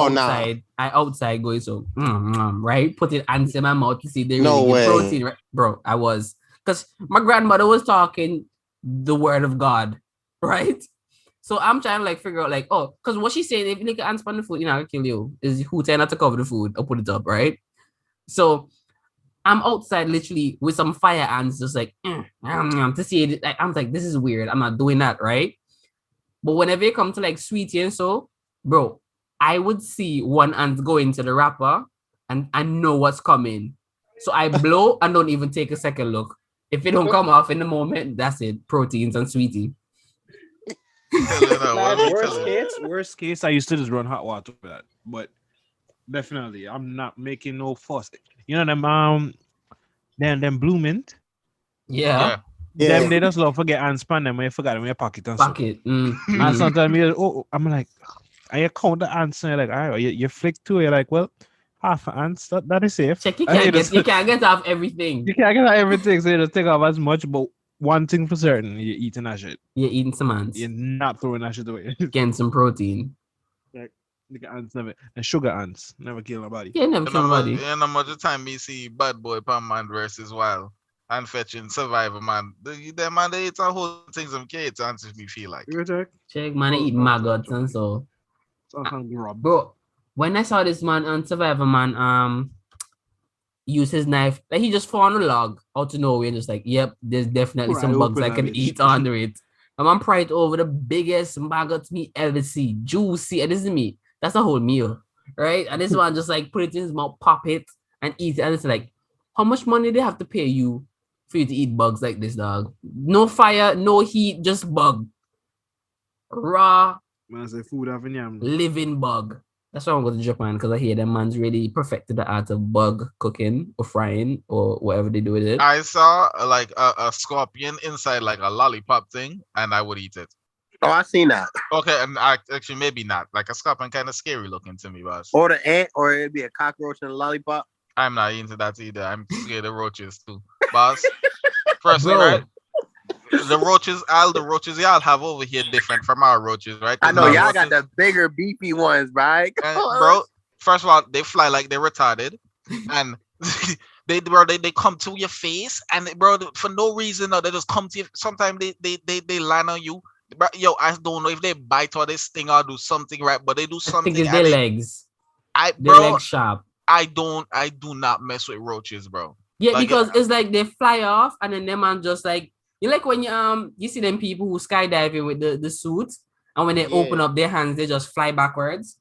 outside going so right, putting ants in my mouth to see if they really give protein, right? Bro, I was because my grandmother was talking the word of God, right? So I'm trying to like figure out like, oh, because what she's saying, if you lick ants on the food, I'll kill you. Is who trying not to cover the food or put it up, right? So I'm outside literally with some fire ants, just like to see it. I'm like, this is weird. I'm not doing that, right? But whenever it comes to like sweetie and so, bro, I would see one ant go into the wrapper and I know what's coming. So I blow and don't even take a second look. If it don't come off in the moment, that's it. Proteins and sweetie. Worst case, I used to just run hot water for that. But definitely, I'm not making no fuss. You know them blue mint. Yeah. Them they just love forget and span them when you forgot them in your pocket and stuff. And sometimes I'm like, I count the ants and you're like, all right, you flick two, you're like, well, half an ants, that is safe. Check, you can't get off everything. You can't get off everything, so you just take off as much, but one thing for certain, you're eating that shit. You're eating some ants. You're not throwing that shit away. Getting some protein. Like ants never, and sugar ants never kill nobody. Yeah, never kill nobody. And how much time we see Bad Boy Pan Man versus Wild and fetching Survivor Man. The man they eat a whole things of kids answers me feel like. Check man, eat maggots and so. Bro, when I saw this man on Survivor Man use his knife, like he just found a log out of nowhere and just like, yep, there's definitely some bugs I can eat under it. And man pried over the biggest maggots me ever see. Juicy, and this is meat. That's a whole meal, right? And this one just like put it in his mouth, pop it, and eat it. And it's like, how much money they have to pay you for you to eat bugs like this, dog? No fire, no heat, just bug. Raw, living bug. That's why I'm going to Japan, because I hear that man's really perfected the art of bug cooking or frying or whatever they do with it. I saw like a scorpion inside like a lollipop thing, and I would eat it. Oh, I seen that. Okay, and actually maybe not. Like a scorpion kind of scary looking to me, boss. Or the ant, or it'd be a cockroach and a lollipop. I'm not into that either. I'm scared of roaches too, boss. Firstly, right? The roaches y'all have over here different from our roaches, right? I know y'all got the bigger beefy ones, right? Bro, first of all, they fly like they're retarded, and they come to your face, and bro, for no reason, they just come to you. Sometimes they land on you. But yo, I don't know if they bite or they sting or do something, right? But they do something. I think it's their legs. Their legs sharp. I do not mess with roaches, bro. Yeah, like, because it's like they fly off, and then them man just like, you like when you see them people who skydiving with the suits, and when they open up their hands, they just fly backwards.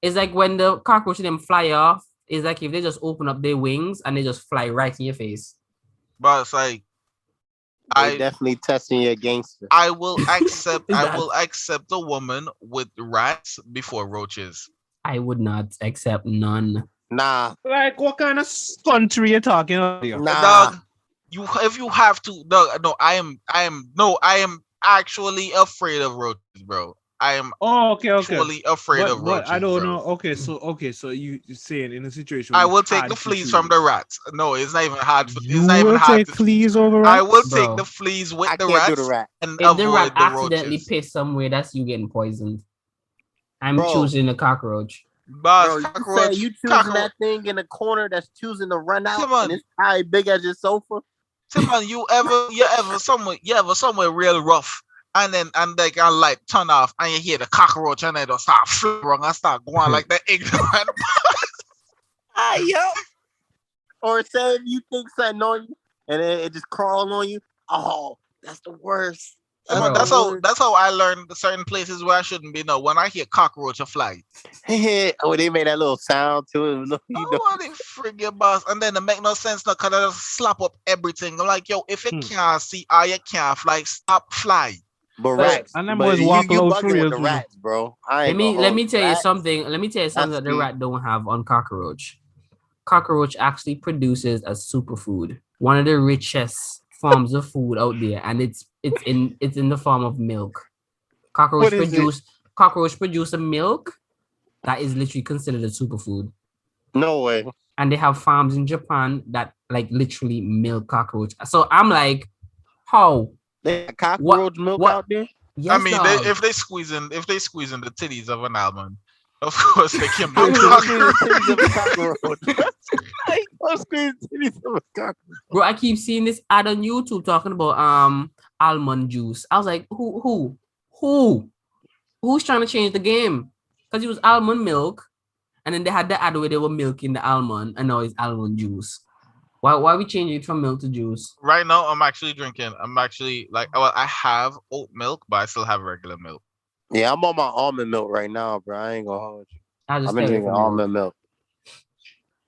It's like when the cockroach them fly off, it's like if they just open up their wings and they just fly right in your face. But it's like I definitely testing you against it. I will accept a woman with rats before roaches. I would not accept none. Nah. Like what kind of country you talking about? Nah. Dog, if you have to, dog, no, I am actually afraid of roaches, bro. I am actually afraid of roaches. I don't know. Okay, so you're saying in a situation I will take the fleas from the rats. No, it's not even hard. Take fleas over rats? I will take the fleas with the rats and if the rat the accidentally roaches. piss somewhere, that's you getting poisoned. I'm choosing a cockroach. Bro, you choosing that thing in the corner that's choosing to run out, and it's probably big as your sofa. Come on, you ever somewhere real rough, and they can like turn off, and you hear the cockroach, and they just start flipping and start going like that ignorant. Yo. Or say if you think something on you, and it just crawl on you. Oh, that's the worst. That's how I learned certain places where I shouldn't be. No, when I hear cockroach or fly. Oh, they made that little sound to it. Oh, they friggin' boss. And then it make no sense now because I just slap up everything. I'm like, yo, if you can't see or you can't fly, stop fly. But rats. And them boys walk out through the rats, bro. Let me tell you something. Let me tell you something that the rat don't have on cockroach. Cockroach actually produces a superfood. One of the richest forms of food out there, and it's in the form of milk. Cockroach produce a milk that is literally considered a superfood. No way. And they have farms in Japan that like literally milk cockroach. So I'm like, how? They got cockroach milk out there? Yes, I mean, if they squeeze in the titties of an almond, of course they can milk cockroach. Bro, I keep seeing this ad on YouTube talking about almond juice. I was like, who's trying to change the game? Because it was almond milk, and then they had the ad where they were milking the almond, and now it's almond juice. Why we changing it from milk to juice? Right now, I'm actually I have oat milk, but I still have regular milk. Yeah, I'm on my almond milk right now, bro. I ain't gonna hold you. I've been drinking almond milk.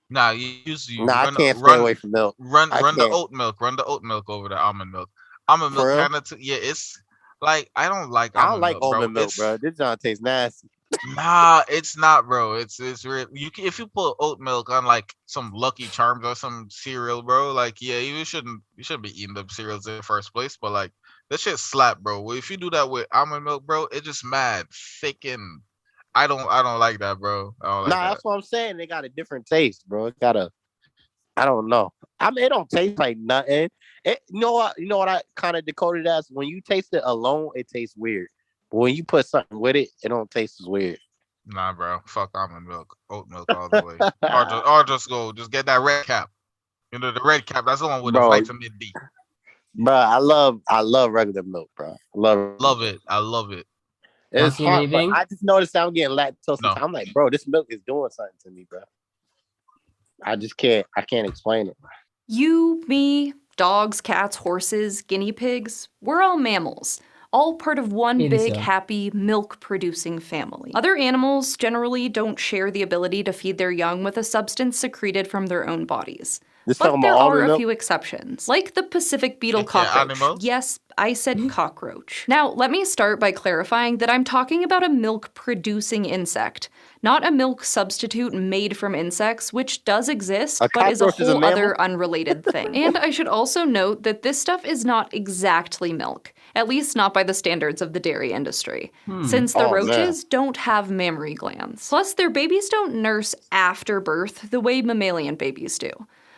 Nah, you usually Nah, I run can't stay away from milk. run I the can't. oat milk. Run the oat milk over the almond milk. Almond For milk real? kind of yeah. It's like I don't like I don't almond like milk, bro. almond milk, It's bro. This John tastes nasty. nah, it's not, bro. It's real. If you put oat milk on like some Lucky Charms or some cereal, bro, like yeah, you shouldn't be eating the cereals in the first place. But like that shit slap, bro. Well, if you do that with almond milk, bro, it just mad thick and I don't like that, bro. I don't like Nah, that. that's what I'm saying. They got a different taste, bro. It got a. I don't know. I mean, it don't taste like nothing. You know what? You know what I kind of decoded as when you taste it alone, it tastes weird. But when you put something with it, it don't taste as weird. Nah, bro. Fuck almond milk, oat milk all the way. Or just get that red cap. You know the red cap. That's the one with the Bro, vitamin D. bro, I love regular milk, bro. I love regular Love milk. it. I love it. It's What's your hard, but name? I just noticed I'm getting lactose. No. I'm like, bro, this milk is doing something to me, bro. I can't explain it. You, me, dogs, cats, horses, guinea pigs, we're all mammals. All part of one Yeah, big, so. happy, milk-producing family. Other animals generally don't share the ability to feed their young with a substance secreted from their own bodies. This But talking there about are almond a milk. few exceptions, like the Pacific beetle Yeah, cockroach. animals. Yes, I said cockroach. Now, let me start by clarifying that I'm talking about a milk-producing insect, not a milk substitute made from insects, which does exist, A but is a cockroach is a whole mammal? other unrelated thing. And I should also note that this stuff is not exactly milk, at least not by the standards of the dairy industry, since the Oh, man. roaches don't have mammary glands. Plus, their babies don't nurse after birth the way mammalian babies do.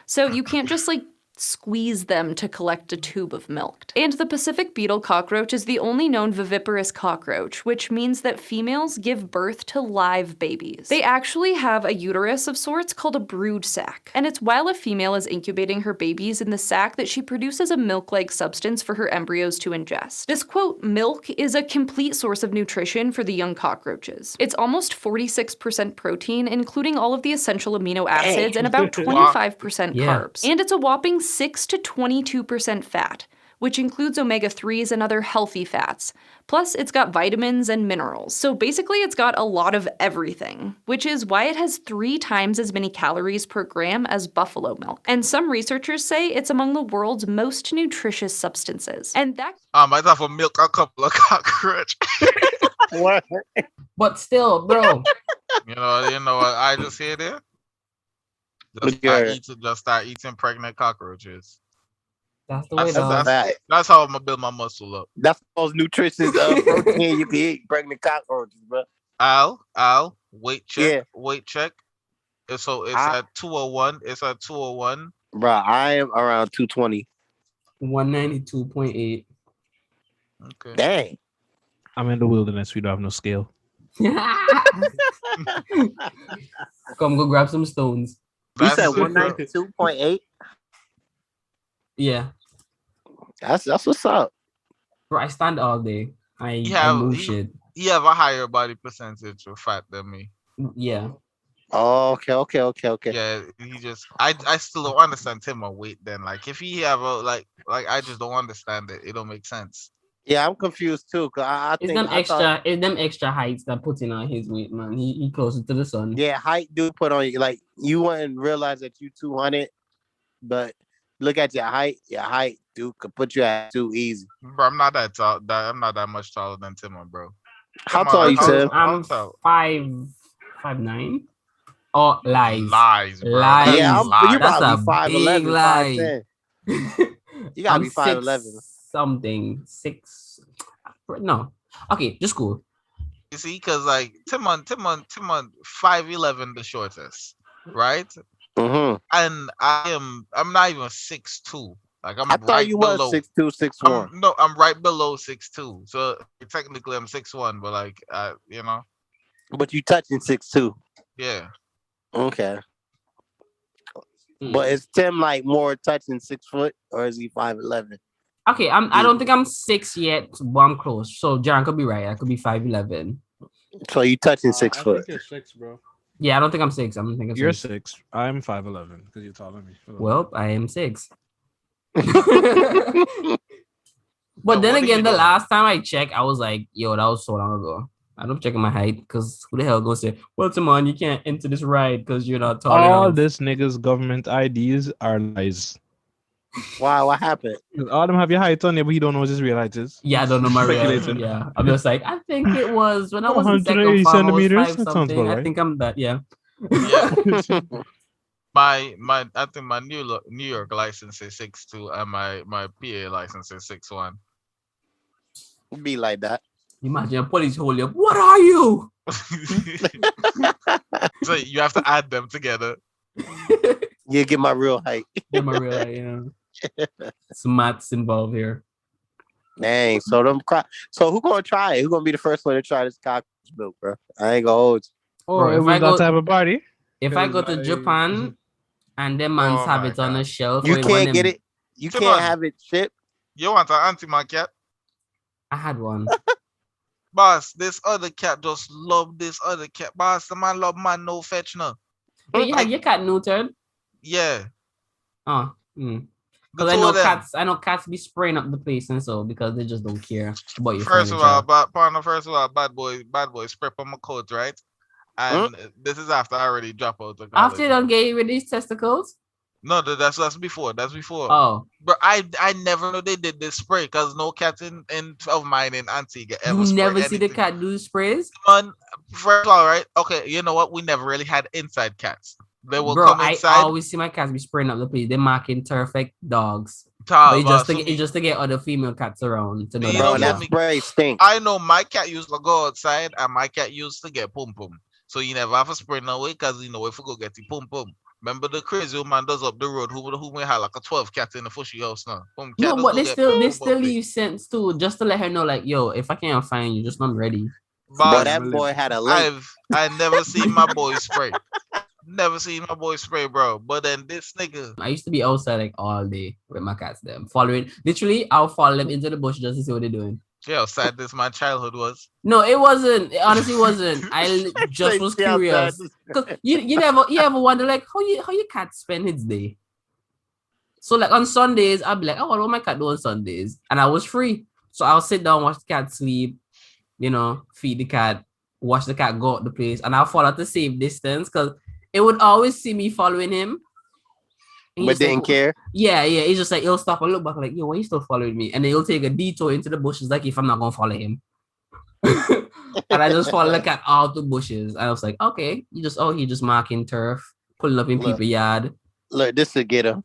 So you can't just like squeeze them to collect a tube of milk. And the Pacific beetle cockroach is the only known viviparous cockroach, which means that females give birth to live babies. They actually have a uterus of sorts called a brood sac, and it's while a female is incubating her babies in the sac that she produces a milk-like substance for her embryos to ingest. This quote, milk, is a complete source of nutrition for the young cockroaches. It's almost 46% protein, including all of the essential amino acids, and about 25% Yeah. carbs. And it's a whopping 6 to 22% fat, which includes omega-3s and other healthy fats. Plus, it's got vitamins and minerals. So basically, it's got a lot of everything, which is why it has 3 times as many calories per gram as buffalo milk. And some researchers say it's among the world's most nutritious substances. And that I thought for milk a couple of cockroach. What? But still, bro. you know what I just hear there? Okay. Just start eating pregnant cockroaches. That's the way, That's, dog. that's how I'm gonna build my muscle up. That's the most nutritious protein you can eat. Pregnant cockroaches, bro. Al, weight check. Yeah. Weight check. So it's at 201. It's at 201. Bro, I am around 220. 192.8. Okay. Dang. I'm in the wilderness. We don't have no scale. Come go grab some stones. You That's said it, bro. 192.8? Yeah. That's what's up. Bro, I stand all day. I Yeah, move shit. You have a higher body percentage of fat than me. Yeah. Oh, okay. Yeah, I still don't understand Tim on weight then. Like if he have a like I just don't understand it. It don't make sense. Yeah, I'm confused too. Cause I It's think it's them extra heights that putting on his weight, man. He closer to the sun. yeah, height do put on you. Like you wouldn't realize that you 200, but look at your height. Your height, dude, could put you at 2 easy. Bro, I'm not that tall. I'm not that much taller than Timon, bro. How Come on, tall are you, how- Tim? I'm tall? 5'9". Oh, lies. Lies, bro. Lies. Yeah, Lies. you're That's probably a big 5'11", lie. 5'10". You gotta I'm be 5'11". something. 6. No. Okay, just cool. You see, because like Timon, 5'11", the shortest, right? Mm-hmm. And I'm not even 6'2". Like I'm I thought right you below. was 6'2", 6'1". I'm right below 6'2". So technically I'm 6'1", but like you know, But you touching 6'2". yeah. Okay. Mm. But is Tim like more touching 6 foot or is he 5'11"? Okay, I don't think I'm 6 yet, but I'm close. So Jaron could be right. I could be 5'11". So you touching 6 I foot? think you're 6, bro. Yeah, I don't think I'm 6. I don't think I'm You're 6. 6. I'm 5'11" because you're taller than me. Well, I am 6. Yo, But then what are again, you the doing? last time I checked, I was like, yo, that was so long ago. I don't check my height because who the hell goes say, well, Timon, you can't enter this ride because you're not tall All enough. this niggas' government IDs are lies. Wow, what happened? All them have your height on there, but he don't know what his real height is. Yeah, I don't know my real. Speculating. Yeah, I'm just like, I think it was when I was in second 180 farm, I was centimeters. 5 That sounds something. about I right. think I'm that. Yeah. Yeah. I think my New York license is 6'2" and my PA license is 6'1". Be like that. Imagine a police hold you up. What are you? So you have to add them together. You get my real height. Get my real. Some maths involved here. Dang. So who gonna try it? Who gonna be the first one to try this cockroach milk, bro? I ain't gonna hold you. Oh, Bro, it was that type of party. If I go to Japan and them mans have it on a shelf, You can't get it. You can't have it shipped. You want an anti-man cat? I had one. Boss, this other cat just love this other cat. Boss, the man love man no fetch now. Hey, you had your cat neutered? Yeah. Oh. Because I know cats be spraying up the place and so because they just don't care about your First furniture. First of all, bad boy spray on my coat, right? And this is after I already dropped out of college. After you don't get rid of these testicles? No, that's before. That's before. Oh. But I never know they did this spray because no cat in of mine in Antigua ever You never anything. see the cat do sprays? First of all, right? Okay, you know what? We never really had inside cats. They will come inside. I always see my cats be spraying up the place. They're marking perfect dogs. Just to get other female cats around to know that spray stinks. I know my cat used to go outside and my cat used to get pum pum. So you never have to spray no way because you know if we go get the pum pum. Remember the crazy old man does up the road who may have like a 12 cat in the fushy house now. No, but they still leave sense too, just to let her know, like, yo, if I can't find you, just not ready. But that boy had a link. I never seen my boy spray. Never seen my boy spray, bro. But then this nigga. I used to be outside like all day with my cats them. Following literally, I'll follow them into the bush just to see what they're doing. Yeah, how sad this my childhood was. No, it wasn't. It honestly wasn't. I just was curious. Cause you ever wonder like how your cat spend its day? So like on Sundays, I'll be like, oh, what my cat do on Sundays? And I was free. So I'll sit down, watch the cat sleep, feed the cat, watch the cat go out the place, and I'll follow at the same distance because it would always see me following him. But didn't care? Yeah. He's just like, he'll stop and look back like, yo, why are you still following me? And then he'll take a detour into the bushes like if I'm not going to follow him. And I just follow the cat out the bushes. And I was like, okay, he just marking turf, pulling up in people's yard. Look, this will get him.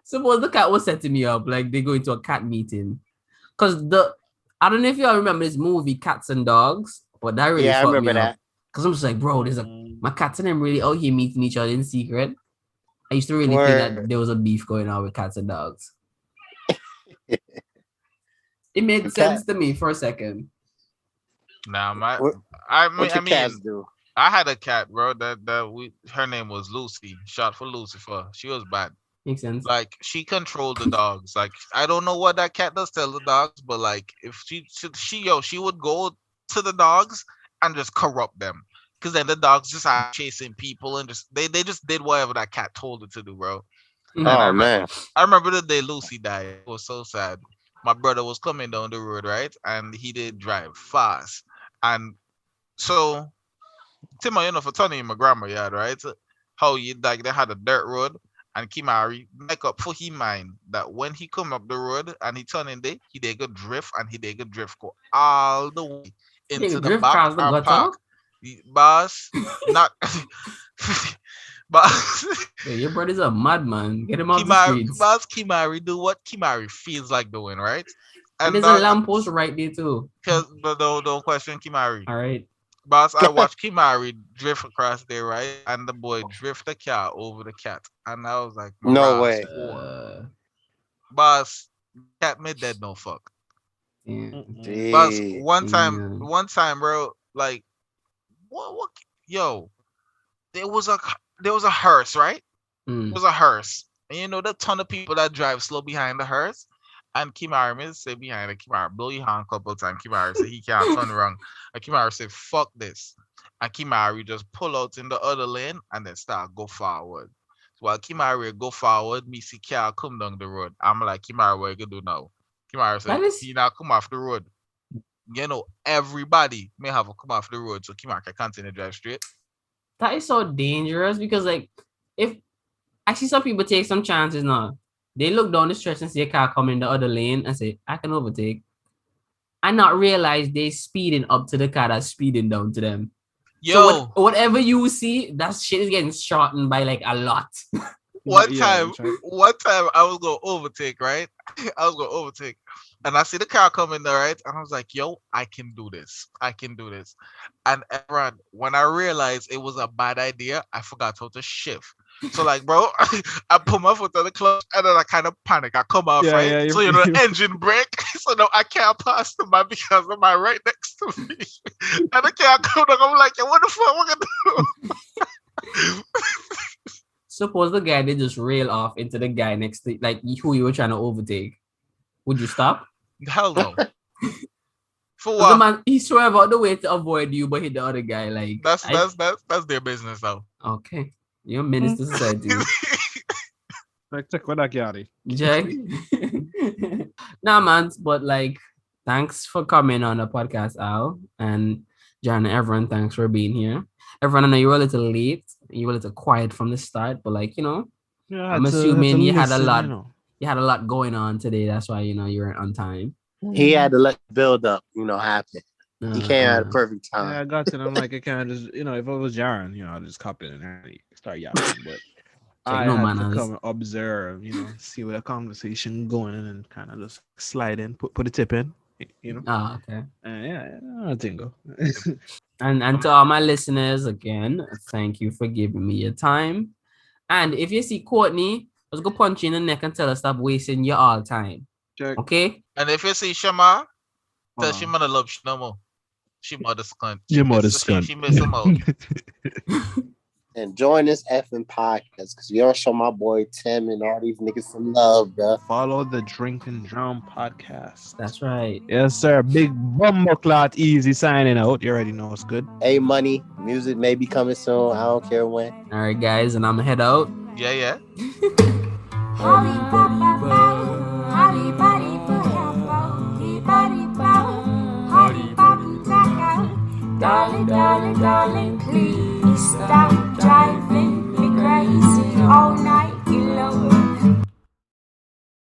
Suppose the cat was setting me up, like they go into a cat meeting. Because I don't know if y'all remember this movie, Cats and Dogs, but that really I remember that. Because I'm just like, bro, my cats and them really out here meeting each other in secret. I used to really think that there was a beef going on with cats and dogs. It made sense to me for a second. Nah, cats do? I had a cat, bro. Her name was Lucy, short for Lucifer. She was bad. Makes sense. Like she controlled the dogs. Like I don't know what that cat does to the dogs, but like if she would go to the dogs and just corrupt them. Because then the dogs just are chasing people and they just did whatever that cat told it to do, bro. Oh, man. I remember the day Lucy died. It was so sad. My brother was coming down the road, right? And he did drive fast. And so, Timo, for Tony and my grandma yard, right? How they had a dirt road and Kimari make up for him mind that when he come up the road and he turn in there, he did go drift and he did go drift go all the way into the back and park. Boss, not boss. Yeah, your brother's a madman. Get him off the streets. Boss Kimari do what Kimari feels like doing, right? And there's a lamppost right there too. Don't question Kimari. All right. Boss, I watched Kimari drift across there, right? And the boy drift the car over the cat. And I was like, no way. Boss, cat me dead no fuck. Yeah. Boss, one time, bro, like what yo, there was a hearse, right? It was a hearse. And the ton of people that drive slow behind the hearse. And Kimari say behind it, Kimari blow your hand a couple of times. Kimari say he can't turn around. And Kimari say, fuck this. And Kimari just pull out in the other lane and then start go forward. So while Kimari go forward, me see car come down the road. I'm like, Kimari, what you gonna do now? Kimari say, he now come off the road. everybody may have to come off the road so Kima can continue to drive straight. That is so dangerous because, like, if I see some people take some chances now, they look down the stretch and see a car coming in the other lane and say, I can overtake. And not realize they speeding up to the car that's speeding down to them. Yo. So whatever you see, that shit is getting shortened by like a lot. One time I was going to overtake, right? I was going to overtake. And I see the car coming there, right? And I was like, yo, I can do this. And everyone, when I realized it was a bad idea, I forgot how to shift. So like, bro, I put my foot on the clutch and then I kind of panic. I come off, right? Yeah, so the engine brake. So now I can't pass the man because the man right next to me. And I can't come down. I'm like, what the fuck am I gonna do? Suppose the guy did just rail off into the guy next to, like, who you were trying to overtake. Would you stop? Hell no. For what? The man, he swerved out the way to avoid you, but hit the other guy. Like that's their business now. Okay. You're a menace to society. Like, check what I got it. Jack. Nah, man, but like, thanks for coming on the podcast, Al. And John and everyone, thanks for being here. Everyone, I know you were a little late. You were a little quiet from the start, but like, I'm assuming you had a lot. You had a lot going on today. That's why, you weren't on time. He had to let the build up, happen. He came at a perfect time. Yeah, I got to. I'm like, I can't just, if it was Jaron, I'll just cop it and start yapping. But I had to come and observe, see where the conversation going and kind of just slide in, put a tip in, okay. I think go. And to all my listeners, again, thank you for giving me your time. And if you see Courtney, let's go punch you in the neck and tell her stop wasting your all time. Check. Okay? And if you see Shema, tell Shema to love no more. She mother's cunt. Your mother's cunt. She miss him out. And join this effing podcast because we don't show my boy Tim and all these niggas some love, bro. Follow the Drink and Drown podcast. That's right. Yes, sir. Big Bumbleclot Easy signing out. You already know it's good. Hey, money. Music may be coming soon. I don't care when. All right, guys, and I'm gonna head out. Yeah. Darling, darling, darling, please stop.